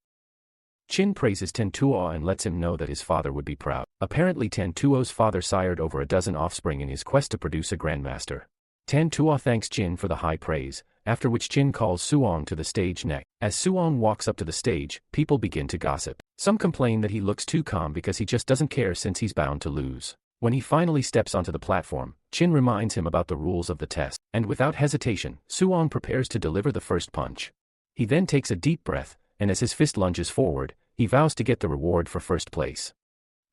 Chin praises Tantua and lets him know that his father would be proud. Apparently Tantuo's father sired over a dozen offspring in his quest to produce a grandmaster. Tantua thanks Chin for the high praise, after which Chin calls Suong to the stage next. As Suong walks up to the stage, people begin to gossip. Some complain that he looks too calm because he just doesn't care since he's bound to lose. When he finally steps onto the platform, Chin reminds him about the rules of the test, and without hesitation, Suong prepares to deliver the first punch. He then takes a deep breath, and as his fist lunges forward, he vows to get the reward for first place.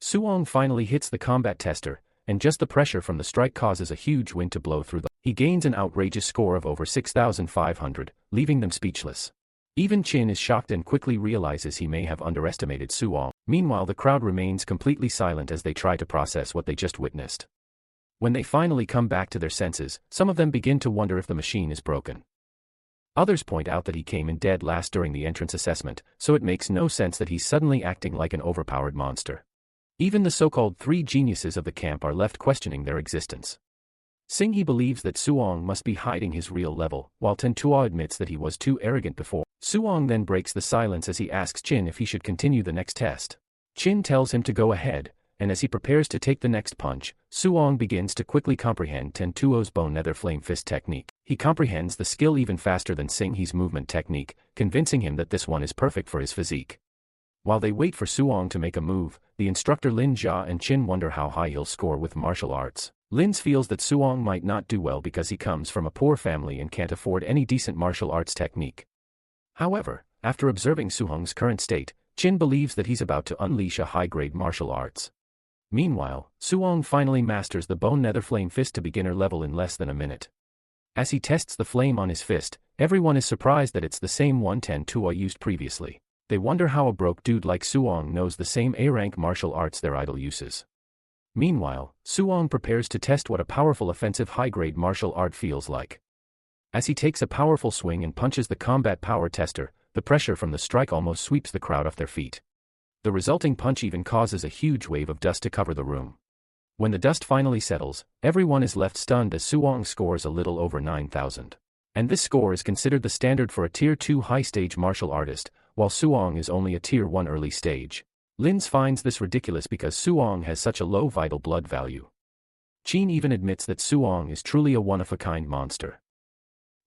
Suong finally hits the combat tester, and just the pressure from the strike causes a huge wind to blow through them. He gains an outrageous score of over 6,500, leaving them speechless. Even Chin is shocked and quickly realizes he may have underestimated Suong. Meanwhile, the crowd remains completely silent as they try to process what they just witnessed. When they finally come back to their senses, some of them begin to wonder if the machine is broken. Others point out that he came in dead last during the entrance assessment, so it makes no sense that he's suddenly acting like an overpowered monster. Even the so-called three geniuses of the camp are left questioning their existence. Singhi believes that Suong must be hiding his real level, while Tantua admits that he was too arrogant before. Suong then breaks the silence as he asks Chin if he should continue the next test. Chin tells him to go ahead, and as he prepares to take the next punch, Suong begins to quickly comprehend Tantuo's bone nether flame fist technique. He comprehends the skill even faster than Singhi's movement technique, convincing him that this one is perfect for his physique. While they wait for Suong to make a move, the instructor Lin Jia and Chin wonder how high he'll score with martial arts. Lin feels that Suong might not do well because he comes from a poor family and can't afford any decent martial arts technique. However, after observing Suong's current state, Chin believes that he's about to unleash a high-grade martial arts. Meanwhile, Suong finally masters the bone nether flame fist to beginner level in less than a minute. As he tests the flame on his fist, everyone is surprised that it's the same one Tantua used previously. They wonder how a broke dude like Suong knows the same A-rank martial arts their idol uses. Meanwhile, Suong prepares to test what a powerful offensive high-grade martial art feels like. As he takes a powerful swing and punches the combat power tester, the pressure from the strike almost sweeps the crowd off their feet. The resulting punch even causes a huge wave of dust to cover the room. When the dust finally settles, everyone is left stunned as Suong scores a little over 9,000. And this score is considered the standard for a tier 2 high-stage martial artist, while Suong is only a tier 1 early stage. Lin finds this ridiculous because Suong has such a low vital blood value. Chin even admits that Suong is truly a one-of-a-kind monster.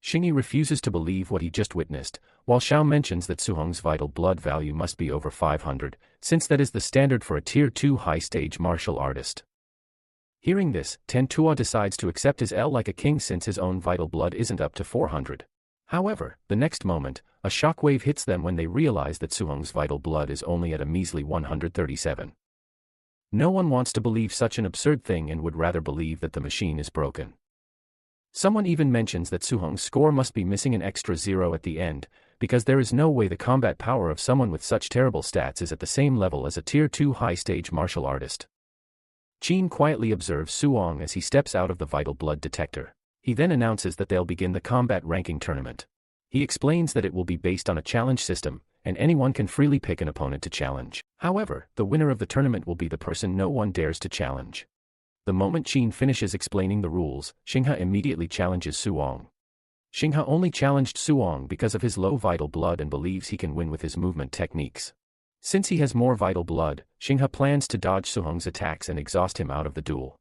Shingi refuses to believe what he just witnessed, while Xiao mentions that Suong's vital blood value must be over 500, since that is the standard for a tier 2 high-stage martial artist. Hearing this, Tantua decides to accept his L like a king since his own vital blood isn't up to 400. However, the next moment, a shockwave hits them when they realize that Suong's vital blood is only at a measly 137. No one wants to believe such an absurd thing and would rather believe that the machine is broken. Someone even mentions that Suong's score must be missing an extra 0 at the end, because there is no way the combat power of someone with such terrible stats is at the same level as a tier 2 high-stage martial artist. Chin quietly observes Suong as he steps out of the vital blood detector. He then announces that they'll begin the combat ranking tournament. He explains that it will be based on a challenge system, and anyone can freely pick an opponent to challenge. However, the winner of the tournament will be the person no one dares to challenge. The moment Chin finishes explaining the rules, Xinghe immediately challenges Suong. Xinghe only challenged Suong because of his low vital blood and believes he can win with his movement techniques. Since he has more vital blood, Xinghe plans to dodge Suong's attacks and exhaust him out of the duel.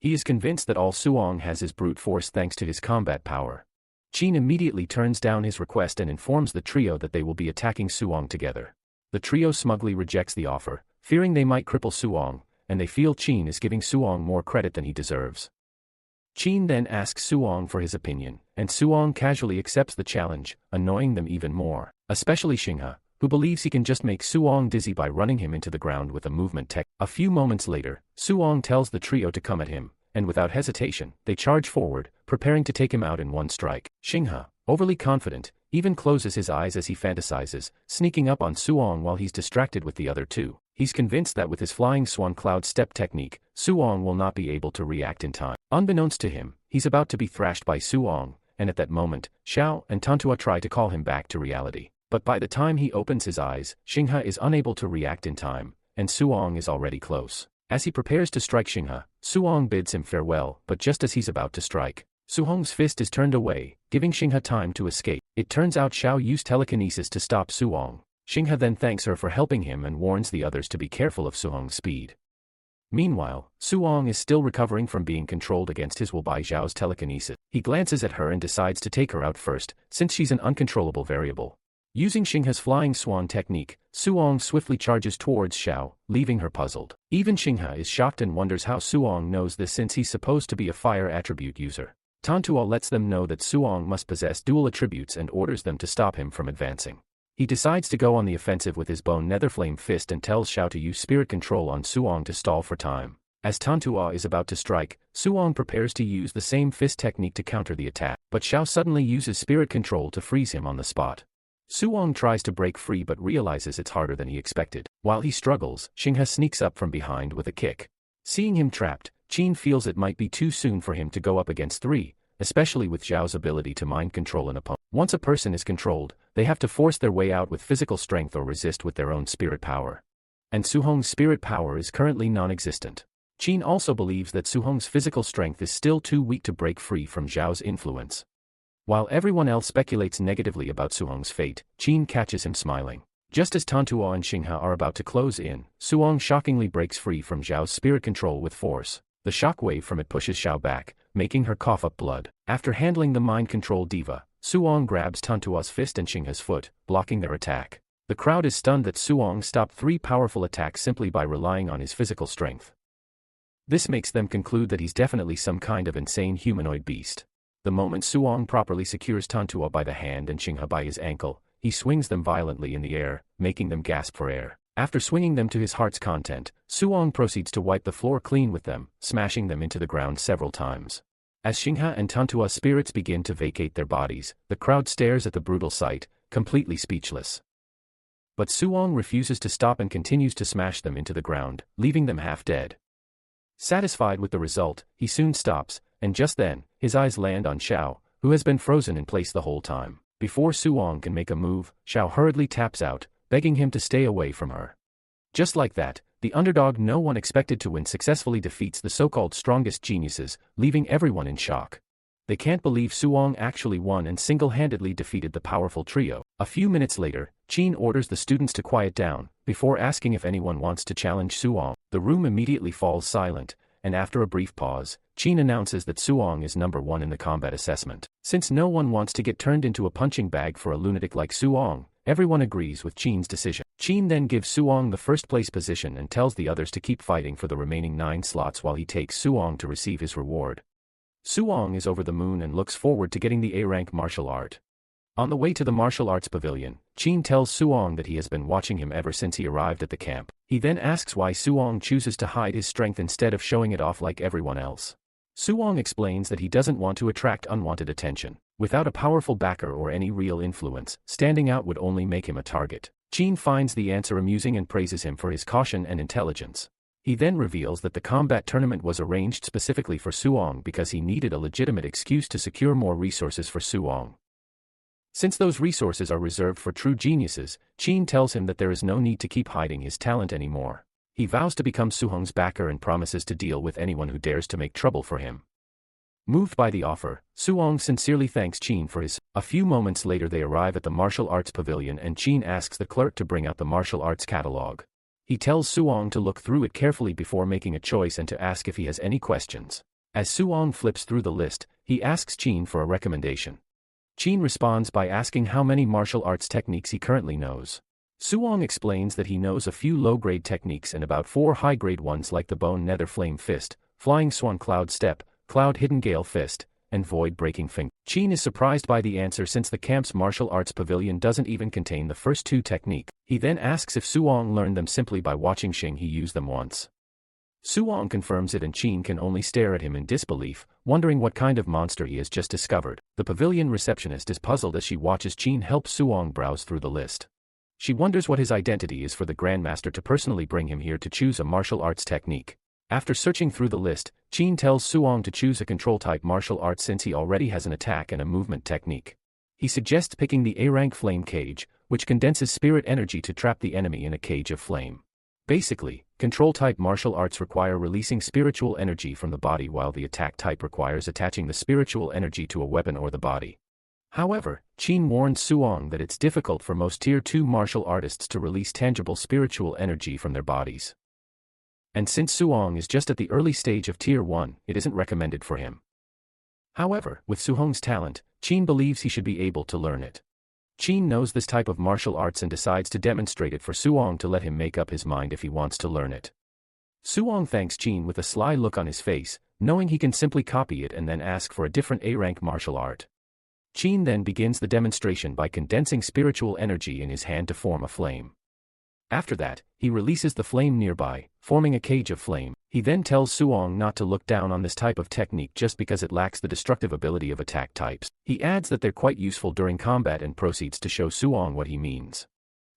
He is convinced that all Suong has is brute force thanks to his combat power. Chin immediately turns down his request and informs the trio that they will be attacking Suong together. The trio smugly rejects the offer, fearing they might cripple Suong, and they feel Chin is giving Suong more credit than he deserves. Chin then asks Suong for his opinion, and Suong casually accepts the challenge, annoying them even more, especially Xinghe, who believes he can just make Suong dizzy by running him into the ground with a movement tech. A few moments later, Suong tells the trio to come at him, and without hesitation, they charge forward, preparing to take him out in one strike. Xinghe, overly confident, even closes his eyes as he fantasizes, sneaking up on Suong while he's distracted with the other two. He's convinced that with his flying swan cloud step technique, Suong will not be able to react in time. Unbeknownst to him, he's about to be thrashed by Suong, and at that moment, Xiao and Tantua try to call him back to reality. But by the time he opens his eyes, Xinghe is unable to react in time, and Suong is already close. As he prepares to strike Xinghe, Suong bids him farewell, but just as he's about to strike, Suong's fist is turned away, giving Xinghe time to escape. It turns out Xiao used telekinesis to stop Suong. Xinghe then thanks her for helping him and warns the others to be careful of Suong's speed. Meanwhile, Suong is still recovering from being controlled against his will by Xiao's telekinesis. He glances at her and decides to take her out first, since she's an uncontrollable variable. Using Xinghe's flying swan technique, Suong swiftly charges towards Xiao, leaving her puzzled. Even Xinghe is shocked and wonders how Suong knows this since he's supposed to be a fire attribute user. Tantua lets them know that Suong must possess dual attributes and orders them to stop him from advancing. He decides to go on the offensive with his bone netherflame fist and tells Xiao to use spirit control on Suong to stall for time. As Tantua is about to strike, Suong prepares to use the same fist technique to counter the attack, but Xiao suddenly uses spirit control to freeze him on the spot. Suong tries to break free but realizes it's harder than he expected. While he struggles, Xinghe sneaks up from behind with a kick. Seeing him trapped, Qin feels it might be too soon for him to go up against three, especially with Xiao's ability to mind control an opponent. Once a person is controlled, they have to force their way out with physical strength or resist with their own spirit power. And Suhong's spirit power is currently non-existent. Qin also believes that Suhong's physical strength is still too weak to break free from Xiao's influence. While everyone else speculates negatively about Suhong's fate, Qin catches him smiling. Just as Tantua and Xinghe are about to close in, Suong shockingly breaks free from Xiao's spirit control with force. The shockwave from it pushes Xiao back, making her cough up blood. After handling the mind control diva, Suong grabs Tantua's fist and Xinghe's foot, blocking their attack. The crowd is stunned that Suong stopped three powerful attacks simply by relying on his physical strength. This makes them conclude that he's definitely some kind of insane humanoid beast. The moment Suong properly secures Tantua by the hand and Xinghe by his ankle, he swings them violently in the air, making them gasp for air. After swinging them to his heart's content, Suong proceeds to wipe the floor clean with them, smashing them into the ground several times. As Xinghe and Tantua's spirits begin to vacate their bodies, the crowd stares at the brutal sight, completely speechless. But Suong refuses to stop and continues to smash them into the ground, leaving them half dead. Satisfied with the result, he soon stops, and just then, his eyes land on Xiao, who has been frozen in place the whole time. Before Suong can make a move, Xiao hurriedly taps out, begging him to stay away from her. Just like that, the underdog no one expected to win successfully defeats the so-called strongest geniuses, leaving everyone in shock. They can't believe Suong actually won and single-handedly defeated the powerful trio. A few minutes later, Qin orders the students to quiet down, before asking if anyone wants to challenge Suong. The room immediately falls silent, and after a brief pause, Qin announces that Suong is number 1 in the combat assessment. Since no one wants to get turned into a punching bag for a lunatic like Suong, everyone agrees with Qin's decision. Qin then gives Suong the first place position and tells the others to keep fighting for the remaining 9 slots while he takes Suong to receive his reward. Suong is over the moon and looks forward to getting the A-rank martial art. On the way to the martial arts pavilion, Qin tells Suong that he has been watching him ever since he arrived at the camp. He then asks why Suong chooses to hide his strength instead of showing it off like everyone else. Suong explains that he doesn't want to attract unwanted attention. Without a powerful backer or any real influence, standing out would only make him a target. Qin finds the answer amusing and praises him for his caution and intelligence. He then reveals that the combat tournament was arranged specifically for Suong because he needed a legitimate excuse to secure more resources for Suong. Since those resources are reserved for true geniuses, Qin tells him that there is no need to keep hiding his talent anymore. He vows to become Suhong's backer and promises to deal with anyone who dares to make trouble for him. Moved by the offer, Suong sincerely thanks Qin for his. A few moments later they arrive at the martial arts pavilion and Qin asks the clerk to bring out the martial arts catalog. He tells Suong to look through it carefully before making a choice and to ask if he has any questions. As Suong flips through the list, he asks Qin for a recommendation. Qin responds by asking how many martial arts techniques he currently knows. Suong explains that he knows a few low-grade techniques and about 4 high-grade ones like the Bone Nether Flame Fist, Flying Swan Cloud Step, Cloud Hidden Gale Fist, and Void Breaking Finger. Qin is surprised by the answer since the camp's martial arts pavilion doesn't even contain the first 2 techniques. He then asks if Suong learned them simply by watching Xinghe use them once. Suong confirms it and Qin can only stare at him in disbelief, wondering what kind of monster he has just discovered. The pavilion receptionist is puzzled as she watches Qin help Suong browse through the list. She wonders what his identity is for the Grandmaster to personally bring him here to choose a martial arts technique. After searching through the list, Qin tells Suong to choose a control-type martial art since he already has an attack and a movement technique. He suggests picking the A-rank Flame Cage, which condenses spirit energy to trap the enemy in a cage of flame. Basically, control-type martial arts require releasing spiritual energy from the body, while the attack type requires attaching the spiritual energy to a weapon or the body. However, Qin warns Suong that it's difficult for most Tier 2 martial artists to release tangible spiritual energy from their bodies. And since Suong is just at the early stage of Tier 1, it isn't recommended for him. However, with Suhong's talent, Qin believes he should be able to learn it. Qin knows this type of martial arts and decides to demonstrate it for Suong to let him make up his mind if he wants to learn it. Suong thanks Qin with a sly look on his face, knowing he can simply copy it and then ask for a different A-rank martial art. Qin then begins the demonstration by condensing spiritual energy in his hand to form a flame. After that, he releases the flame nearby, forming a cage of flame. He then tells Suong not to look down on this type of technique just because it lacks the destructive ability of attack types. He adds that they're quite useful during combat and proceeds to show Suong what he means.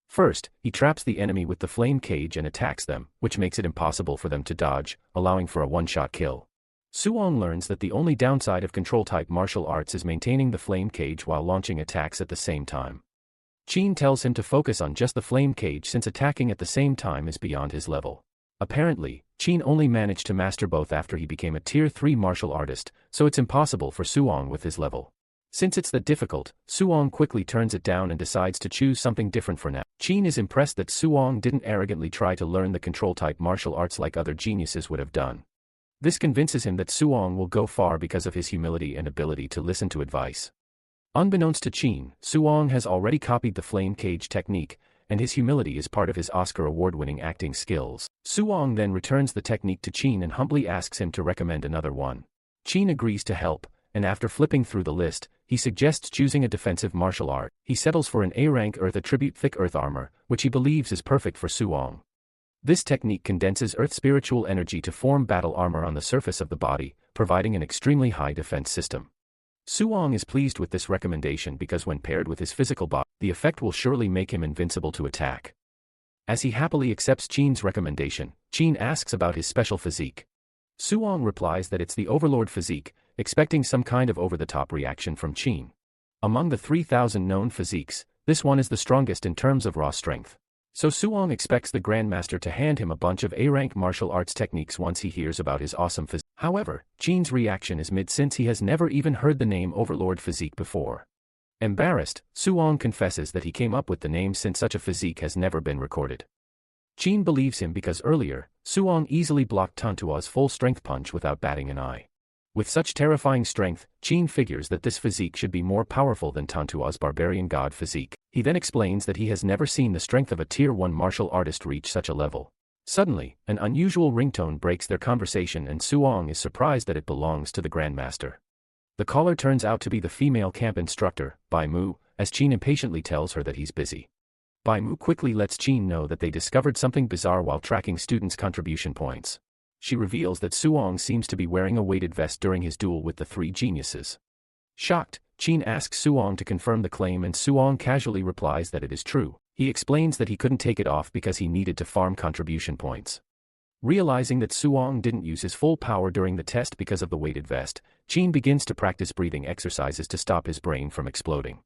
First, he traps the enemy with the flame cage and attacks them, which makes it impossible for them to dodge, allowing for a one-shot kill. Suong learns that the only downside of control-type martial arts is maintaining the flame cage while launching attacks at the same time. Qin tells him to focus on just the flame cage since attacking at the same time is beyond his level. Apparently, Qin only managed to master both after he became a Tier 3 martial artist, so it's impossible for Suong with his level. Since it's that difficult, Suong quickly turns it down and decides to choose something different for now. Qin is impressed that Suong didn't arrogantly try to learn the control-type martial arts like other geniuses would have done. This convinces him that Suong will go far because of his humility and ability to listen to advice. Unbeknownst to Qin, Suong has already copied the flame cage technique, and his humility is part of his Oscar award-winning acting skills. Suong then returns the technique to Qin and humbly asks him to recommend another one. Qin agrees to help, and after flipping through the list, he suggests choosing a defensive martial art. He settles for an A-rank Earth attribute thick earth armor, which he believes is perfect for Suong. This technique condenses earth spiritual energy to form battle armor on the surface of the body, providing an extremely high defense system. Suong is pleased with this recommendation because when paired with his physical body, the effect will surely make him invincible to attack. As he happily accepts Qin's recommendation, Qin asks about his special physique. Suong replies that it's the Overlord physique, expecting some kind of over-the-top reaction from Qin. Among the 3,000 known physiques, this one is the strongest in terms of raw strength. So Suong expects the Grandmaster to hand him a bunch of A-rank martial arts techniques once he hears about his awesome physique. However, Qin's reaction is mid since he has never even heard the name Overlord physique before. Embarrassed, Suong confesses that he came up with the name since such a physique has never been recorded. Qin believes him because earlier, Suong easily blocked Tantua's full-strength punch without batting an eye. With such terrifying strength, Qin figures that this physique should be more powerful than Tantua's barbarian god physique. He then explains that he has never seen the strength of a Tier 1 martial artist reach such a level. Suddenly, an unusual ringtone breaks their conversation and Suong is surprised that it belongs to the Grandmaster. The caller turns out to be the female camp instructor, Bai Mu, as Qin impatiently tells her that he's busy. Bai Mu quickly lets Qin know that they discovered something bizarre while tracking students' contribution points. She reveals that Suong seems to be wearing a weighted vest during his duel with the three geniuses. Shocked, Qin asks Suong to confirm the claim and Suong casually replies that it is true. He explains that he couldn't take it off because he needed to farm contribution points. Realizing that Suong didn't use his full power during the test because of the weighted vest, Qin begins to practice breathing exercises to stop his brain from exploding.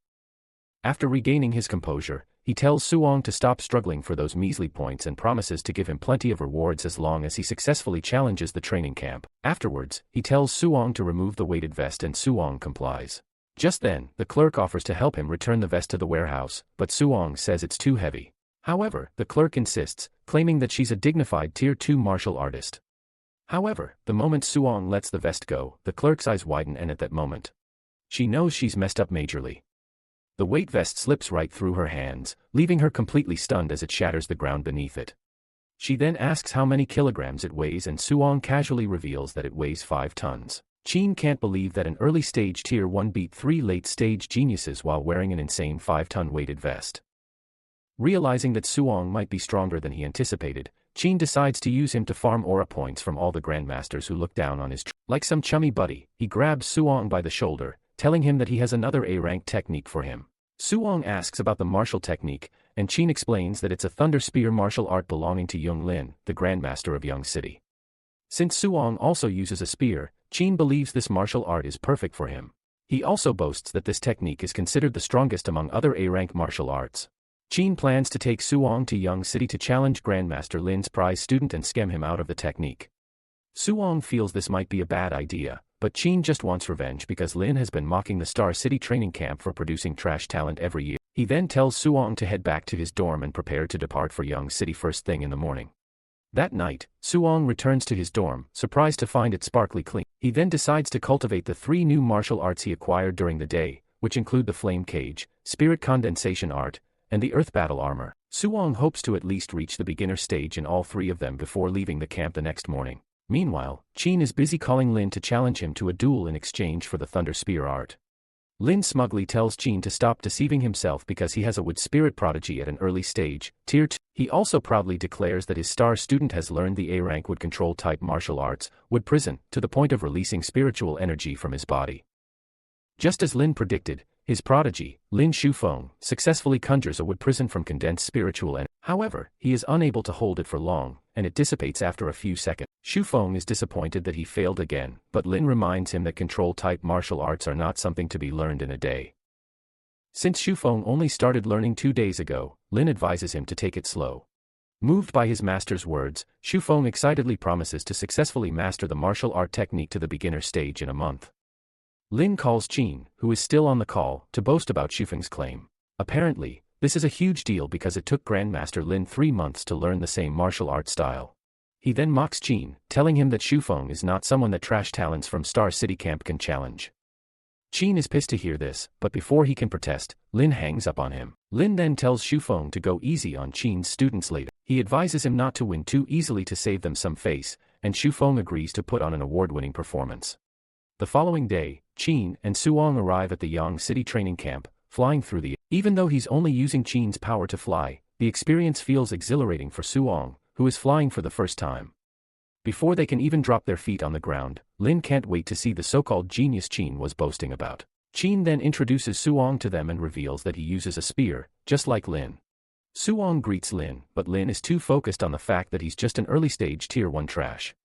After regaining his composure, he tells Suong to stop struggling for those measly points and promises to give him plenty of rewards as long as he successfully challenges the training camp. Afterwards, he tells Suong to remove the weighted vest and Suong complies. Just then, the clerk offers to help him return the vest to the warehouse, but Suong says it's too heavy. However, the clerk insists, claiming that she's a dignified Tier 2 martial artist. However, the moment Suong lets the vest go, the clerk's eyes widen and at that moment, she knows she's messed up majorly. The weight vest slips right through her hands, leaving her completely stunned as it shatters the ground beneath it. She then asks how many kilograms it weighs and Suong casually reveals that it weighs 5 tons. Qin can't believe that an early-stage Tier 1 beat 3 late-stage geniuses while wearing an insane 5-ton weighted vest. Realizing that Suong might be stronger than he anticipated, Qin decides to use him to farm aura points from all the Grandmasters who look down on his like some chummy buddy, he grabs Suong by the shoulder, telling him that he has another A-rank technique for him. Suong asks about the martial technique, and Qin explains that it's a Thunder Spear martial art belonging to Young Lin, the Grandmaster of Young City. Since Suong also uses a spear, Qin believes this martial art is perfect for him. He also boasts that this technique is considered the strongest among other A-rank martial arts. Qin plans to take Suong to Young City to challenge Grandmaster Lin's prize student and scam him out of the technique. Suong feels this might be a bad idea, but Qin just wants revenge because Lin has been mocking the Star City training camp for producing trash talent every year. He then tells Suong to head back to his dorm and prepare to depart for Young City first thing in the morning. That night, Suong returns to his dorm, surprised to find it sparkly clean. He then decides to cultivate the 3 new martial arts he acquired during the day, which include the flame cage, spirit condensation art, and the earth battle armor. Suong hopes to at least reach the beginner stage in all 3 of them before leaving the camp the next morning. Meanwhile, Qin is busy calling Lin to challenge him to a duel in exchange for the Thunder Spear art. Lin smugly tells Qin to stop deceiving himself because he has a wood spirit prodigy at an early stage, Tier 2. He also proudly declares that his star student has learned the A-rank wood control type martial arts, wood prison, to the point of releasing spiritual energy from his body. Just as Lin predicted, his prodigy, Lin Shufeng, successfully conjures a wood prison from condensed spiritual energy. However, he is unable to hold it for long, and it dissipates after a few seconds. Shufeng is disappointed that he failed again, but Lin reminds him that control-type martial arts are not something to be learned in a day. Since Shufeng only started learning 2 days ago, Lin advises him to take it slow. Moved by his master's words, Shufeng excitedly promises to successfully master the martial art technique to the beginner stage in a month. Lin calls Qin, who is still on the call, to boast about Shufeng's claim. Apparently, this is a huge deal because it took Grandmaster Lin 3 months to learn the same martial art style. He then mocks Qin, telling him that Shufeng is not someone that trash talents from Star City Camp can challenge. Qin is pissed to hear this, but before he can protest, Lin hangs up on him. Lin then tells Shufeng to go easy on Qin's students later. He advises him not to win too easily to save them some face, and Shufeng agrees to put on an award-winning performance. The following day, Qin and Suong arrive at the Yang City training camp, flying through the air. Even though he's only using Qin's power to fly, the experience feels exhilarating for Suong, who is flying for the first time. Before they can even drop their feet on the ground, Lin can't wait to see the so-called genius Qin was boasting about. Qin then introduces Suong to them and reveals that he uses a spear, just like Lin. Suong greets Lin, but Lin is too focused on the fact that he's just an early-stage Tier 1 trash.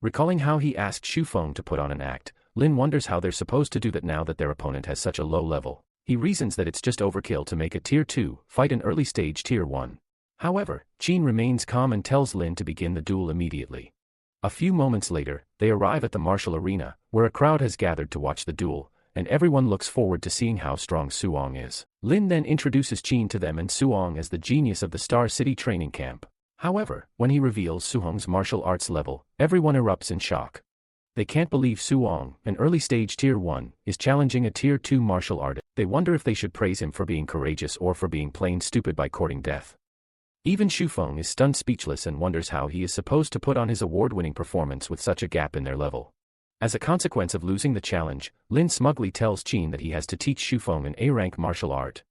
Recalling how he asked Shufeng to put on an act, Lin wonders how they're supposed to do that now that their opponent has such a low level. He reasons that it's just overkill to make a Tier 2 fight an early-stage Tier 1. However, Qin remains calm and tells Lin to begin the duel immediately. A few moments later, they arrive at the martial arena, where a crowd has gathered to watch the duel, and everyone looks forward to seeing how strong Suong is. Lin then introduces Qin to them and Suong as the genius of the Star City training camp. However, when he reveals Suong's martial arts level, everyone erupts in shock. They can't believe Suong, an early-stage Tier 1, is challenging a Tier 2 martial artist. They wonder if they should praise him for being courageous or for being plain stupid by courting death. Even Shufeng is stunned speechless and wonders how he is supposed to put on his award-winning performance with such a gap in their level. As a consequence of losing the challenge, Lin smugly tells Qin that he has to teach Shufeng an A-rank martial art.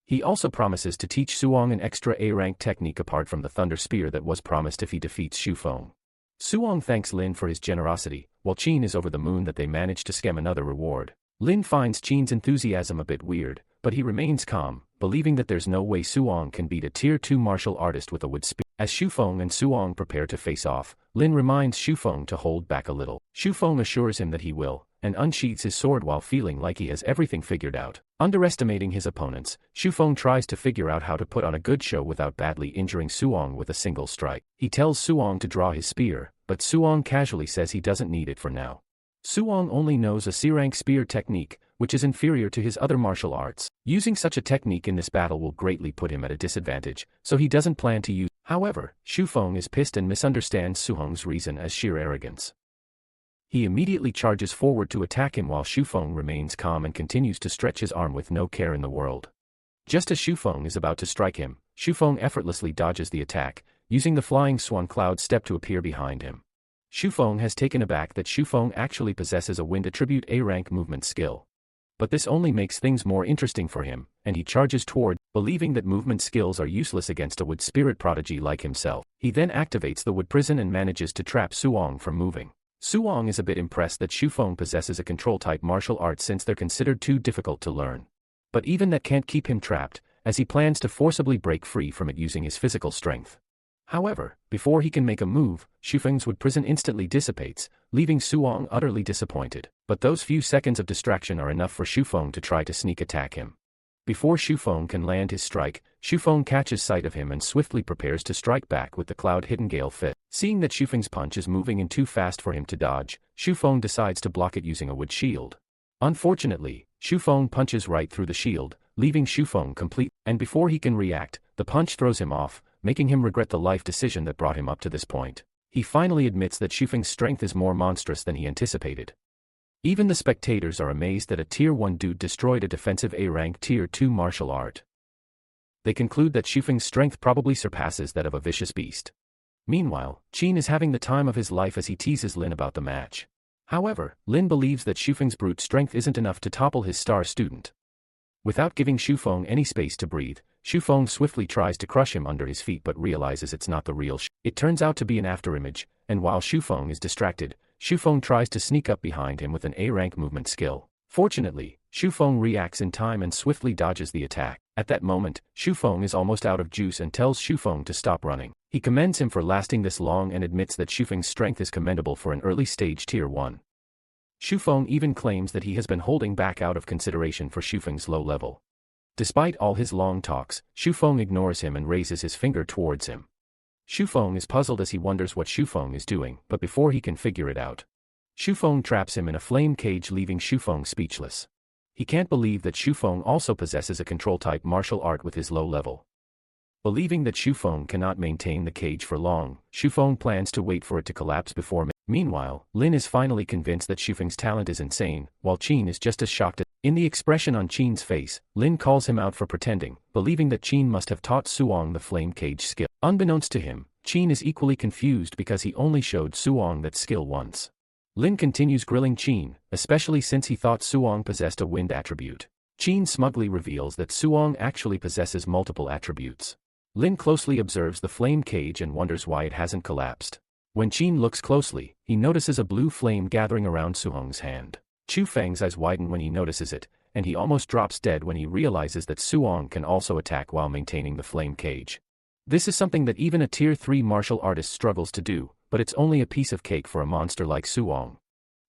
He also promises to teach Suong an extra A-rank technique apart from the Thunder Spear that was promised if he defeats Shufeng. Suong thanks Lin for his generosity, while Qin is over the moon that they managed to scam another reward. Lin finds Qin's enthusiasm a bit weird, but he remains calm, believing that there's no way Suong can beat a Tier 2 martial artist with a wood spear. As Shufeng and Suong prepare to face off, Lin reminds Shufeng to hold back a little. Shufeng assures him that he will, and unsheathes his sword while feeling like he has everything figured out. Underestimating his opponents, Shufeng tries to figure out how to put on a good show without badly injuring Suong with a single strike. He tells Suong to draw his spear, but Suong casually says he doesn't need it for now. Suong only knows a C-rank spear technique, which is inferior to his other martial arts. Using such a technique in this battle will greatly put him at a disadvantage, so he doesn't plan to use it. However, Shufeng is pissed and misunderstands Suong's reason as sheer arrogance. He immediately charges forward to attack him while Shufeng remains calm and continues to stretch his arm with no care in the world. Just as Shufeng is about to strike him, Shufeng effortlessly dodges the attack, using the flying swan cloud step to appear behind him. Shufeng has taken aback that Shufeng actually possesses a wind attribute A-rank movement skill. But this only makes things more interesting for him, and he charges toward, believing that movement skills are useless against a wood spirit prodigy like himself. He then activates the wood prison and manages to trap Suong from moving. Suong is a bit impressed that Shufeng possesses a control-type martial art since they're considered too difficult to learn. But even that can't keep him trapped, as he plans to forcibly break free from it using his physical strength. However, before he can make a move, Shufeng's wood prison instantly dissipates, leaving Suong utterly disappointed. But those few seconds of distraction are enough for Shufeng to try to sneak attack him. Before Shufeng can land his strike, Shufeng catches sight of him and swiftly prepares to strike back with the cloud-hidden gale fist. Seeing that Shufeng's punch is moving in too fast for him to dodge, Shufeng decides to block it using a wood shield. Unfortunately, Shufeng punches right through the shield, leaving Shufeng complete, and before he can react, the punch throws him off, making him regret the life decision that brought him up to this point. He finally admits that Shufeng's strength is more monstrous than he anticipated. Even the spectators are amazed that a Tier 1 dude destroyed a defensive A-rank Tier 2 martial art. They conclude that Shufeng's strength probably surpasses that of a vicious beast. Meanwhile, Qin is having the time of his life as he teases Lin about the match. However, Lin believes that Shufeng's brute strength isn't enough to topple his star student. Without giving Shufeng any space to breathe, Shufeng swiftly tries to crush him under his feet but realizes it's not the real It turns out to be an afterimage, and while Shufeng is distracted, Shufeng tries to sneak up behind him with an A-rank movement skill. Fortunately, Shufeng reacts in time and swiftly dodges the attack. At that moment, Shufeng is almost out of juice and tells Shufeng to stop running. He commends him for lasting this long and admits that Shufeng's strength is commendable for an early stage Tier 1. Shufeng even claims that he has been holding back out of consideration for Shufeng's low level. Despite all his long talks, Shufeng ignores him and raises his finger towards him. Shufeng is puzzled as he wonders what Shufeng is doing, but before he can figure it out, Shufeng traps him in a flame cage, leaving Shufeng speechless. He can't believe that Shufeng also possesses a control-type martial art with his low level. Believing that Shufeng cannot maintain the cage for long, Shufeng plans to wait for it to collapse before. Meanwhile, Lin is finally convinced that Shufeng's talent is insane, while Qin is just as shocked. In the expression on Qin's face, Lin calls him out for pretending, believing that Qin must have taught Suong the flame cage skill. Unbeknownst to him, Qin is equally confused because he only showed Suong that skill once. Lin continues grilling Qin, especially since he thought Suong possessed a wind attribute. Qin smugly reveals that Suong actually possesses multiple attributes. Lin closely observes the flame cage and wonders why it hasn't collapsed. When Qin looks closely, he notices a blue flame gathering around Suong's hand. Shufeng's eyes widen when he notices it, and he almost drops dead when he realizes that Suong can also attack while maintaining the flame cage. This is something that even a Tier 3 martial artist struggles to do, but it's only a piece of cake for a monster like Suong.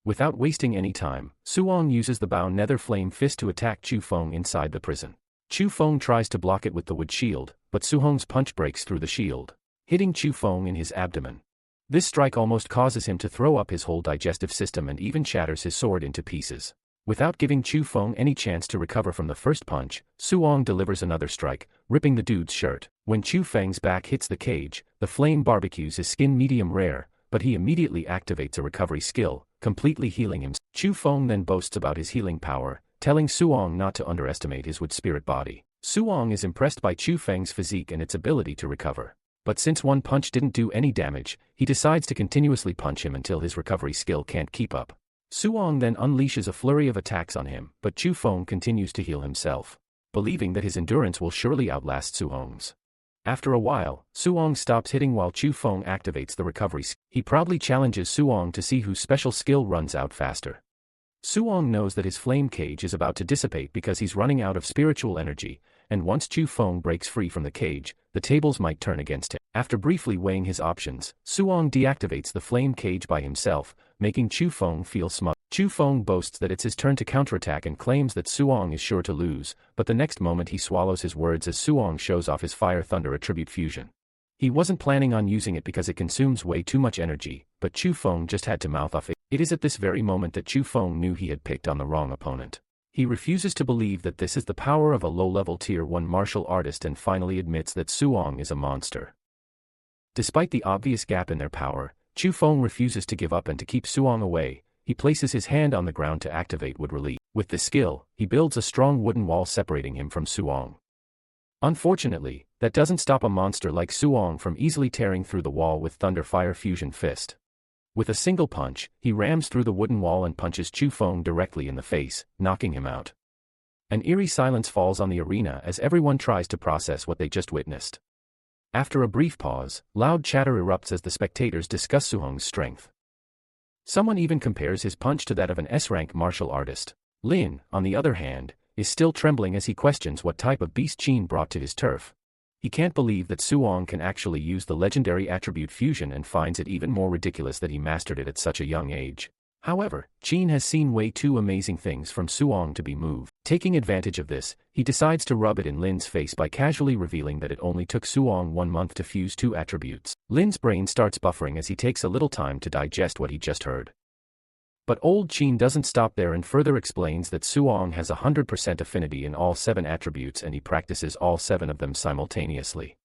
Without wasting any time, Suong uses the Bao Nether Flame Fist to attack Shufeng inside the prison. Shufeng tries to block it with the wood shield, but Suhong's punch breaks through the shield, hitting Shufeng in his abdomen. This strike almost causes him to throw up his whole digestive system and even shatters his sword into pieces. Without giving Shufeng any chance to recover from the first punch, Suong delivers another strike, ripping the dude's shirt. When Shufeng's back hits the cage, the flame barbecues his skin medium rare, but he immediately activates a recovery skill, completely healing him. Shufeng then boasts about his healing power, telling Suong not to underestimate his wood spirit body. Suong is impressed by Shufeng's physique and its ability to recover. But since one punch didn't do any damage, he decides to continuously punch him until his recovery skill can't keep up. Suong then unleashes a flurry of attacks on him, but Shufeng continues to heal himself, believing that his endurance will surely outlast Suong's. After a while, Suong stops hitting while Shufeng activates the recovery skill. He proudly challenges Suong to see whose special skill runs out faster. Suong knows that his flame cage is about to dissipate because he's running out of spiritual energy, and once Shufeng breaks free from the cage, the tables might turn against him. After briefly weighing his options, Suong deactivates the flame cage by himself, making Shufeng feel smug. Shufeng boasts that it's his turn to counterattack and claims that Suong is sure to lose, but the next moment he swallows his words as Suong shows off his Fire Thunder attribute fusion. He wasn't planning on using it because it consumes way too much energy, but Shufeng just had to mouth off it. It is at this very moment that Shufeng knew he had picked on the wrong opponent. He refuses to believe that this is the power of a low-level Tier 1 martial artist and finally admits that Suong is a monster. Despite the obvious gap in their power, Shufeng refuses to give up and to keep Suong away. He places his hand on the ground to activate wood release. With this skill, he builds a strong wooden wall separating him from Suong. Unfortunately, that doesn't stop a monster like Suong from easily tearing through the wall with Thunder Fire Fusion Fist. With a single punch, he rams through the wooden wall and punches Shufeng directly in the face, knocking him out. An eerie silence falls on the arena as everyone tries to process what they just witnessed. After a brief pause, loud chatter erupts as the spectators discuss Suhong's strength. Someone even compares his punch to that of an S-rank martial artist. Lin, on the other hand, is still trembling as he questions what type of beast Qin brought to his turf. He can't believe that Suong can actually use the legendary attribute fusion and finds it even more ridiculous that he mastered it at such a young age. However, Qin has seen way too amazing things from Suong to be moved. Taking advantage of this, he decides to rub it in Lin's face by casually revealing that it only took Suong 1 month to fuse 2 attributes. Lin's brain starts buffering as he takes a little time to digest what he just heard. But old Qin doesn't stop there and further explains that Suong has 100% affinity in all 7 attributes and he practices all 7 of them simultaneously.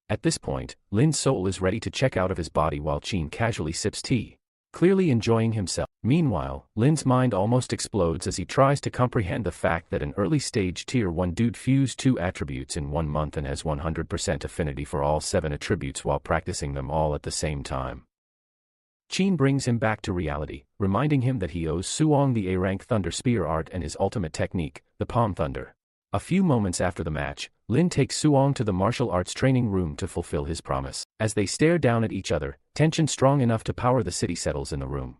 At this point, Lin's soul is ready to check out of his body while Qin casually sips tea, clearly enjoying himself. Meanwhile, Lin's mind almost explodes as he tries to comprehend the fact that an early-stage Tier 1 dude fused 2 attributes in 1 month and has 100% affinity for all 7 attributes while practicing them all at the same time. Qin brings him back to reality, reminding him that he owes Suong the A-rank Thunder Spear art and his ultimate technique, the Palm Thunder. A few moments after the match, Lin takes Suong to the martial arts training room to fulfill his promise. As they stare down at each other, tension strong enough to power the city settles in the room.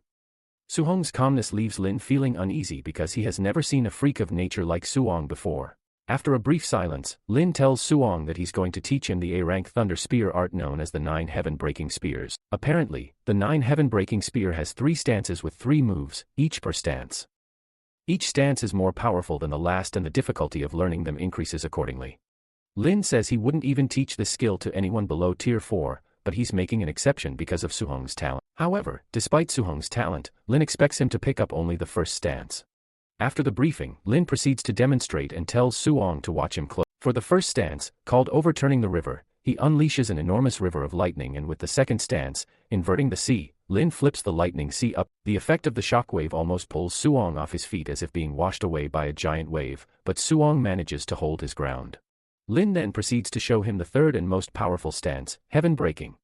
Suong's calmness leaves Lin feeling uneasy because he has never seen a freak of nature like Suong before. After a brief silence, Lin tells Suong that he's going to teach him the A-rank Thunder Spear art known as the 9 Heaven-Breaking Spears. Apparently, the 9 Heaven-Breaking Spear has 3 stances with 3 moves, each per stance. Each stance is more powerful than the last and the difficulty of learning them increases accordingly. Lin says he wouldn't even teach this skill to anyone below Tier 4, but he's making an exception because of Suong's talent. However, despite Suong's talent, Lin expects him to pick up only the first stance. After the briefing, Lin proceeds to demonstrate and tells Suong to watch him close. For the first stance, called Overturning the River, he unleashes an enormous river of lightning and with the second stance, Inverting the Sea, Lin flips the lightning sea up. The effect of the shockwave almost pulls Suong off his feet as if being washed away by a giant wave, but Suong manages to hold his ground. Lin then proceeds to show him the third and most powerful stance, Heaven Breaking.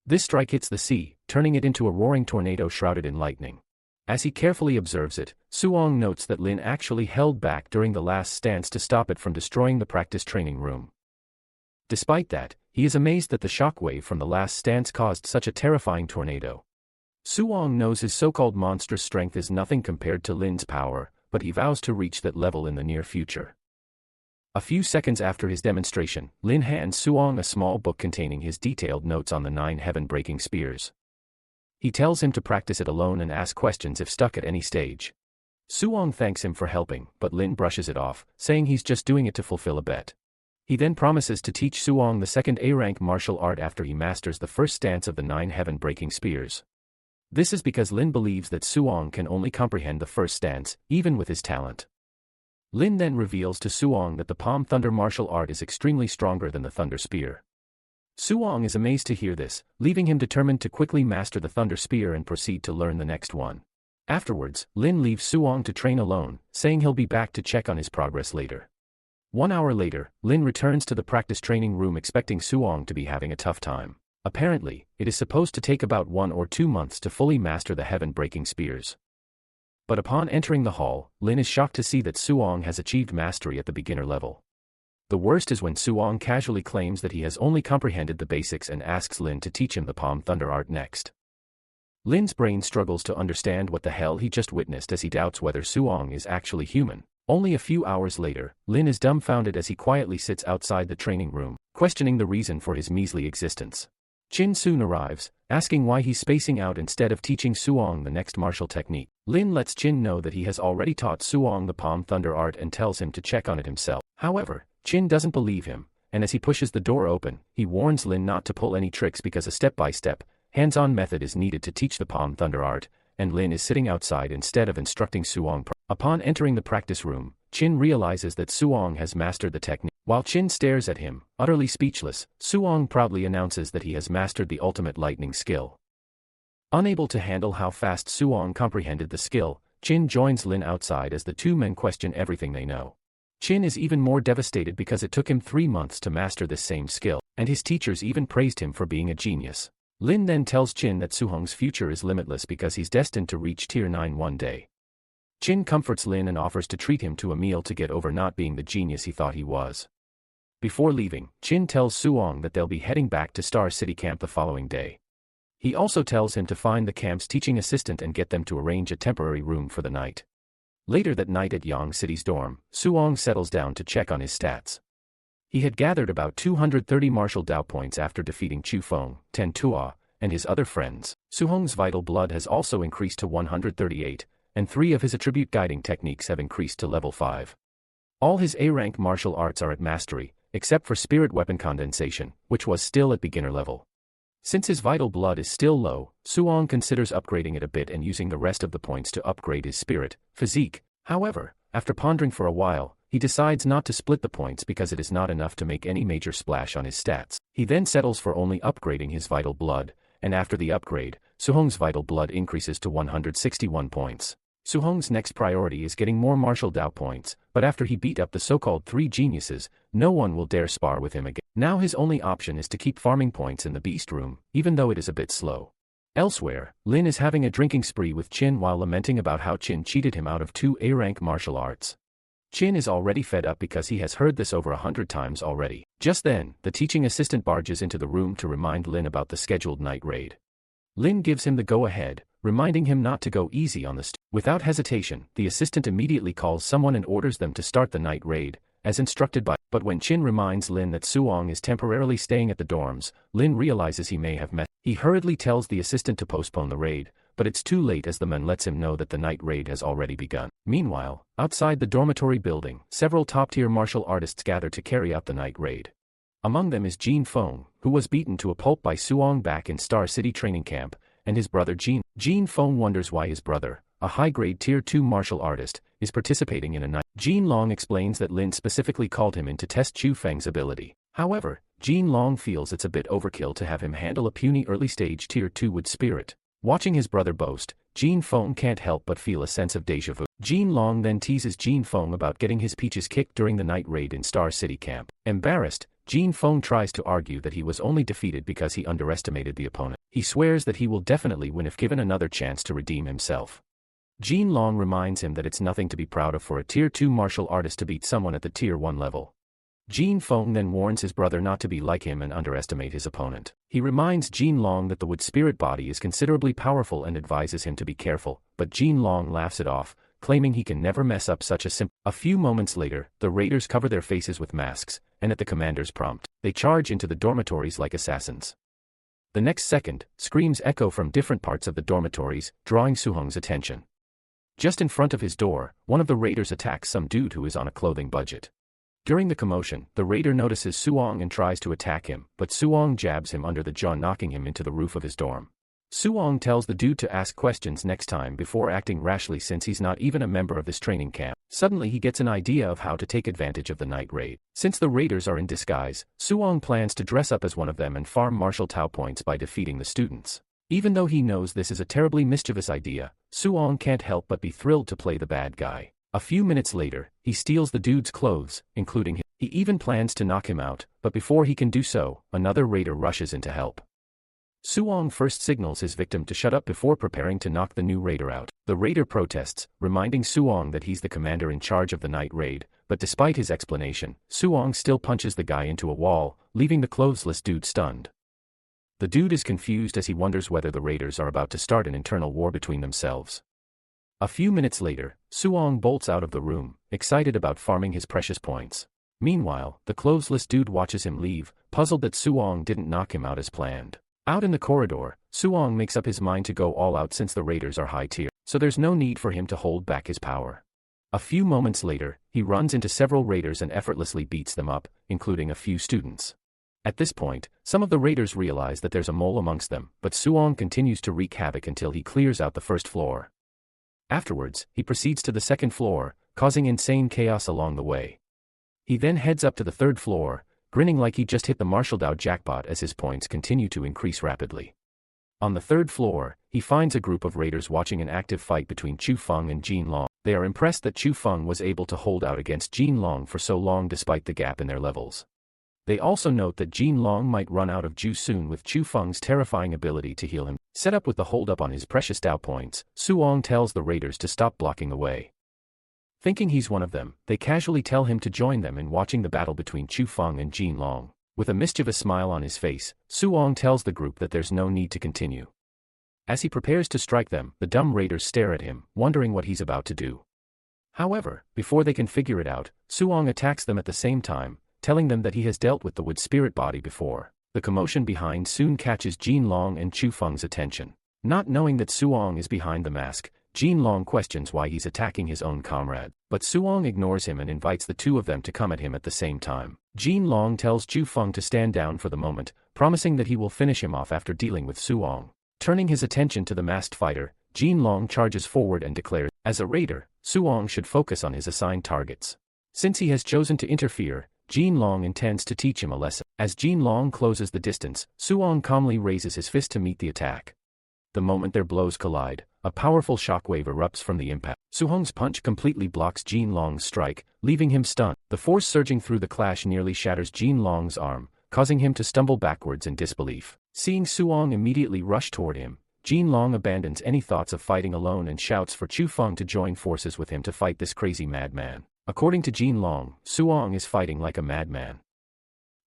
This strike hits the sea, turning it into a roaring tornado shrouded in lightning. As he carefully observes it, Suong notes that Lin actually held back during the last stance to stop it from destroying the practice training room. Despite that, he is amazed that the shockwave from the last stance caused such a terrifying tornado. Suong knows his so-called monstrous strength is nothing compared to Lin's power, but he vows to reach that level in the near future. A few seconds after his demonstration, Lin hands Suong a small book containing his detailed notes on the 9 Heaven-Breaking Spears. He tells him to practice it alone and ask questions if stuck at any stage. Suong thanks him for helping, but Lin brushes it off, saying he's just doing it to fulfill a bet. He then promises to teach Suong the second A-rank martial art after he masters the first stance of the 9 Heaven-Breaking Spears. This is because Lin believes that Suong can only comprehend the first stance, even with his talent. Lin then reveals to Suong that the Palm Thunder martial art is extremely stronger than the Thunder Spear. Suong is amazed to hear this, leaving him determined to quickly master the Thunder Spear and proceed to learn the next one. Afterwards, Lin leaves Suong to train alone, saying he'll be back to check on his progress later. 1 hour later, Lin returns to the practice training room expecting Suong to be having a tough time. Apparently, it is supposed to take about 1 or 2 months to fully master the Heaven-Breaking Spears. But upon entering the hall, Lin is shocked to see that Suong has achieved mastery at the beginner level. The worst is when Suong casually claims that he has only comprehended the basics and asks Lin to teach him the Palm Thunder art next. Lin's brain struggles to understand what the hell he just witnessed as he doubts whether Suong is actually human. Only a few hours later, Lin is dumbfounded as he quietly sits outside the training room, questioning the reason for his measly existence. Qin soon arrives, asking why he's spacing out instead of teaching Suong the next martial technique. Lin lets Qin know that he has already taught Suong the Palm Thunder art and tells him to check on it himself. However, Qin doesn't believe him, and as he pushes the door open, he warns Lin not to pull any tricks because a step-by-step, hands-on method is needed to teach the Palm Thunder art, and Lin is sitting outside instead of instructing Suong. Upon entering the practice room, Qin realizes that Suong has mastered the technique. While Qin stares at him, utterly speechless, Suong proudly announces that he has mastered the ultimate lightning skill. Unable to handle how fast Suong comprehended the skill, Qin joins Lin outside as the two men question everything they know. Qin is even more devastated because it took him 3 months to master this same skill, and his teachers even praised him for being a genius. Lin then tells Qin that Suong's future is limitless because he's destined to reach Tier 9 one day. Qin comforts Lin and offers to treat him to a meal to get over not being the genius he thought he was. Before leaving, Qin tells Suong that they'll be heading back to Star City Camp the following day. He also tells him to find the camp's teaching assistant and get them to arrange a temporary room for the night. Later that night at Yang City's dorm, Suong settles down to check on his stats. He had gathered about 230 martial Dao points after defeating Chu Feng, Ten Tua, and his other friends. Suhong's vital blood has also increased to 138, and 3 of his attribute guiding techniques have increased to level 5. All his A-rank martial arts are at mastery, except for spirit weapon condensation, which was still at beginner level. Since his vital blood is still low, Suhong considers upgrading it a bit and using the rest of the points to upgrade his spirit, physique. However, after pondering for a while, he decides not to split the points because it is not enough to make any major splash on his stats. He then settles for only upgrading his vital blood, and after the upgrade, Suhong's vital blood increases to 161 points. Suhong's next priority is getting more martial Dao points, but after he beat up the so-called 3 geniuses, no one will dare spar with him again. Now his only option is to keep farming points in the beast room, even though it is a bit slow. Elsewhere, Lin is having a drinking spree with Qin while lamenting about how Qin cheated him out of 2 A-rank martial arts. Qin is already fed up because he has heard this over 100 times already. Just then, the teaching assistant barges into the room to remind Lin about the scheduled night raid. Lin gives him the go-ahead, reminding him not to go easy on the student. Without hesitation, the assistant immediately calls someone and orders them to start the night raid, as instructed by. But when Qin reminds Lin that Suhong is temporarily staying at the dorms, Lin realizes he may have messed. He hurriedly tells the assistant to postpone the raid, but it's too late as the man lets him know that the night raid has already begun. Meanwhile, outside the dormitory building, several top-tier martial artists gather to carry out the night raid. Among them is Jin Feng, who was beaten to a pulp by Suhong back in Star City training camp, and his brother Jin. Jin Feng wonders why his brother, a high-grade Tier 2 martial artist, is participating in a night. Jin Long explains that Lin specifically called him in to test Chu Feng's ability. However, Jin Long feels it's a bit overkill to have him handle a puny early-stage Tier 2 wood spirit. Watching his brother boast, Jin Feng can't help but feel a sense of déjà vu. Jin Long then teases Jin Feng about getting his peaches kicked during the night raid in Star City camp. Embarrassed, Jin Feng tries to argue that he was only defeated because he underestimated the opponent. He swears that he will definitely win if given another chance to redeem himself. Jin Long reminds him that it's nothing to be proud of for a Tier 2 martial artist to beat someone at the Tier 1 level. Jin Feng then warns his brother not to be like him and underestimate his opponent. He reminds Jin Long that the wood spirit body is considerably powerful and advises him to be careful, but Jin Long laughs it off, claiming he can never mess up such a simple. A few moments later, the raiders cover their faces with masks, and at the commander's prompt, they charge into the dormitories like assassins. The next second, screams echo from different parts of the dormitories, drawing Suhong's attention. Just in front of his door, one of the raiders attacks some dude who is on a clothing budget. During the commotion, the raider notices Suhong and tries to attack him, but Suhong jabs him under the jaw, knocking him into the roof of his dorm. Suhong tells the dude to ask questions next time before acting rashly since he's not even a member of this training camp. Suddenly he gets an idea of how to take advantage of the night raid. Since the raiders are in disguise, Suhong plans to dress up as one of them and farm martial Tao points by defeating the students. Even though he knows this is a terribly mischievous idea, Suhong can't help but be thrilled to play the bad guy. A few minutes later, he steals the dude's clothes, including him. He even plans to knock him out, but before he can do so, another raider rushes in to help. Suhong first signals his victim to shut up before preparing to knock the new raider out. The raider protests, reminding Suhong that he's the commander in charge of the night raid, but despite his explanation, Suhong still punches the guy into a wall, leaving the clothesless dude stunned. The dude is confused as he wonders whether the raiders are about to start an internal war between themselves. A few minutes later, Suhong bolts out of the room, excited about farming his precious points. Meanwhile, the clothesless dude watches him leave, puzzled that Suhong didn't knock him out as planned. Out in the corridor, Suhong makes up his mind to go all out since the raiders are high tier, so there's no need for him to hold back his power. A few moments later, he runs into several raiders and effortlessly beats them up, including a few students. At this point, some of the raiders realize that there's a mole amongst them, but Suhong continues to wreak havoc until he clears out the first floor. Afterwards, he proceeds to the second floor, causing insane chaos along the way. He then heads up to the third floor, grinning like he just hit the martial Dao jackpot as his points continue to increase rapidly. On the third floor, he finds a group of raiders watching an active fight between Chu Feng and Jin Long. They are impressed that Chu Feng was able to hold out against Jin Long for so long despite the gap in their levels. They also note that Jin Long might run out of juice soon with Chu Feng's terrifying ability to heal him. Set up with the hold-up on his precious Dao points, Suhong tells the raiders to stop blocking the way. Thinking he's one of them, they casually tell him to join them in watching the battle between Chu Feng and Jin Long. With a mischievous smile on his face, Suhong tells the group that there's no need to continue. As he prepares to strike them, the dumb raiders stare at him, wondering what he's about to do. However, before they can figure it out, Suhong attacks them at the same time, telling them that he has dealt with the wood spirit body before. The commotion behind soon catches Jin Long and Chu Feng's attention. Not knowing that Suong is behind the mask, Jin Long questions why he's attacking his own comrade, but Suong ignores him and invites the two of them to come at him at the same time. Jin Long tells Chu Feng to stand down for the moment, promising that he will finish him off after dealing with Suong. Turning his attention to the masked fighter, Jin Long charges forward and declares, as a raider, Suong should focus on his assigned targets. Since he has chosen to interfere, Jin Long intends to teach him a lesson. As Jin Long closes the distance, Suong calmly raises his fist to meet the attack. The moment their blows collide, a powerful shockwave erupts from the impact. Suong's punch completely blocks Jin Long's strike, leaving him stunned. The force surging through the clash nearly shatters Jin Long's arm, causing him to stumble backwards in disbelief. Seeing Suong immediately rush toward him, Jin Long abandons any thoughts of fighting alone and shouts for Chu Feng to join forces with him to fight this crazy madman. According to Jin Long, Suong is fighting like a madman.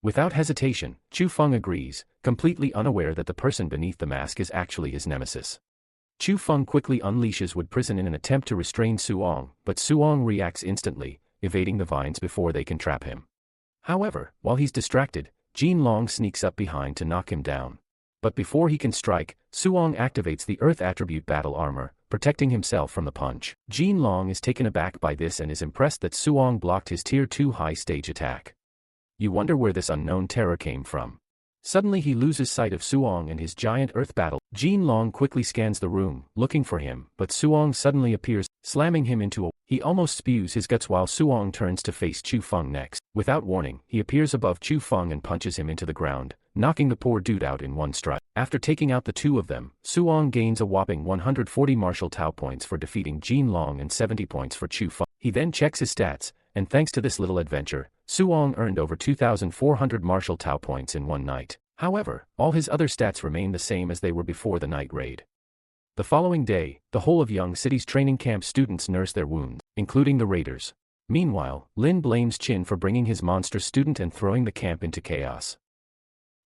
Without hesitation, Chu Feng agrees, completely unaware that the person beneath the mask is actually his nemesis. Chu Feng quickly unleashes wood prison in an attempt to restrain Suong, but Suong reacts instantly, evading the vines before they can trap him. However, while he's distracted, Jin Long sneaks up behind to knock him down. But before he can strike, Suong activates the Earth Attribute Battle Armor, protecting himself from the punch. Jin Long is taken aback by this and is impressed that Suong blocked his Tier 2 high stage attack. You wonder where this unknown terror came from. Suddenly he loses sight of Suong and his giant earth battle. Jin Long quickly scans the room, looking for him, but Suong suddenly appears, slamming him into a... He almost spews his guts while Suong turns to face Chu Feng next. Without warning, he appears above Chu Feng and punches him into the ground, knocking the poor dude out in one strike. After taking out the two of them, Suong gains a whopping 140 martial Tao points for defeating Jin Long and 70 points for Chu Feng. He then checks his stats, and thanks to this little adventure, Suong earned over 2,400 martial Tao points in one night. However, all his other stats remain the same as they were before the night raid. The following day, the whole of Young City's training camp students nurse their wounds, including the raiders. Meanwhile, Lin blames Chin for bringing his monster student and throwing the camp into chaos.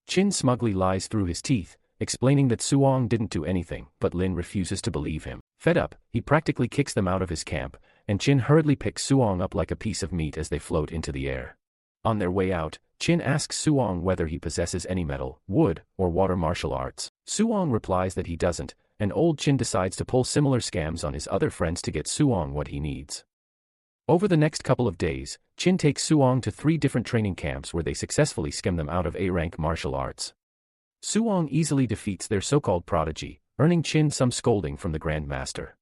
Chin smugly lies through his teeth, explaining that Suong didn't do anything, but Lin refuses to believe him. Fed up, he practically kicks them out of his camp, and Chin hurriedly picks Suong up like a piece of meat as they float into the air. On their way out, Chin asks Suong whether he possesses any metal, wood, or water martial arts. Suong replies that he doesn't, and old Chin decides to pull similar scams on his other friends to get Suong what he needs. Over the next couple of days, Chin takes Suong to 3 different training camps where they successfully scam them out of A-rank martial arts. Suong easily defeats their so-called prodigy, earning Chin some scolding from the Grand Master.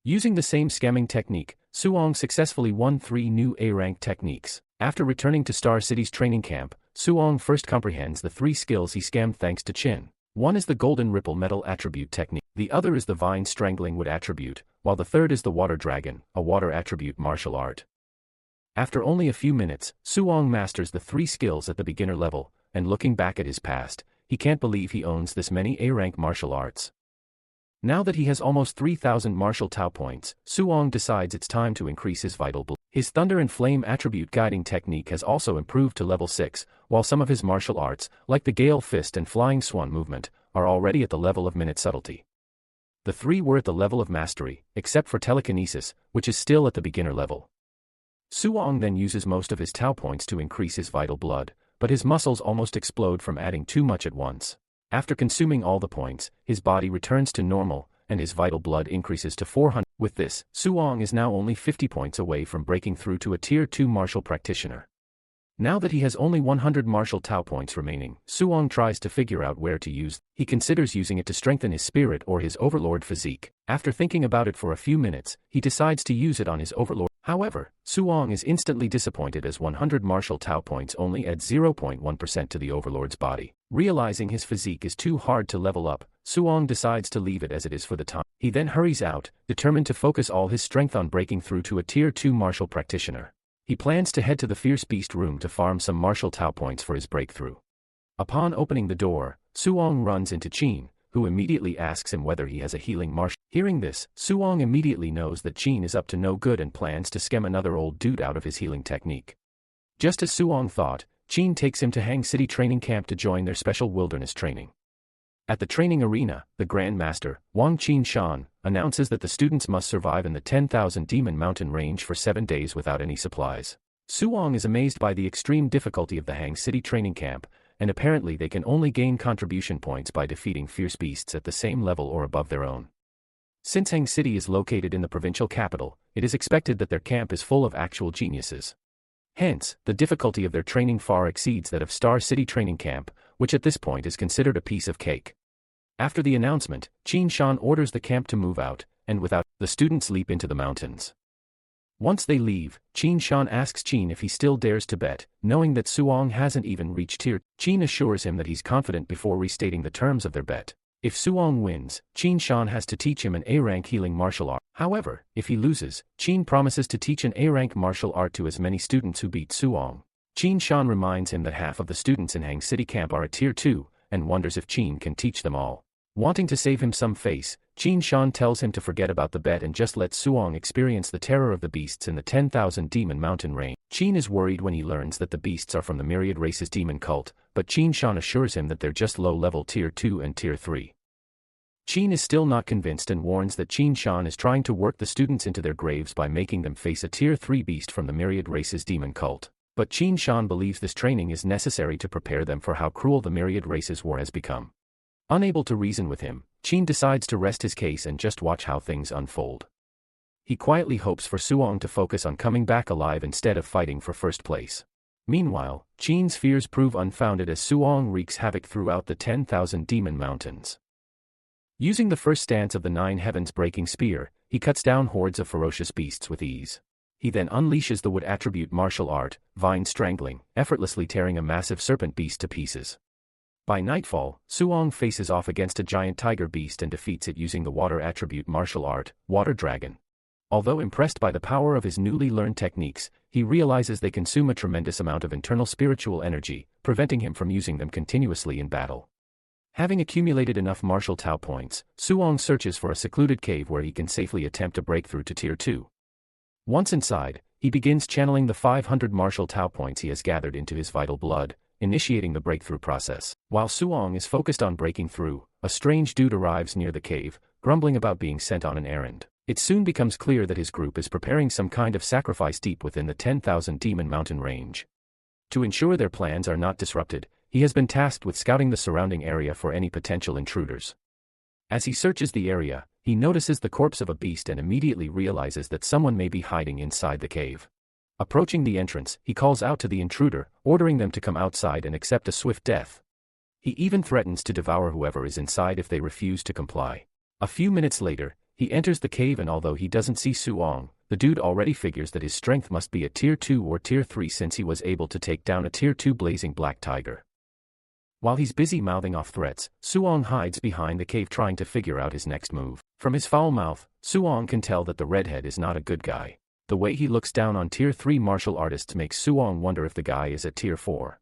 Using the same scamming technique, Suong successfully won 3 new A-rank techniques. After returning to Star City's training camp, Suong first comprehends the 3 skills he scammed thanks to Chin. One is the Golden Ripple Metal Attribute technique, the other is the Vine Strangling Wood Attribute, while the third is the Water Dragon, a water attribute martial art. After only a few minutes, Suong masters the 3 skills at the beginner level, and looking back at his past, he can't believe he owns this many A-rank martial arts. Now that he has almost 3,000 martial Tao points, Suong decides it's time to increase his vital blood. His Thunder and Flame attribute guiding technique has also improved to level 6, while some of his martial arts, like the Gale Fist and Flying Swan movement, are already at the level of Minute Subtlety. The 3 were at the level of Mastery, except for Telekinesis, which is still at the beginner level. Suong then uses most of his Tao points to increase his vital blood, but his muscles almost explode from adding too much at once. After consuming all the points, his body returns to normal, and his vital blood increases to 400. With this, Suong is now only 50 points away from breaking through to a Tier 2 martial practitioner. Now that he has only 100 martial Tao points remaining, Suong tries to figure out where to use. He considers using it to strengthen his spirit or his overlord physique. After thinking about it for a few minutes, he decides to use it on his overlord. However, Suong is instantly disappointed as 100 martial Tao points only add 0.1% to the overlord's body. Realizing his physique is too hard to level up, Suong decides to leave it as it is for the time. He then hurries out, determined to focus all his strength on breaking through to a Tier 2 martial practitioner. He plans to head to the Fierce Beast room to farm some martial Tao points for his breakthrough. Upon opening the door, Suong runs into Qin, who immediately asks him whether he has a healing martial. Hearing this, Suong immediately knows that Qin is up to no good and plans to scam another old dude out of his healing technique. Just as Suong thought, Qin takes him to Hang City training camp to join their special wilderness training. At the training arena, the Grand Master, Wang Qinshan, announces that the students must survive in the 10,000 Demon Mountain range for 7 days without any supplies. Suong is amazed by the extreme difficulty of the Hang City training camp, and apparently they can only gain contribution points by defeating fierce beasts at the same level or above their own. Since Hang City is located in the provincial capital, it is expected that their camp is full of actual geniuses. Hence, the difficulty of their training far exceeds that of Star City Training Camp, which at this point is considered a piece of cake. After the announcement, Qin Shan orders the camp to move out, and without, the students leap into the mountains. Once they leave, Qin Shan asks Qin if he still dares to bet, knowing that Suong hasn't even reached tier. Qin assures him that he's confident before restating the terms of their bet. If Suong wins, Qin Shan has to teach him an A-rank healing martial art. However, if he loses, Qin promises to teach an A-rank martial art to as many students who beat Suong. Qin Shan reminds him that half of the students in Hang City Camp are at tier 2, and wonders if Qin can teach them all. Wanting to save him some face, Qin Shan tells him to forget about the bet and just let Suong experience the terror of the beasts in the 10,000 Demon Mountain range. Qin is worried when he learns that the beasts are from the myriad races demon cult, but Qin Shan assures him that they're just low-level tier 2 and tier 3. Qin is still not convinced and warns that Qin Shan is trying to work the students into their graves by making them face a tier 3 beast from the myriad races demon cult. But Qin Shan believes this training is necessary to prepare them for how cruel the myriad races war has become. Unable to reason with him, Qin decides to rest his case and just watch how things unfold. He quietly hopes for Suong to focus on coming back alive instead of fighting for first place. Meanwhile, Qin's fears prove unfounded as Suong wreaks havoc throughout the 10,000 Demon Mountains. Using the first stance of the 9 Heavens breaking spear, he cuts down hordes of ferocious beasts with ease. He then unleashes the wood attribute martial art, Vine Strangling, effortlessly tearing a massive serpent beast to pieces. By nightfall, Suong faces off against a giant tiger beast and defeats it using the water attribute martial art, Water Dragon. Although impressed by the power of his newly learned techniques, he realizes they consume a tremendous amount of internal spiritual energy, preventing him from using them continuously in battle. Having accumulated enough martial Tao points, Suong searches for a secluded cave where he can safely attempt a breakthrough to tier 2. Once inside, he begins channeling the 500 martial Tao points he has gathered into his vital blood, initiating the breakthrough process. While Suong is focused on breaking through, a strange dude arrives near the cave, grumbling about being sent on an errand. It soon becomes clear that his group is preparing some kind of sacrifice deep within the 10,000 Demon Mountain range. To ensure their plans are not disrupted, he has been tasked with scouting the surrounding area for any potential intruders. As he searches the area, he notices the corpse of a beast and immediately realizes that someone may be hiding inside the cave. Approaching the entrance, he calls out to the intruder, ordering them to come outside and accept a swift death. He even threatens to devour whoever is inside if they refuse to comply. A few minutes later, he enters the cave and although he doesn't see Suong, the dude already figures that his strength must be a tier 2 or tier 3 since he was able to take down a tier 2 blazing black tiger. While he's busy mouthing off threats, Suong hides behind the cave trying to figure out his next move. From his foul mouth, Suong can tell that the redhead is not a good guy. The way he looks down on tier 3 martial artists makes Suong wonder if the guy is at tier 4.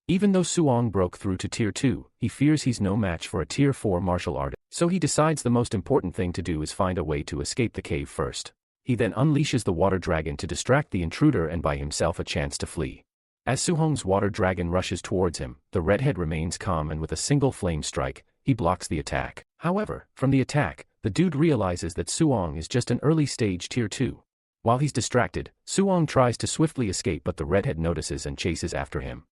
Even though Suong broke through to tier 2, he fears he's no match for a tier 4 martial artist, so he decides the most important thing to do is find a way to escape the cave first. He then unleashes the water dragon to distract the intruder and buy himself a chance to flee. As Suong's water dragon rushes towards him, the redhead remains calm and with a single flame strike, he blocks the attack. However, from the attack, the dude realizes that Suong is just an early stage tier 2. While he's distracted, Suong tries to swiftly escape but the redhead notices and chases after him.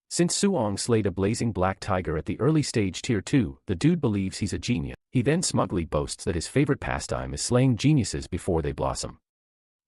Since Suong slayed a blazing black tiger at the early stage tier 2, the dude believes he's a genius. He then smugly boasts that his favorite pastime is slaying geniuses before they blossom.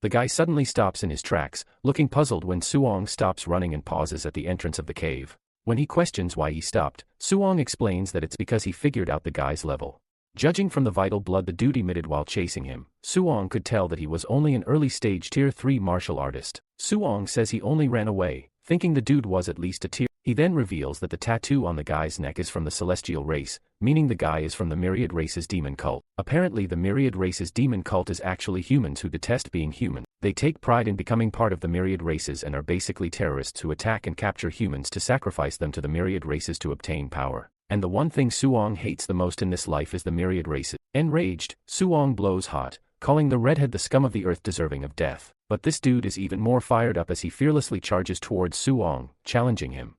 The guy suddenly stops in his tracks, looking puzzled when Suong stops running and pauses at the entrance of the cave. When he questions why he stopped, Suong explains that it's because he figured out the guy's level. Judging from the vital blood the dude emitted while chasing him, Suong could tell that he was only an early stage tier 3 martial artist. Suong says he only ran away, thinking the dude was at least a tier. He then reveals that the tattoo on the guy's neck is from the celestial race, meaning the guy is from the myriad races demon cult. Apparently the myriad races demon cult is actually humans who detest being human. They take pride in becoming part of the myriad races and are basically terrorists who attack and capture humans to sacrifice them to the myriad races to obtain power. And the one thing Suong hates the most in this life is the myriad races. Enraged, Suong blows hot, calling the redhead the scum of the earth deserving of death. But this dude is even more fired up as he fearlessly charges towards Suong, challenging him.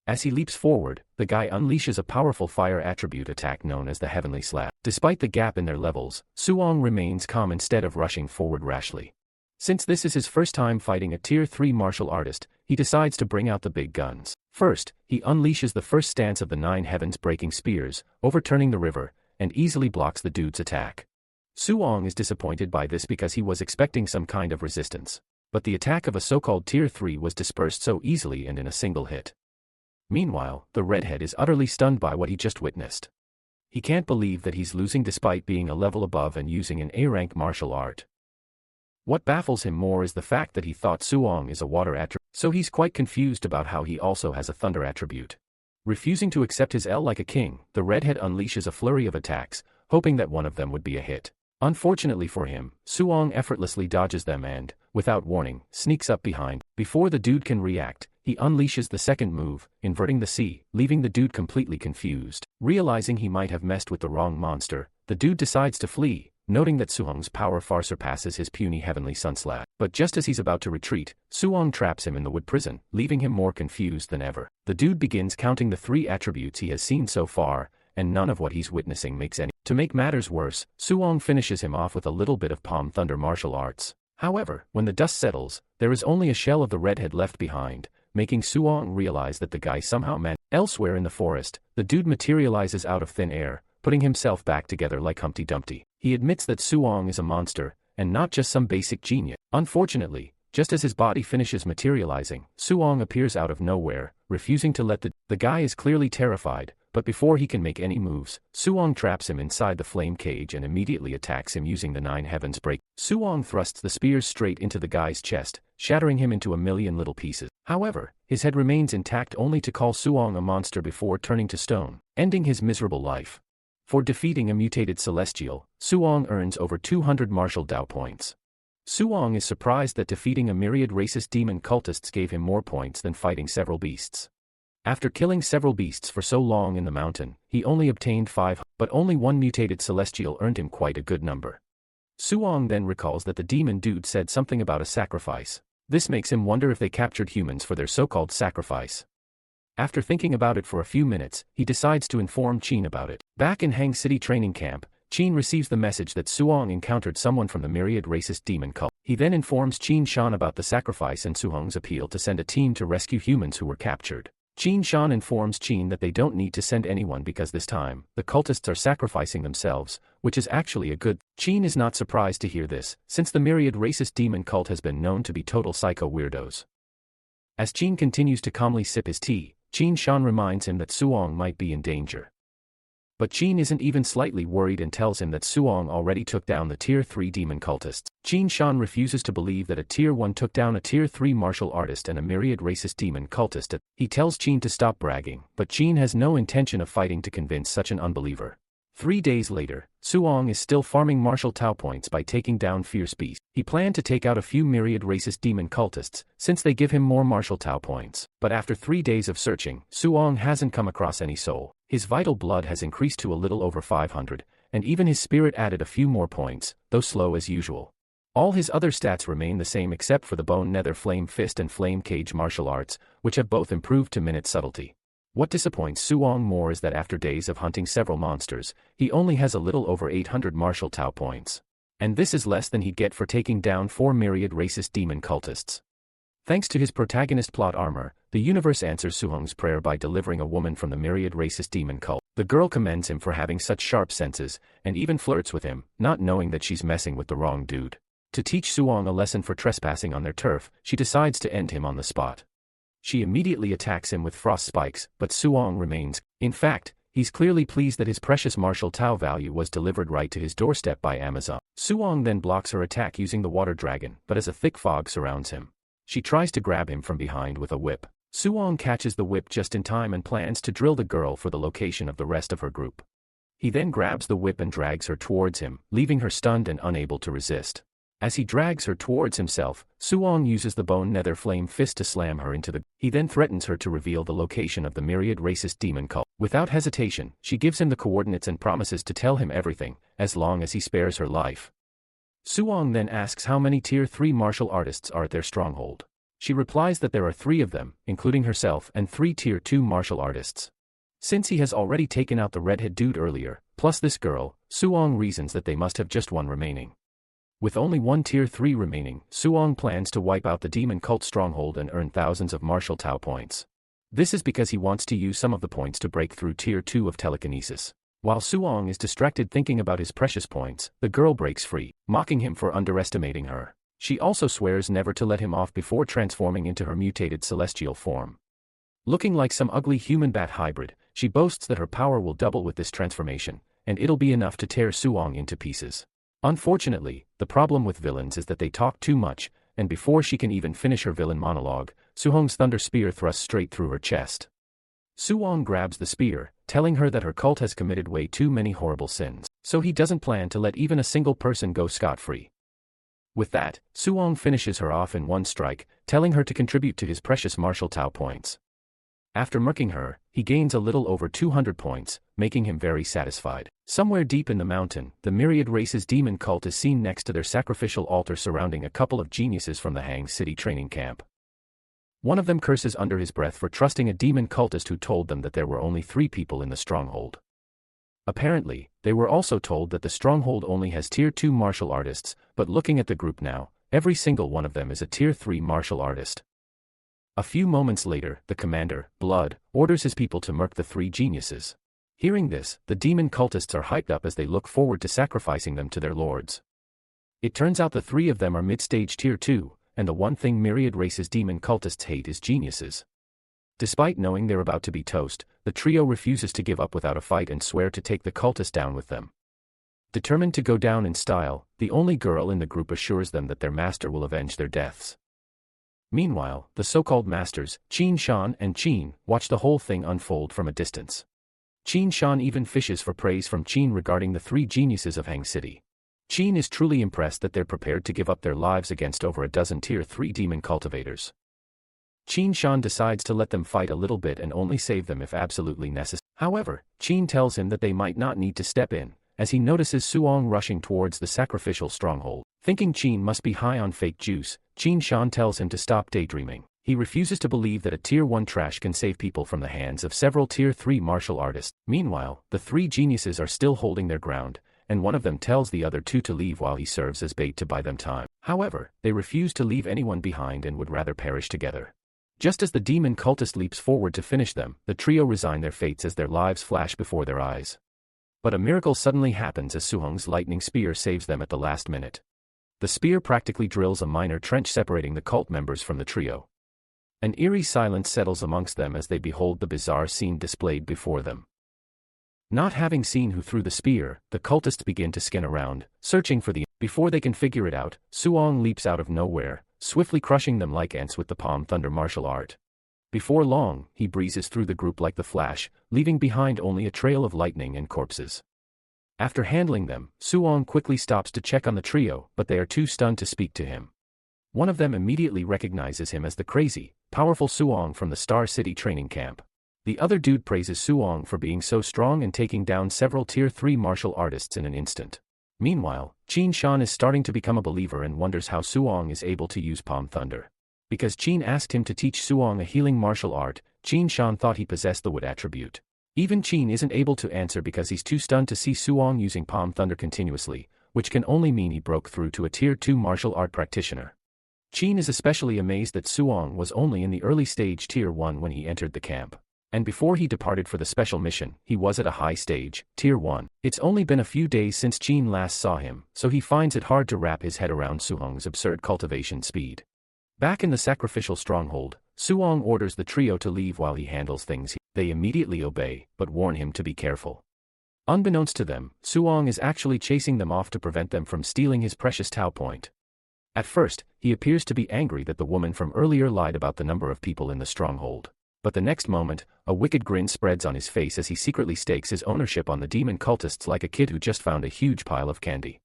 As he leaps forward, the guy unleashes a powerful fire attribute attack known as the Heavenly Slap. Despite the gap in their levels, Suong remains calm instead of rushing forward rashly. Since this is his first time fighting a tier 3 martial artist, he decides to bring out the big guns. First, he unleashes the first stance of the 9 heavens-breaking spears, overturning the river, and easily blocks the dude's attack. Suong is disappointed by this because he was expecting some kind of resistance. But the attack of a so-called Tier 3 was dispersed so easily and in a single hit. Meanwhile, the redhead is utterly stunned by what he just witnessed. He can't believe that he's losing despite being a level above and using an A-rank martial art. What baffles him more is the fact that he thought Suong is a water attribute, so he's quite confused about how he also has a thunder attribute. Refusing to accept his L like a king, the redhead unleashes a flurry of attacks, hoping that one of them would be a hit. Unfortunately for him, Suong effortlessly dodges them and, without warning, sneaks up behind. Before the dude can react, he unleashes the second move, inverting the C, leaving the dude completely confused. Realizing he might have messed with the wrong monster, the dude decides to flee, noting that Suong's power far surpasses his puny heavenly sunslash. But just as he's about to retreat, Suong traps him in the wood prison, leaving him more confused than ever. The dude begins counting the 3 attributes he has seen so far, and none of what he's witnessing makes any. To make matters worse, Suong finishes him off with a little bit of palm thunder martial arts. However, when the dust settles, there is only a shell of the redhead left behind, making Suong realize that the guy somehow managed. Elsewhere in the forest, the dude materializes out of thin air, putting himself back together like Humpty Dumpty. He admits that Suong is a monster, and not just some basic genius. Unfortunately, just as his body finishes materializing, Suong appears out of nowhere, refusing to let the guy is clearly terrified, but before he can make any moves, Suong traps him inside the flame cage and immediately attacks him using the 9 heavens break. Suong thrusts the spears straight into the guy's chest, shattering him into a million little pieces. However, his head remains intact only to call Suong a monster before turning to stone, ending his miserable life. For defeating a mutated celestial, Suong earns over 200 martial Dao points. Suong is surprised that defeating a myriad racist demon cultists gave him more points than fighting several beasts. After killing several beasts for so long in the mountain, he only obtained 5, but only 1 mutated celestial earned him quite a good number. Suong then recalls that the demon dude said something about a sacrifice. This makes him wonder if they captured humans for their so-called sacrifice. After thinking about it for a few minutes, he decides to inform Qin about it. Back in Hang City training camp, Qin receives the message that Suong encountered someone from the myriad racist demon cult. He then informs Qin Shan about the sacrifice and Suong's appeal to send a team to rescue humans who were captured. Qin Shan informs Qin that they don't need to send anyone because this time, the cultists are sacrificing themselves, which is actually a good. Qin is not surprised to hear this, since the myriad racist demon cult has been known to be total psycho weirdos. As Qin continues to calmly sip his tea, Qin Shan reminds him that Suong might be in danger. But Qin isn't even slightly worried and tells him that Suong already took down the Tier 3 demon cultists. Qin Shan refuses to believe that a Tier 1 took down a Tier 3 martial artist and a myriad racist demon cultist. He tells Qin to stop bragging, but Qin has no intention of fighting to convince such an unbeliever. 3 days later, Suong is still farming martial Tao points by taking down fierce beasts. He planned to take out a few myriad racist demon cultists, since they give him more martial Tao points. But after 3 days of searching, Suong hasn't come across any soul. His vital blood has increased to a little over 500, and even his spirit added a few more points, though slow as usual. All his other stats remain the same except for the bone nether flame fist and flame cage martial arts, which have both improved to minute subtlety. What disappoints Suong more is that after days of hunting several monsters, he only has a little over 800 martial Tao points. And this is less than he'd get for taking down 4 myriad racist demon cultists. Thanks to his protagonist plot armor, the universe answers Suong's prayer by delivering a woman from the myriad racist demon cult. The girl commends him for having such sharp senses, and even flirts with him, not knowing that she's messing with the wrong dude. To teach Suong a lesson for trespassing on their turf, she decides to end him on the spot. She immediately attacks him with frost spikes, but Suong remains. In fact, he's clearly pleased that his precious martial Tao value was delivered right to his doorstep by Amazon. Suong then blocks her attack using the water dragon, but as a thick fog surrounds him, she tries to grab him from behind with a whip. Suong catches the whip just in time and plans to drill the girl for the location of the rest of her group. He then grabs the whip and drags her towards him, leaving her stunned and unable to resist. As he drags her towards himself, Suong uses the bone nether flame fist to slam her into the. He then threatens her to reveal the location of the myriad racist demon cult. Without hesitation, she gives him the coordinates and promises to tell him everything, as long as he spares her life. Suong then asks how many Tier 3 martial artists are at their stronghold. She replies that there are 3 of them, including herself and 3 Tier 2 martial artists. Since he has already taken out the redhead dude earlier, plus this girl, Suong reasons that they must have just 1 remaining. With only 1 Tier 3 remaining, Suong plans to wipe out the demon cult stronghold and earn thousands of martial Tao points. This is because he wants to use some of the points to break through Tier 2 of telekinesis. While Suong is distracted thinking about his precious points, the girl breaks free, mocking him for underestimating her. She also swears never to let him off before transforming into her mutated celestial form. Looking like some ugly human-bat hybrid, she boasts that her power will double with this transformation, and it'll be enough to tear Suong into pieces. Unfortunately, the problem with villains is that they talk too much, and before she can even finish her villain monologue, Suhong's thunder spear thrusts straight through her chest. Suong grabs the spear, telling her that her cult has committed way too many horrible sins, so he doesn't plan to let even a single person go scot-free. With that, Suong finishes her off in one strike, telling her to contribute to his precious martial Tao points. After murking her, he gains a little over 200 points, making him very satisfied. Somewhere deep in the mountain, the Myriad Race's demon cult is seen next to their sacrificial altar surrounding a couple of geniuses from the Hang City training camp. One of them curses under his breath for trusting a demon cultist who told them that there were only 3 people in the stronghold. Apparently, they were also told that the stronghold only has Tier 2 martial artists, but looking at the group now, every single one of them is a Tier 3 martial artist. A few moments later, the commander, Blood, orders his people to murk the 3 geniuses. Hearing this, the demon cultists are hyped up as they look forward to sacrificing them to their lords. It turns out the 3 of them are mid-stage Tier 2, and the one thing Myriad Race's demon cultists hate is geniuses. Despite knowing they're about to be toast, the trio refuses to give up without a fight and swear to take the cultist down with them. Determined to go down in style, the only girl in the group assures them that their master will avenge their deaths. Meanwhile, the so-called masters, Qin Shan and Qin, watch the whole thing unfold from a distance. Qin Shan even fishes for praise from Qin regarding the 3 geniuses of Hang City. Qin is truly impressed that they're prepared to give up their lives against over a dozen Tier 3 demon cultivators. Qin Shan decides to let them fight a little bit and only save them if absolutely necessary. However, Qin tells him that they might not need to step in, as he notices Suong rushing towards the sacrificial stronghold. Thinking Qin must be high on fake juice, Qin Shan tells him to stop daydreaming. He refuses to believe that a Tier 1 trash can save people from the hands of several Tier 3 martial artists. Meanwhile, the 3 geniuses are still holding their ground, and one of them tells the other 2 to leave while he serves as bait to buy them time. However, they refuse to leave anyone behind and would rather perish together. Just as the demon cultist leaps forward to finish them, the trio resign their fates as their lives flash before their eyes. But a miracle suddenly happens as Suhong's lightning spear saves them at the last minute. The spear practically drills a minor trench separating the cult members from the trio. An eerie silence settles amongst them as they behold the bizarre scene displayed before them. Not having seen who threw the spear, the cultists begin to scan around, searching for the... Before they can figure it out, Suong leaps out of nowhere, swiftly crushing them like ants with the palm thunder martial art. Before long, he breezes through the group like the Flash, leaving behind only a trail of lightning and corpses. After handling them, Suong quickly stops to check on the trio, but they are too stunned to speak to him. One of them immediately recognizes him as the crazy, powerful Suong from the Star City training camp. The other dude praises Suong for being so strong and taking down several Tier 3 martial artists in an instant. Meanwhile, Qin Shan is starting to become a believer and wonders how Suong is able to use Palm Thunder. Because Qin asked him to teach Suong a healing martial art, Qin Shan thought he possessed the wood attribute. Even Qin isn't able to answer because he's too stunned to see Suong using Palm Thunder continuously, which can only mean he broke through to a Tier 2 martial art practitioner. Qin is especially amazed that Suong was only in the early stage Tier 1 when he entered the camp. And before he departed for the special mission, he was at a high stage, Tier 1. It's only been a few days since Qin last saw him, so he finds it hard to wrap his head around Suong's absurd cultivation speed. Back in the sacrificial stronghold, Suong orders the trio to leave while he handles things. They immediately obey, but warn him to be careful. Unbeknownst to them, Suong is actually chasing them off to prevent them from stealing his precious Tao point. At first, he appears to be angry that the woman from earlier lied about the number of people in the stronghold. But the next moment, a wicked grin spreads on his face as he secretly stakes his ownership on the demon cultists like a kid who just found a huge pile of candy.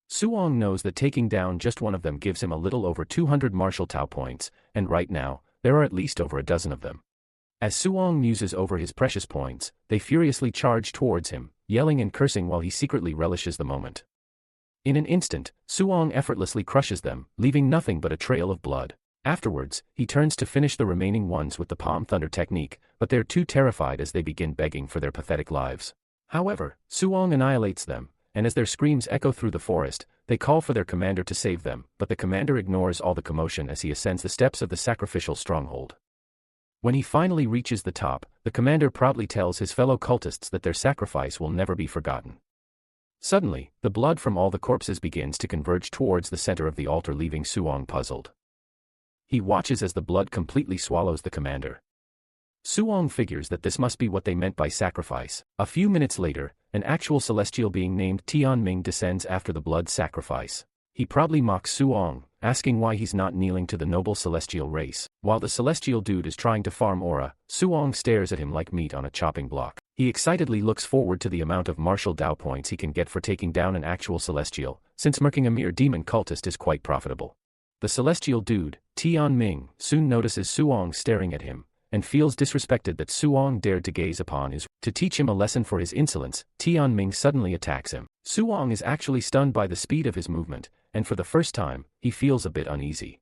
Suong knows that taking down just one of them gives him a little over 200 martial Tao points, and right now, there are at least over a dozen of them. As Suong muses over his precious points, they furiously charge towards him, yelling and cursing while he secretly relishes the moment. In an instant, Suong effortlessly crushes them, leaving nothing but a trail of blood. Afterwards, he turns to finish the remaining ones with the Palm Thunder technique, but they're too terrified as they begin begging for their pathetic lives. However, Suong annihilates them, and as their screams echo through the forest, they call for their commander to save them, but the commander ignores all the commotion as he ascends the steps of the sacrificial stronghold. When he finally reaches the top, the commander proudly tells his fellow cultists that their sacrifice will never be forgotten. Suddenly, the blood from all the corpses begins to converge towards the center of the altar, leaving Suong puzzled. He watches as the blood completely swallows the commander. Suong figures that this must be what they meant by sacrifice. A few minutes later, an actual celestial being named Tianming descends after the blood sacrifice. He proudly mocks Suong, asking why he's not kneeling to the noble celestial race. While the celestial dude is trying to farm aura, Suong stares at him like meat on a chopping block. He excitedly looks forward to the amount of martial Dao points he can get for taking down an actual celestial, since murking a mere demon cultist is quite profitable. The celestial dude, Tianming, soon notices Suong staring at him, and feels disrespected that Suong dared to gaze upon his. To teach him a lesson for his insolence, Tianming suddenly attacks him. Suong is actually stunned by the speed of his movement, and for the first time, he feels a bit uneasy.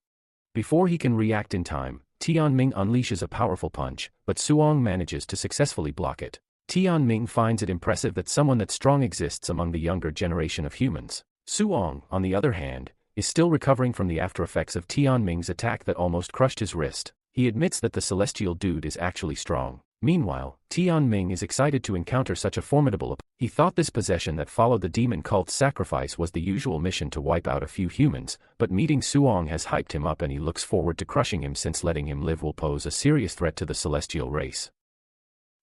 Before he can react in time, Tianming unleashes a powerful punch, but Suong manages to successfully block it. Tianming finds it impressive that someone that strong exists among the younger generation of humans. Suong, on the other hand, is still recovering from the aftereffects of Tianming's attack that almost crushed his wrist. He admits that the celestial dude is actually strong. Meanwhile, Tianming is excited to encounter such a formidable opponent. He thought this possession that followed the demon cult's sacrifice was the usual mission to wipe out a few humans, but meeting Suong has hyped him up and he looks forward to crushing him, since letting him live will pose a serious threat to the celestial race.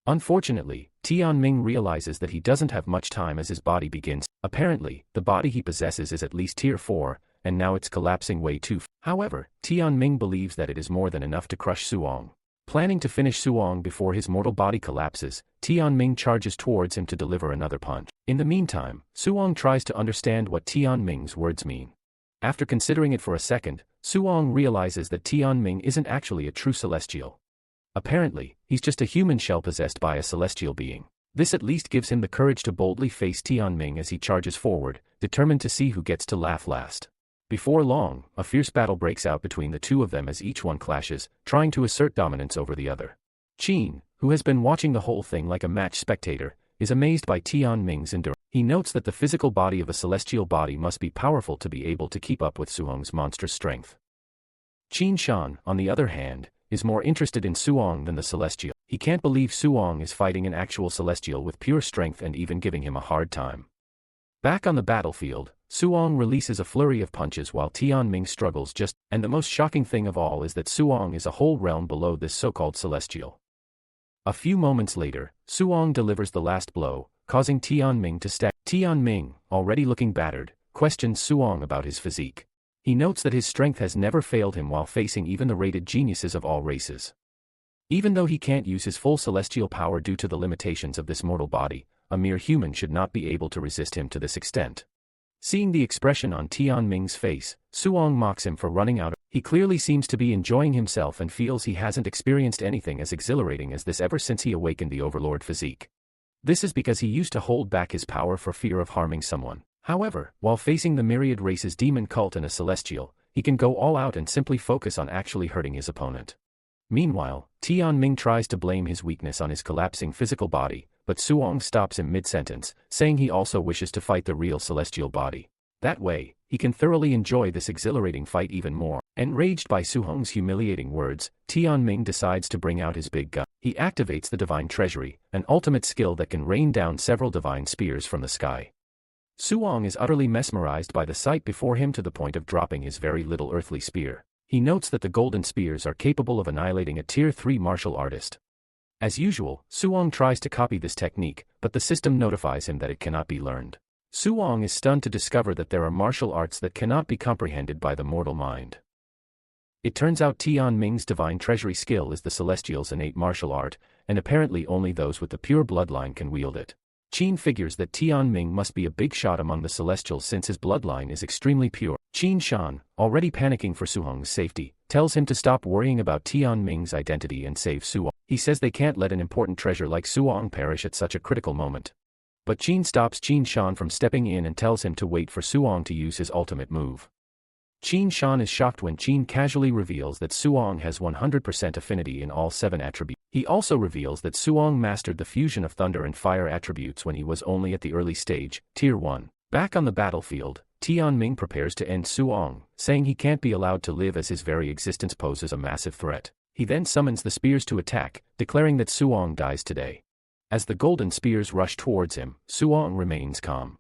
Unfortunately, Tianming realizes that he doesn't have much time as his body begins. Apparently, the body he possesses is at least tier 4, and now it's collapsing way too fast. However, Tianming believes that it is more than enough to crush Suong. Planning to finish Suong before his mortal body collapses, Tianming charges towards him to deliver another punch. In the meantime, Suong tries to understand what Tianming's words mean. After considering it for a second, Suong realizes that Tianming isn't actually a true celestial. Apparently, he's just a human shell possessed by a celestial being. This at least gives him the courage to boldly face Tianming as he charges forward, determined to see who gets to laugh last. Before long, a fierce battle breaks out between the two of them as each one clashes, trying to assert dominance over the other. Qin, who has been watching the whole thing like a match spectator, is amazed by Tianming's endurance. He notes that the physical body of a celestial body must be powerful to be able to keep up with Suong's monstrous strength. Qin Shan, on the other hand, is more interested in Suong than the celestial. He can't believe Suong is fighting an actual celestial with pure strength and even giving him a hard time. Back on the battlefield, Suong releases a flurry of punches while Tianming struggles and the most shocking thing of all is that Suong is a whole realm below this so-called celestial. A few moments later, Suong delivers the last blow, causing Tianming to stagger. Tianming, already looking battered, questions Suong about his physique. He notes that his strength has never failed him while facing even the rated geniuses of all races. Even though he can't use his full celestial power due to the limitations of this mortal body, a mere human should not be able to resist him to this extent. Seeing the expression on Tianming's face, Suong mocks him for running out. He clearly seems to be enjoying himself and feels he hasn't experienced anything as exhilarating as this ever since he awakened the Overlord physique. This is because he used to hold back his power for fear of harming someone. However, while facing the myriad races demon cult and a celestial, he can go all out and simply focus on actually hurting his opponent. Meanwhile, Tianming tries to blame his weakness on his collapsing physical body, but Suong stops him mid-sentence, saying he also wishes to fight the real celestial body. That way, he can thoroughly enjoy this exhilarating fight even more. Enraged by Suong's humiliating words, Tianming decides to bring out his big gun. He activates the Divine Treasury, an ultimate skill that can rain down several divine spears from the sky. Suong is utterly mesmerized by the sight before him to the point of dropping his very little earthly spear. He notes that the golden spears are capable of annihilating a tier 3 martial artist. As usual, Suong tries to copy this technique, but the system notifies him that it cannot be learned. Suong is stunned to discover that there are martial arts that cannot be comprehended by the mortal mind. It turns out Tianming's Divine Treasury skill is the Celestial's innate martial art, and apparently only those with the pure bloodline can wield it. Qin figures that Tianming must be a big shot among the Celestials since his bloodline is extremely pure. Qin Shan, already panicking for Suong's safety, tells him to stop worrying about Tianming's identity and save Suong. He says they can't let an important treasure like Suong perish at such a critical moment. But Qin stops Qin Shan from stepping in and tells him to wait for Suong to use his ultimate move. Qin Shan is shocked when Qin casually reveals that Suong has 100% affinity in all 7 attributes. He also reveals that Suong mastered the fusion of thunder and fire attributes when he was only at the early stage, tier 1. Back on the battlefield, Tianming prepares to end Suong, saying he can't be allowed to live as his very existence poses a massive threat. He then summons the spears to attack, declaring that Suong dies today. As the golden spears rush towards him, Suong remains calm.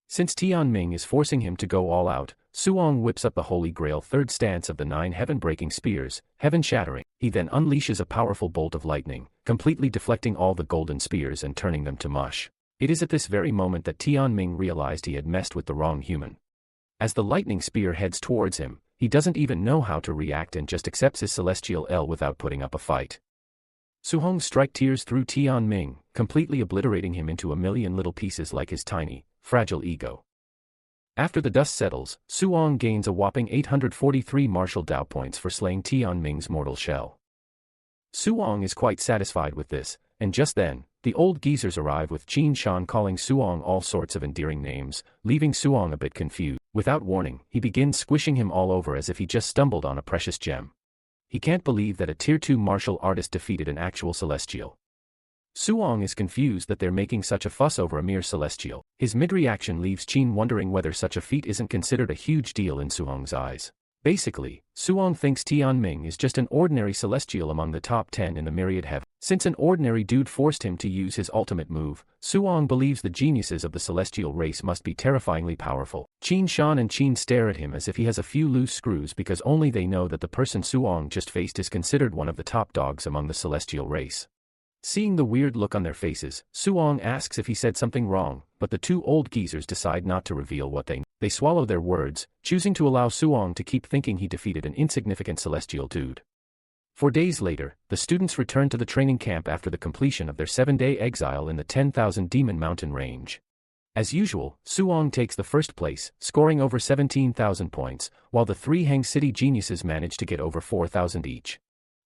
Since Tianming is forcing him to go all out, Suong whips up the Holy Grail third stance of the 9 heaven-breaking spears, heaven-shattering. He then unleashes a powerful bolt of lightning, completely deflecting all the golden spears and turning them to mush. It is at this very moment that Tianming realized he had messed with the wrong human. As the lightning spear heads towards him, he doesn't even know how to react and just accepts his celestial L without putting up a fight. Suhong's strike tears through Tianming, completely obliterating him into a million little pieces like his tiny, fragile ego. After the dust settles, Suong gains a whopping 843 martial Dao points for slaying Tianming's mortal shell. Suong is quite satisfied with this, and just then, the old geezers arrive with Qin Shan calling Suong all sorts of endearing names, leaving Suong a bit confused. Without warning, he begins squishing him all over as if he just stumbled on a precious gem. He can't believe that a Tier 2 martial artist defeated an actual celestial. Suong is confused that they're making such a fuss over a mere celestial. His mid-reaction leaves Qin wondering whether such a feat isn't considered a huge deal in Suong's eyes. Basically, Suong thinks Tianming is just an ordinary celestial among the top 10 in the myriad heaven. Since an ordinary dude forced him to use his ultimate move, Suong believes the geniuses of the celestial race must be terrifyingly powerful. Qin Shan and Qin stare at him as if he has a few loose screws because only they know that the person Suong just faced is considered one of the top dogs among the celestial race. Seeing the weird look on their faces, Suong asks if he said something wrong, but the 2 old geezers decide not to reveal what they know. They swallow their words, choosing to allow Suong to keep thinking he defeated an insignificant celestial dude. 4 days later, the students return to the training camp after the completion of their 7-day exile in the 10,000 Demon Mountain range. As usual, Suong takes the first place, scoring over 17,000 points, while the 3 Hang City geniuses manage to get over 4,000 each.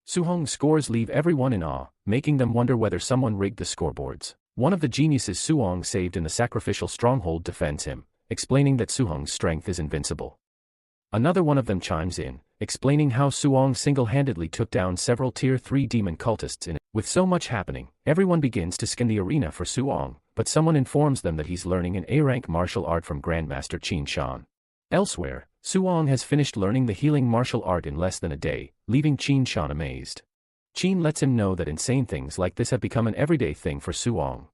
Suhong's scores leave everyone in awe, making them wonder whether someone rigged the scoreboards. One of the geniuses Suong saved in the sacrificial stronghold defends him, explaining that Suhong's strength is invincible. Another one of them chimes in, explaining how Suong single-handedly took down several Tier 3 demon cultists in it. With so much happening, everyone begins to scan the arena for Suong, but someone informs them that he's learning an A-rank martial art from Grandmaster Qin Shan. Elsewhere, Suong has finished learning the healing martial art in less than a day, leaving Qin Shan amazed. Qin lets him know that insane things like this have become an everyday thing for Suong.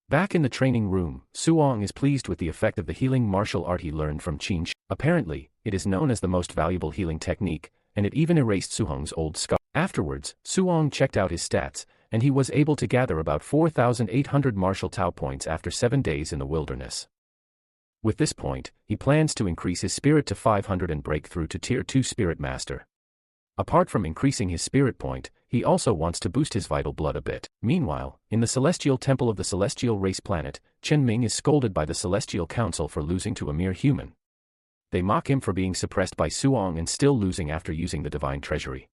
Back in the training room, Suong is pleased with the effect of the healing martial art he learned from Qin Shan. Apparently, it is known as the most valuable healing technique, and it even erased Suhong's old scar. Afterwards, Suong checked out his stats, and he was able to gather about 4,800 martial Tao points after 7 days in the wilderness. With this point, he plans to increase his spirit to 500 and break through to Tier 2 Spirit Master. Apart from increasing his spirit point, he also wants to boost his vital blood a bit. Meanwhile, in the Celestial Temple of the Celestial Race Planet, Chen Ming is scolded by the Celestial Council for losing to a mere human. They mock him for being suppressed by Suong and still losing after using the Divine Treasury.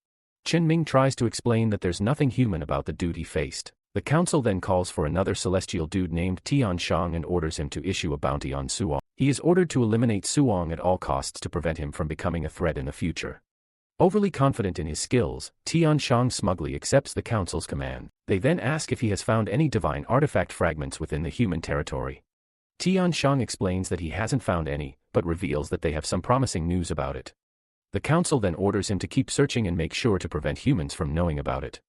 Chen Ming tries to explain that there's nothing human about the dude he faced. The council then calls for another celestial dude named Tian Shang and orders him to issue a bounty on Suong. He is ordered to eliminate Suong at all costs to prevent him from becoming a threat in the future. Overly confident in his skills, Tian Shang smugly accepts the council's command. They then ask if he has found any divine artifact fragments within the human territory. Tian Shang explains that he hasn't found any, but reveals that they have some promising news about it. The council then orders him to keep searching and make sure to prevent humans from knowing about it.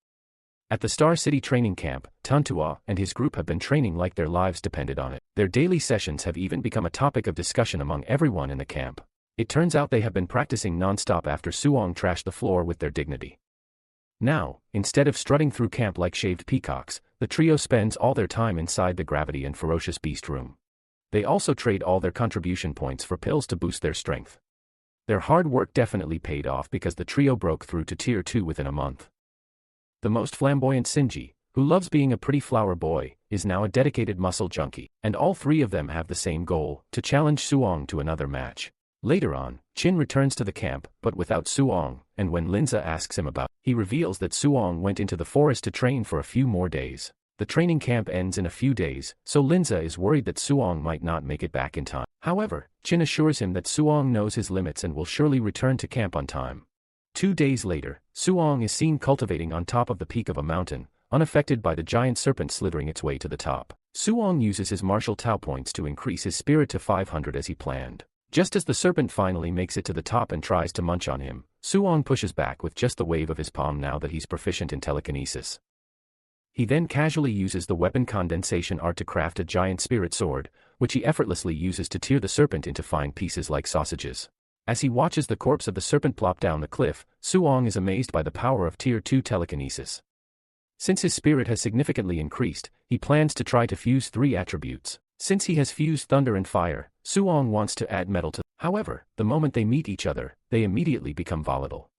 At the Star City training camp, Tantua and his group have been training like their lives depended on it. Their daily sessions have even become a topic of discussion among everyone in the camp. It turns out they have been practicing non-stop after Suong trashed the floor with their dignity. Now, instead of strutting through camp like shaved peacocks, the trio spends all their time inside the Gravity and Ferocious Beast room. They also trade all their contribution points for pills to boost their strength. Their hard work definitely paid off because the trio broke through to Tier 2 within a month. The most flamboyant Shinji, who loves being a pretty flower boy, is now a dedicated muscle junkie, and all 3 of them have the same goal, to challenge Suong to another match. Later on, Qin returns to the camp, but without Suong, and when Linza asks him about, he reveals that Suong went into the forest to train for a few more days. The training camp ends in a few days, so Linza is worried that Suong might not make it back in time. However, Qin assures him that Suong knows his limits and will surely return to camp on time. 2 days later, Suong is seen cultivating on top of the peak of a mountain, unaffected by the giant serpent slithering its way to the top. Suong uses his martial Tao points to increase his spirit to 500 as he planned. Just as the serpent finally makes it to the top and tries to munch on him, Suong pushes back with just the wave of his palm now that he's proficient in telekinesis. He then casually uses the weapon condensation art to craft a giant spirit sword, which he effortlessly uses to tear the serpent into fine pieces like sausages. As he watches the corpse of the serpent plop down the cliff, Suong is amazed by the power of Tier 2 telekinesis. Since his spirit has significantly increased, he plans to try to fuse 3 attributes. Since he has fused thunder and fire, Suong wants to add metal to. However, the moment they meet each other, they immediately become volatile.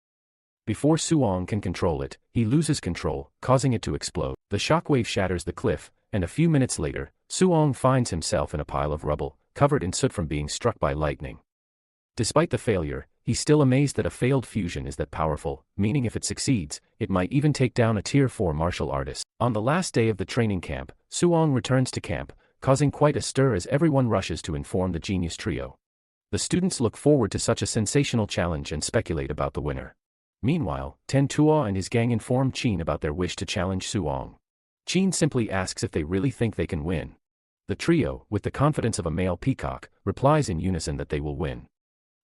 Before Suong can control it, he loses control, causing it to explode. The shockwave shatters the cliff, and a few minutes later, Suong finds himself in a pile of rubble, covered in soot from being struck by lightning. Despite the failure, he's still amazed that a failed fusion is that powerful, meaning if it succeeds, it might even take down a Tier 4 martial artist. On the last day of the training camp, Suong returns to camp, causing quite a stir as everyone rushes to inform the genius trio. The students look forward to such a sensational challenge and speculate about the winner. Meanwhile, Ten Tuo and his gang inform Qin about their wish to challenge Suong. Qin simply asks if they really think they can win. The trio, with the confidence of a male peacock, replies in unison that they will win.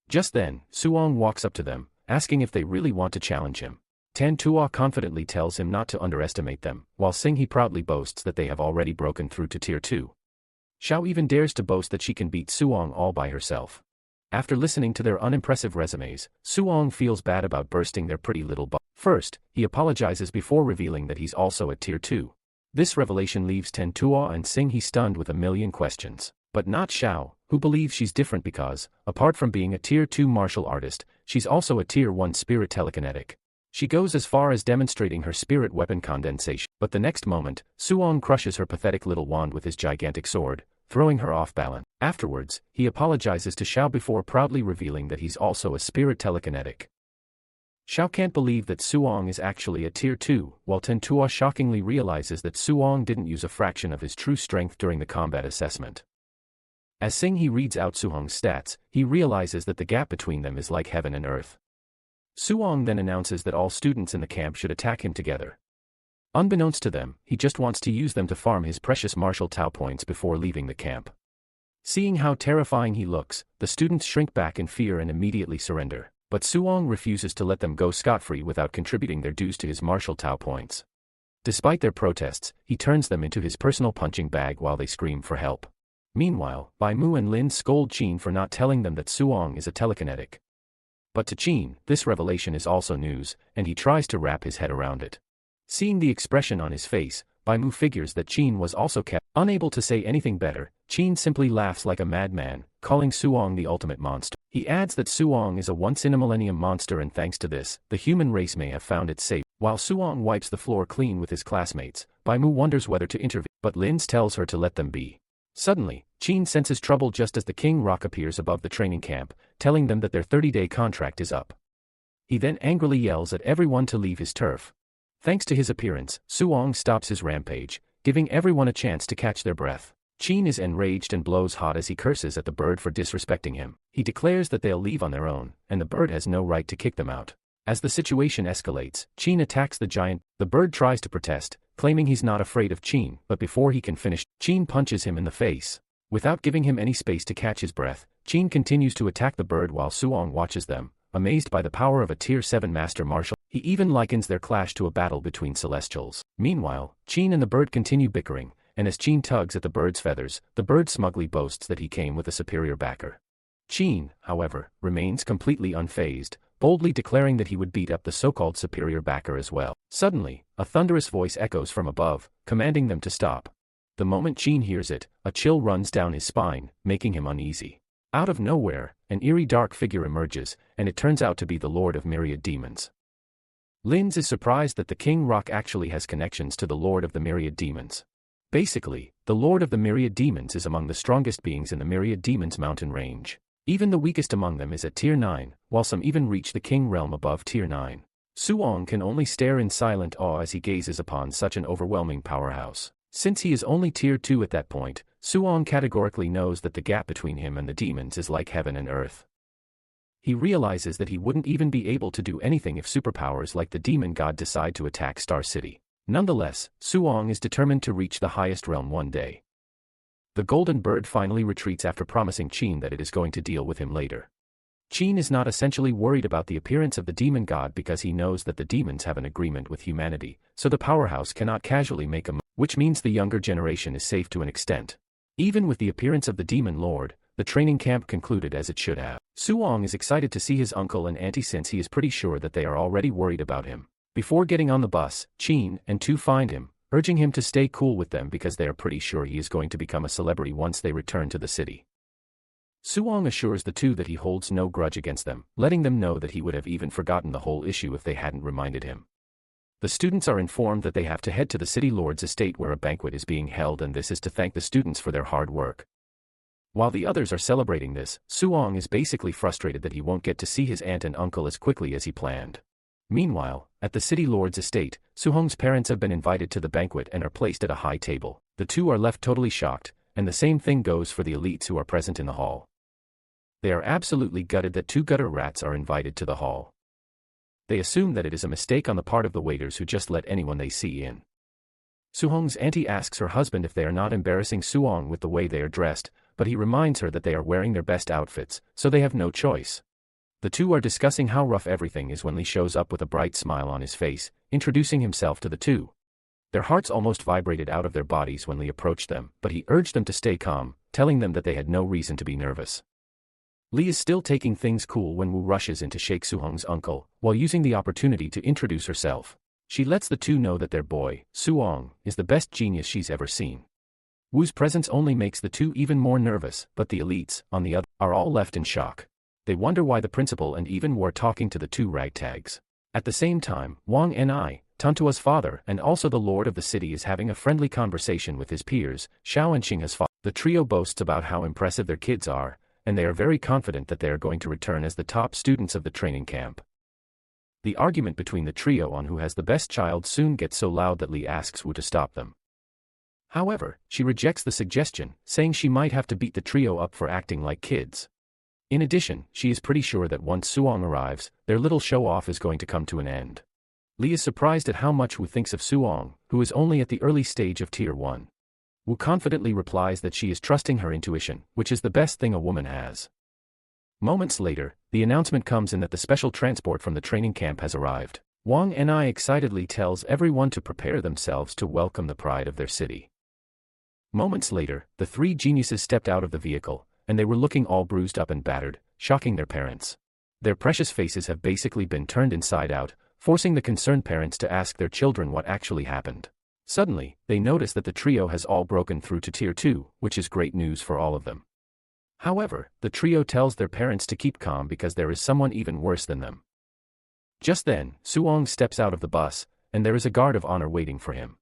Just then, Suong walks up to them, asking if they really want to challenge him. Ten Tuo confidently tells him not to underestimate them, while He proudly boasts that they have already broken through to Tier 2. Xiao even dares to boast that she can beat Suong all by herself. After listening to their unimpressive resumes, Suong feels bad about bursting their pretty little bubble. First, he apologizes before revealing that he's also at Tier 2. This revelation leaves Ten Tuo and He stunned with a million questions. But not Xiao, who believes she's different because, apart from being a Tier 2 martial artist, she's also a Tier 1 spirit telekinetic. She goes as far as demonstrating her spirit weapon condensation. But the next moment, Suong crushes her pathetic little wand with his gigantic sword, throwing her off balance. Afterwards, he apologizes to Xiao before proudly revealing that he's also a spirit telekinetic. Xiao can't believe that Suong is actually a Tier 2, while Ten Tuo shockingly realizes that Suong didn't use a fraction of his true strength during the combat assessment. As He reads out Suong's stats, he realizes that the gap between them is like heaven and earth. Suong then announces that all students in the camp should attack him together. Unbeknownst to them, he just wants to use them to farm his precious martial Tao points before leaving the camp. Seeing how terrifying he looks, the students shrink back in fear and immediately surrender, but Suong refuses to let them go scot-free without contributing their dues to his martial Tao points. Despite their protests, he turns them into his personal punching bag while they scream for help. Meanwhile, Bai Mu and Lin scold Qin for not telling them that Suong is a telekinetic. But to Qin, this revelation is also news, and he tries to wrap his head around it. Seeing the expression on his face, Bai Mu figures that Qin was also kept. Unable to say anything better, Qin simply laughs like a madman, calling Suong the ultimate monster. He adds that Suong is a once-in-a-millennium monster and thanks to this, the human race may have found it safe. While Suong wipes the floor clean with his classmates, Bai Mu wonders whether to intervene, but Lin tells her to let them be. Suddenly, Qin senses trouble just as the King Rock appears above the training camp, telling them that their 30-day contract is up. He then angrily yells at everyone to leave his turf. Thanks to his appearance, Suong stops his rampage, giving everyone a chance to catch their breath. Qin is enraged and blows hot as he curses at the bird for disrespecting him. He declares that they'll leave on their own, and the bird has no right to kick them out. As the situation escalates, Qin attacks the giant. The bird tries to protest, claiming he's not afraid of Qin, but before he can finish, Qin punches him in the face. Without giving him any space to catch his breath, Qin continues to attack the bird while Suong watches them, amazed by the power of a Tier 7 master martial. He even likens their clash to a battle between celestials. Meanwhile, Qin and the bird continue bickering, and as Qin tugs at the bird's feathers, the bird smugly boasts that he came with a superior backer. Qin, however, remains completely unfazed, boldly declaring that he would beat up the so-called superior backer as well. Suddenly, a thunderous voice echoes from above, commanding them to stop. The moment Qin hears it, a chill runs down his spine, making him uneasy. Out of nowhere, an eerie dark figure emerges, and it turns out to be the Lord of Myriad Demons. Linz is surprised that the King Rock actually has connections to the Lord of the Myriad Demons. Basically, the Lord of the Myriad Demons is among the strongest beings in the Myriad Demons mountain range. Even the weakest among them is at Tier 9, while some even reach the King realm above Tier 9. Suong can only stare in silent awe as he gazes upon such an overwhelming powerhouse. Since he is only Tier 2 at that point, Suong categorically knows that the gap between him and the demons is like heaven and earth. He realizes that he wouldn't even be able to do anything if superpowers like the demon god decide to attack Star City. Nonetheless, Suong is determined to reach the highest realm one day. The golden bird finally retreats after promising Qin that it is going to deal with him later. Qin is not essentially worried about the appearance of the demon god because he knows that the demons have an agreement with humanity, so the powerhouse cannot casually make a move, which means the younger generation is safe to an extent. Even with the appearance of the demon lord, the training camp concluded as it should have. Suong is excited to see his uncle and auntie since he is pretty sure that they are already worried about him. Before getting on the bus, Qin and Tu find him, urging him to stay cool with them because they are pretty sure he is going to become a celebrity once they return to the city. Suong assures the two that he holds no grudge against them, letting them know that he would have even forgotten the whole issue if they hadn't reminded him. The students are informed that they have to head to the city lord's estate where a banquet is being held, and this is to thank the students for their hard work. While the others are celebrating this, Suong is basically frustrated that he won't get to see his aunt and uncle as quickly as he planned. Meanwhile, at the city lord's estate, Suhong's parents have been invited to the banquet and are placed at a high table. The two are left totally shocked, and the same thing goes for the elites who are present in the hall. They are absolutely gutted that two gutter rats are invited to the hall. They assume that it is a mistake on the part of the waiters who just let anyone they see in. Suhong's auntie asks her husband if they are not embarrassing Suong with the way they are dressed, but he reminds her that they are wearing their best outfits, so they have no choice. The two are discussing how rough everything is when Lee shows up with a bright smile on his face, introducing himself to the two. Their hearts almost vibrated out of their bodies when Lee approached them, but he urged them to stay calm, telling them that they had no reason to be nervous. Lee is still taking things cool when Wu rushes in to shake Suhong's uncle, while using the opportunity to introduce herself. She lets the two know that their boy, Suong, is the best genius she's ever seen. Wu's presence only makes the two even more nervous, but the elites, on the other, are all left in shock. They wonder why the principal and even Wu are talking to the two ragtags. At the same time, Wang Ni, Tantua's father and also the lord of the city, is having a friendly conversation with his peers, Xiao and Xingha's father. The trio boasts about how impressive their kids are, and they are very confident that they are going to return as the top students of the training camp. The argument between the trio on who has the best child soon gets so loud that Lee asks Wu to stop them. However, she rejects the suggestion, saying she might have to beat the trio up for acting like kids. In addition, she is pretty sure that once Suong arrives, their little show-off is going to come to an end. Lee is surprised at how much Wu thinks of Suong, who is only at the early stage of Tier 1. Wu confidently replies that she is trusting her intuition, which is the best thing a woman has. Moments later, the announcement comes in that the special transport from the training camp has arrived. Wang Ni excitedly tells everyone to prepare themselves to welcome the pride of their city. Moments later, the three geniuses stepped out of the vehicle, and they were looking all bruised up and battered, shocking their parents. Their precious faces have basically been turned inside out, forcing the concerned parents to ask their children what actually happened. Suddenly, they notice that the trio has all broken through to Tier 2, which is great news for all of them. However, the trio tells their parents to keep calm because there is someone even worse than them. Just then, Suong steps out of the bus, and there is a guard of honor waiting for him.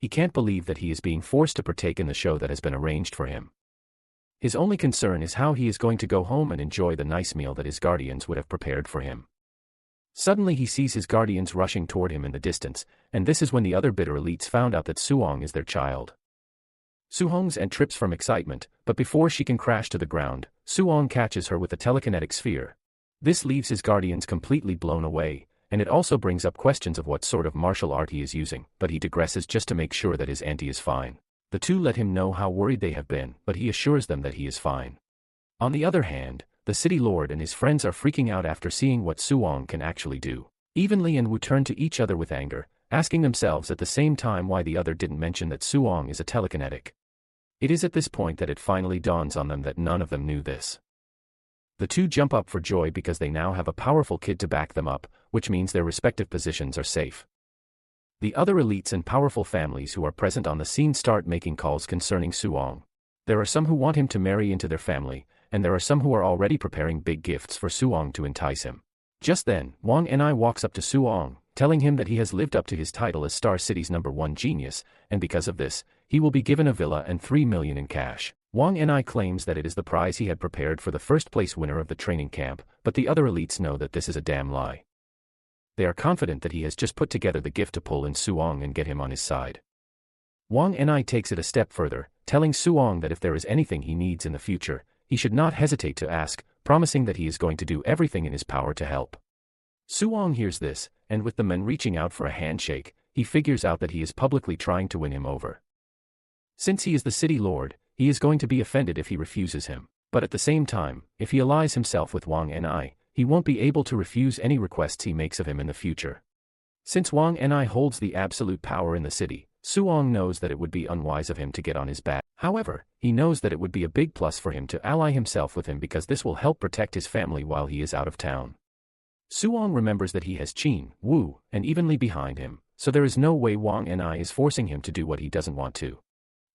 He can't believe that he is being forced to partake in the show that has been arranged for him. His only concern is how he is going to go home and enjoy the nice meal that his guardians would have prepared for him. Suddenly he sees his guardians rushing toward him in the distance, and this is when the other bitter elites found out that Suong is their child. Suhong's aunt trips from excitement, but before she can crash to the ground, Suong catches her with a telekinetic sphere. This leaves his guardians completely blown away, and it also brings up questions of what sort of martial art he is using, but he digresses just to make sure that his auntie is fine. The two let him know how worried they have been, but he assures them that he is fine. On the other hand, the city lord and his friends are freaking out after seeing what Suong can actually do. Even Lee and Wu turn to each other with anger, asking themselves at the same time why the other didn't mention that Suong is a telekinetic. It is at this point that it finally dawns on them that none of them knew this. The two jump up for joy because they now have a powerful kid to back them up, which means their respective positions are safe. The other elites and powerful families who are present on the scene start making calls concerning Suong. There are some who want him to marry into their family, and there are some who are already preparing big gifts for Suong to entice him. Just then, Wang Ni walks up to Suong, telling him that he has lived up to his title as Star City's #1 genius, and because of this, he will be given a villa and 3 million in cash. Wang Ni claims that it is the prize he had prepared for the first-place winner of the training camp, but the other elites know that this is a damn lie. They are confident that he has just put together the gift to pull in Suong and get him on his side. Wang Ni takes it a step further, telling Suong that if there is anything he needs in the future, he should not hesitate to ask, promising that he is going to do everything in his power to help. Suong hears this, and with the men reaching out for a handshake, he figures out that he is publicly trying to win him over. Since he is the city lord, he is going to be offended if he refuses him. But at the same time, if he allies himself with Wang Ni, he won't be able to refuse any requests he makes of him in the future. Since Wang Ni holds the absolute power in the city, Suong knows that it would be unwise of him to get on his back. However, he knows that it would be a big plus for him to ally himself with him because this will help protect his family while he is out of town. Suong remembers that he has Qin, Wu, and Evenly behind him, so there is no way Wang Ni is forcing him to do what he doesn't want to.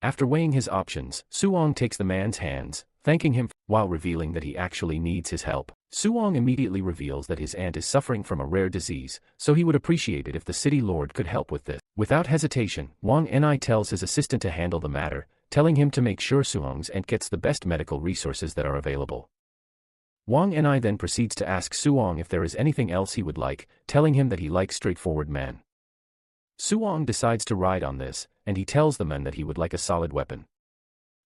After weighing his options, Suong takes the man's hands, thanking him, while revealing that he actually needs his help. Suong immediately reveals that his aunt is suffering from a rare disease, so he would appreciate it if the city lord could help with this. Without hesitation, Wang Ni tells his assistant to handle the matter, telling him to make sure Suong's aunt gets the best medical resources that are available. Wang Ni then proceeds to ask Suong if there is anything else he would like, telling him that he likes straightforward men. Suong decides to ride on this, and he tells the men that he would like a solid weapon.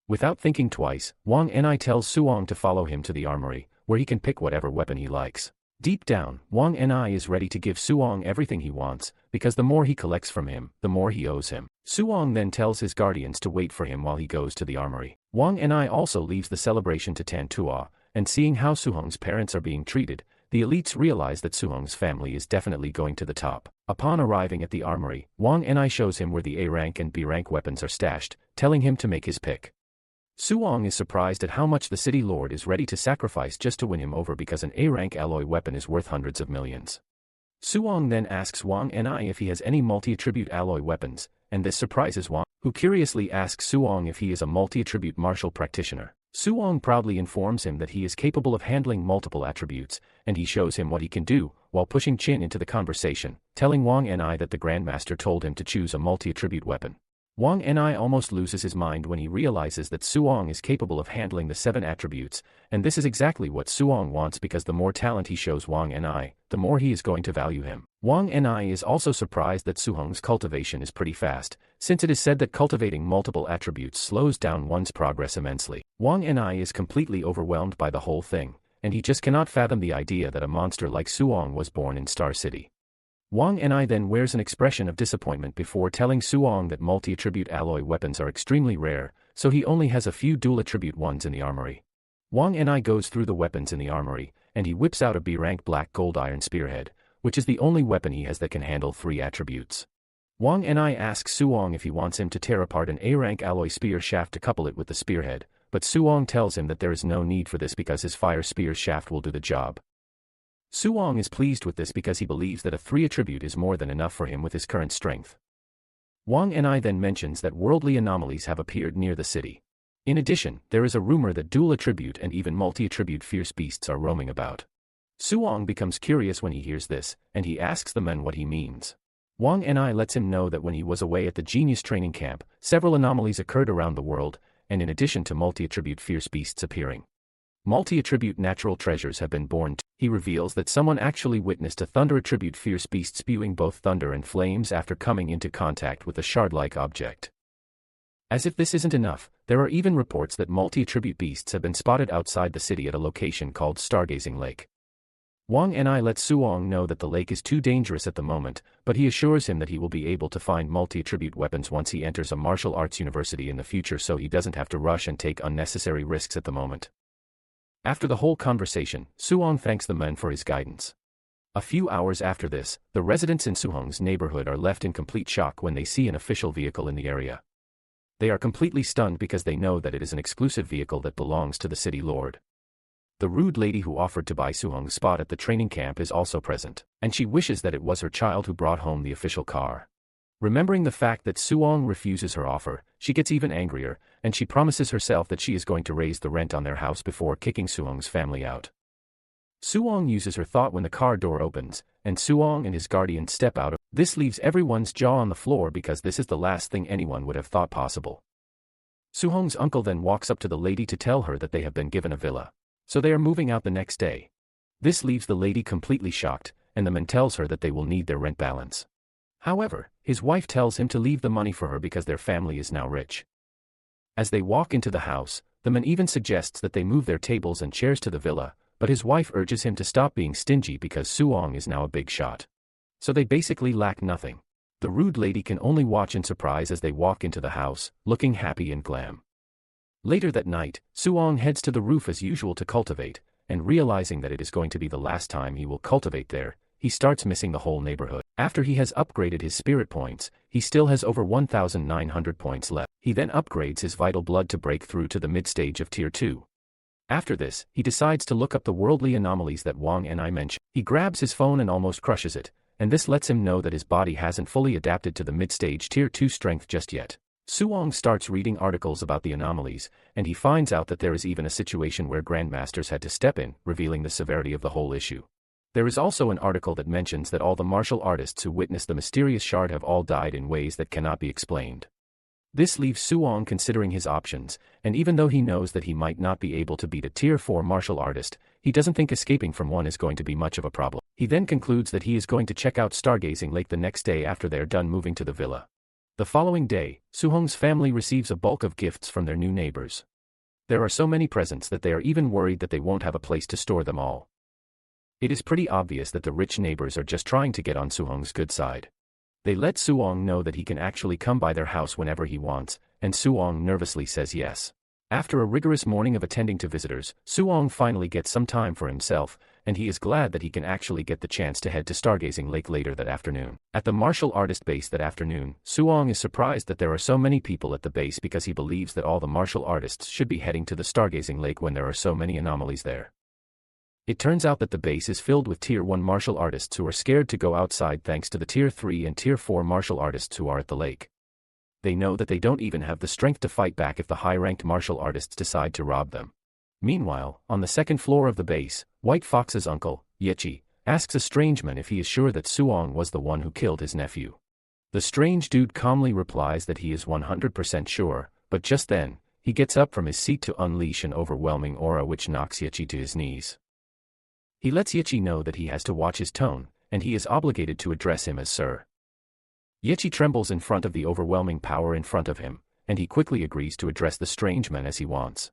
Without thinking twice, Wang Ni tells Suong to follow him to the armory, where he can pick whatever weapon he likes. Deep down, Wang Ni is ready to give Suong everything he wants, because the more he collects from him, the more he owes him. Suong then tells his guardians to wait for him while he goes to the armory. Wang Ni also leaves the celebration to Tantua, and seeing how Suhong's parents are being treated, the elites realize that Suhong's family is definitely going to the top. Upon arriving at the armory, Wang Ni shows him where the A-rank and B-rank weapons are stashed, telling him to make his pick. Suong is surprised at how much the city lord is ready to sacrifice just to win him over because an A-rank alloy weapon is worth hundreds of millions. Suong then asks Wang Ni if he has any multi-attribute alloy weapons, and this surprises Wang, who curiously asks Suong if he is a multi-attribute martial practitioner. Suong proudly informs him that he is capable of handling multiple attributes, and he shows him what he can do, while pushing Qin into the conversation, telling Wang Ni that the Grandmaster told him to choose a multi-attribute weapon. Wang Ni almost loses his mind when he realizes that Suong is capable of handling the 7 attributes, and this is exactly what Suong wants because the more talent he shows Wang Ni, the more he is going to value him. Wang Ni is also surprised that Suhong's cultivation is pretty fast, since it is said that cultivating multiple attributes slows down one's progress immensely. Wang Ni is completely overwhelmed by the whole thing, and he just cannot fathom the idea that a monster like Suong was born in Star City. Wang Ni then wears an expression of disappointment before telling Suong that multi-attribute alloy weapons are extremely rare, so he only has a few dual-attribute ones in the armory. Wang Ni goes through the weapons in the armory, and he whips out a B-rank black gold iron spearhead, which is the only weapon he has that can handle 3 attributes. Wang Ni asks Suong if he wants him to tear apart an A-rank alloy spear shaft to couple it with the spearhead, but Suong tells him that there is no need for this because his fire spear shaft will do the job. Suong is pleased with this because he believes that a 3 attribute is more than enough for him with his current strength. Wang Ni then mentions that worldly anomalies have appeared near the city. In addition, there is a rumor that dual attribute and even multi-attribute fierce beasts are roaming about. Suong becomes curious when he hears this, and he asks the men what he means. Wang Ni lets him know that when he was away at the genius training camp, several anomalies occurred around the world, and in addition to multi-attribute fierce beasts appearing, multi-attribute natural treasures have been born. He reveals that someone actually witnessed a thunder-attribute fierce beast spewing both thunder and flames after coming into contact with a shard-like object. As if this isn't enough, there are even reports that multi-attribute beasts have been spotted outside the city at a location called Stargazing Lake. Wang Ni lets Suong know that the lake is too dangerous at the moment, but he assures him that he will be able to find multi-attribute weapons once he enters a martial arts university in the future, so he doesn't have to rush and take unnecessary risks at the moment. After the whole conversation, Suong thanks the men for his guidance. A few hours after this, the residents in Suhong's neighborhood are left in complete shock when they see an official vehicle in the area. They are completely stunned because they know that it is an exclusive vehicle that belongs to the city lord. The rude lady who offered to buy Suhong's spot at the training camp is also present, and she wishes that it was her child who brought home the official car. Remembering the fact that Suong refuses her offer, she gets even angrier, and she promises herself that she is going to raise the rent on their house before kicking Suong's family out. Suong uses her thought when the car door opens, and Suong and his guardian step out. This leaves everyone's jaw on the floor because this is the last thing anyone would have thought possible. Suhong's uncle then walks up to the lady to tell her that they have been given a villa, so they are moving out the next day. This leaves the lady completely shocked, and the man tells her that they will need their rent balance. However, his wife tells him to leave the money for her because their family is now rich. As they walk into the house, the man even suggests that they move their tables and chairs to the villa, but his wife urges him to stop being stingy because Suong is now a big shot. So they basically lack nothing. The rude lady can only watch in surprise as they walk into the house, looking happy and glam. Later that night, Suong heads to the roof as usual to cultivate, and realizing that it is going to be the last time he will cultivate there, he starts missing the whole neighborhood. After he has upgraded his spirit points, he still has over 1,900 points left. He then upgrades his vital blood to break through to the mid-stage of Tier 2. After this, he decides to look up the worldly anomalies that Wang and I mentioned. He grabs his phone and almost crushes it, and this lets him know that his body hasn't fully adapted to the mid-stage Tier 2 strength just yet. Suong starts reading articles about the anomalies, and he finds out that there is even a situation where grandmasters had to step in, revealing the severity of the whole issue. There is also an article that mentions that all the martial artists who witnessed the mysterious shard have all died in ways that cannot be explained. This leaves Suong considering his options, and even though he knows that he might not be able to beat a Tier 4 martial artist, he doesn't think escaping from one is going to be much of a problem. He then concludes that he is going to check out Stargazing Lake the next day after they are done moving to the villa. The following day, Suhong's family receives a bulk of gifts from their new neighbors. There are so many presents that they are even worried that they won't have a place to store them all. It is pretty obvious that the rich neighbors are just trying to get on Suhong's good side. They let Suong know that he can actually come by their house whenever he wants, and Suong nervously says yes. After a rigorous morning of attending to visitors, Suong finally gets some time for himself, and he is glad that he can actually get the chance to head to Stargazing Lake later that afternoon. At the martial artist base that afternoon, Suong is surprised that there are so many people at the base because he believes that all the martial artists should be heading to the Stargazing Lake when there are so many anomalies there. It turns out that the base is filled with Tier 1 martial artists who are scared to go outside thanks to the Tier 3 and Tier 4 martial artists who are at the lake. They know that they don't even have the strength to fight back if the high-ranked martial artists decide to rob them. Meanwhile, on the second floor of the base, White Fox's uncle, Yechi, asks a strange man if he is sure that Suong was the one who killed his nephew. The strange dude calmly replies that he is 100% sure, but just then, he gets up from his seat to unleash an overwhelming aura which knocks Yechi to his knees. He lets Yechi know that he has to watch his tone, and he is obligated to address him as Sir. Yechi trembles in front of the overwhelming power in front of him, and he quickly agrees to address the strange man as he wants.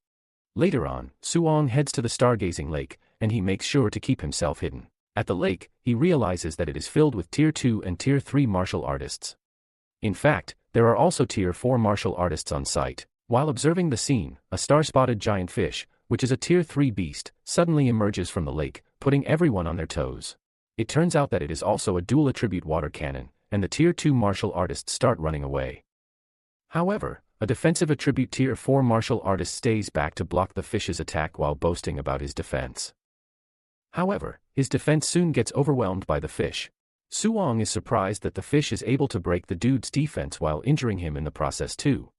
Later on, Suong heads to the Stargazing Lake, and he makes sure to keep himself hidden. At the lake, he realizes that it is filled with Tier 2 and Tier 3 martial artists. In fact, there are also Tier 4 martial artists on site. While observing the scene, a star-spotted giant fish, which is a Tier 3 beast, suddenly emerges from the lake, putting everyone on their toes. It turns out that it is also a dual-attribute water cannon, and the Tier 2 martial artists start running away. However, a defensive attribute Tier 4 martial artist stays back to block the fish's attack while boasting about his defense. However, his defense soon gets overwhelmed by the fish. Suong is surprised that the fish is able to break the dude's defense while injuring him in the process too.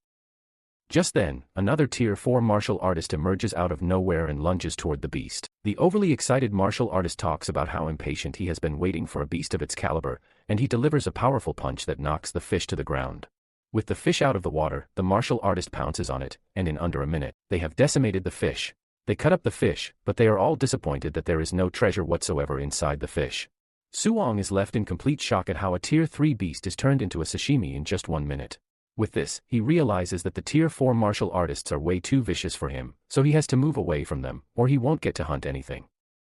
Just then, another Tier 4 martial artist emerges out of nowhere and lunges toward the beast. The overly excited martial artist talks about how impatient he has been waiting for a beast of its caliber, and he delivers a powerful punch that knocks the fish to the ground. With the fish out of the water, the martial artist pounces on it, and in under a minute, they have decimated the fish. They cut up the fish, but they are all disappointed that there is no treasure whatsoever inside the fish. Suong is left in complete shock at how a Tier 3 beast is turned into a sashimi in just 1 minute. With this, he realizes that the Tier 4 martial artists are way too vicious for him, so he has to move away from them, or he won't get to hunt anything.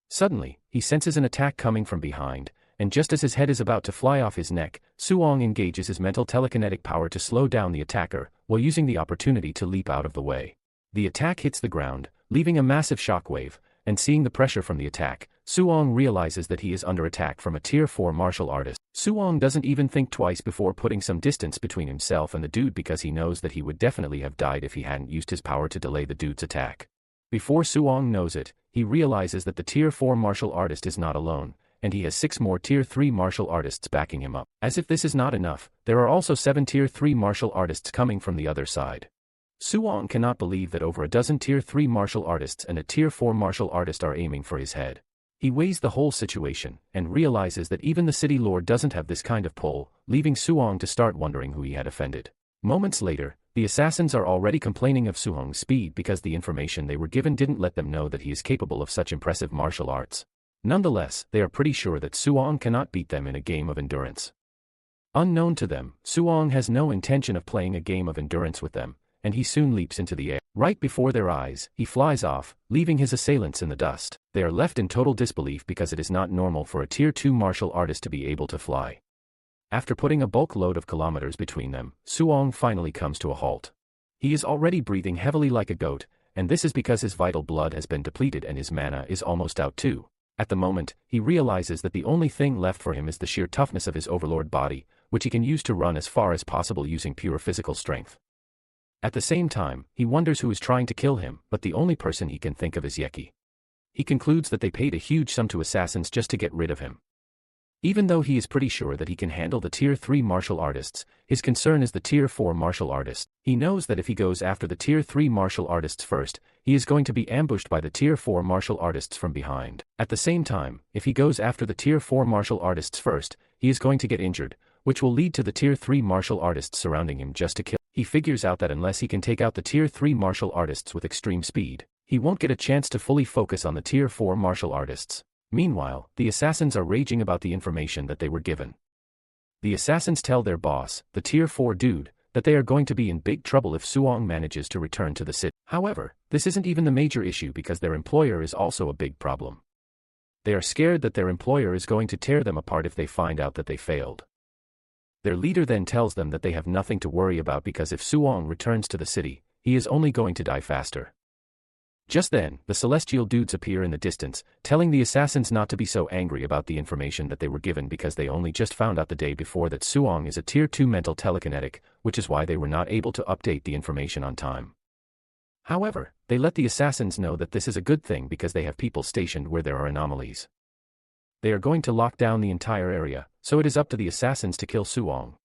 Suddenly, he senses an attack coming from behind, and just as his head is about to fly off his neck, Suong engages his mental telekinetic power to slow down the attacker, while using the opportunity to leap out of the way. The attack hits the ground, leaving a massive shockwave, and seeing the pressure from the attack, Suong realizes that he is under attack from a Tier 4 martial artist. Suong doesn't even think twice before putting some distance between himself and the dude because he knows that he would definitely have died if he hadn't used his power to delay the dude's attack. Before Suong knows it, he realizes that the Tier 4 martial artist is not alone, and he has 6 more Tier 3 martial artists backing him up. As if this is not enough, there are also 7 Tier 3 martial artists coming from the other side. Suong cannot believe that over a dozen Tier 3 martial artists and a Tier 4 martial artist are aiming for his head. He weighs the whole situation, and realizes that even the city lord doesn't have this kind of pull, leaving Suong to start wondering who he had offended. Moments later, the assassins are already complaining of Suong's speed because the information they were given didn't let them know that he is capable of such impressive martial arts. Nonetheless, they are pretty sure that Suong cannot beat them in a game of endurance. Unknown to them, Suong has no intention of playing a game of endurance with them, and he soon leaps into the air. Right before their eyes, he flies off, leaving his assailants in the dust. They are left in total disbelief because it is not normal for a Tier 2 martial artist to be able to fly. After putting a bulk load of kilometers between them, Suong finally comes to a halt. He is already breathing heavily like a goat, and this is because his vital blood has been depleted and his mana is almost out too. At the moment, he realizes that the only thing left for him is the sheer toughness of his overlord body, which he can use to run as far as possible using pure physical strength. At the same time, he wonders who is trying to kill him, but the only person he can think of is Yeki. He concludes that they paid a huge sum to assassins just to get rid of him. Even though he is pretty sure that he can handle the Tier 3 martial artists, his concern is the Tier 4 martial artist. He knows that if he goes after the Tier 3 martial artists first, he is going to be ambushed by the Tier 4 martial artists from behind. At the same time, if he goes after the Tier 4 martial artists first, he is going to get injured, which will lead to the Tier 3 martial artists surrounding him just to kill. He figures out that unless he can take out the Tier 3 martial artists with extreme speed, he won't get a chance to fully focus on the Tier 4 martial artists. Meanwhile, the assassins are raging about the information that they were given. The assassins tell their boss, the Tier 4 dude, that they are going to be in big trouble if Suong manages to return to the city. However, this isn't even the major issue because their employer is also a big problem. They are scared that their employer is going to tear them apart if they find out that they failed. Their leader then tells them that they have nothing to worry about because if Suong returns to the city, he is only going to die faster. Just then, the celestial dudes appear in the distance, telling the assassins not to be so angry about the information that they were given because they only just found out the day before that Suong is a Tier 2 mental telekinetic, which is why they were not able to update the information on time. However, they let the assassins know that this is a good thing because they have people stationed where there are anomalies. They are going to lock down the entire area, so it is up to the assassins to kill Suong.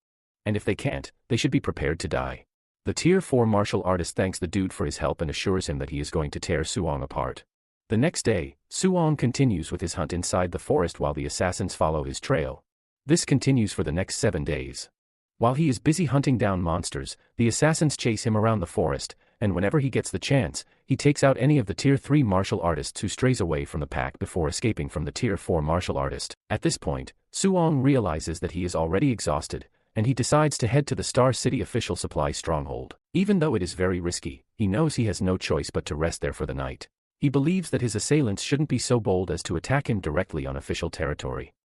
And if they can't, they should be prepared to die. The Tier 4 martial artist thanks the dude for his help and assures him that he is going to tear Suong apart. The next day, Suong continues with his hunt inside the forest while the assassins follow his trail. This continues for the next 7 days. While he is busy hunting down monsters, the assassins chase him around the forest, and whenever he gets the chance, he takes out any of the Tier 3 martial artists who strays away from the pack before escaping from the Tier 4 martial artist. At this point, Suong realizes that he is already exhausted, and he decides to head to the Star City official supply stronghold. Even though it is very risky, he knows he has no choice but to rest there for the night. He believes that his assailants shouldn't be so bold as to attack him directly on official territory.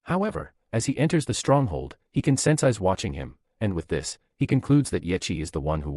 However, as he enters the stronghold, he can sense eyes watching him, and with this, he concludes that Yechi is the one who wants.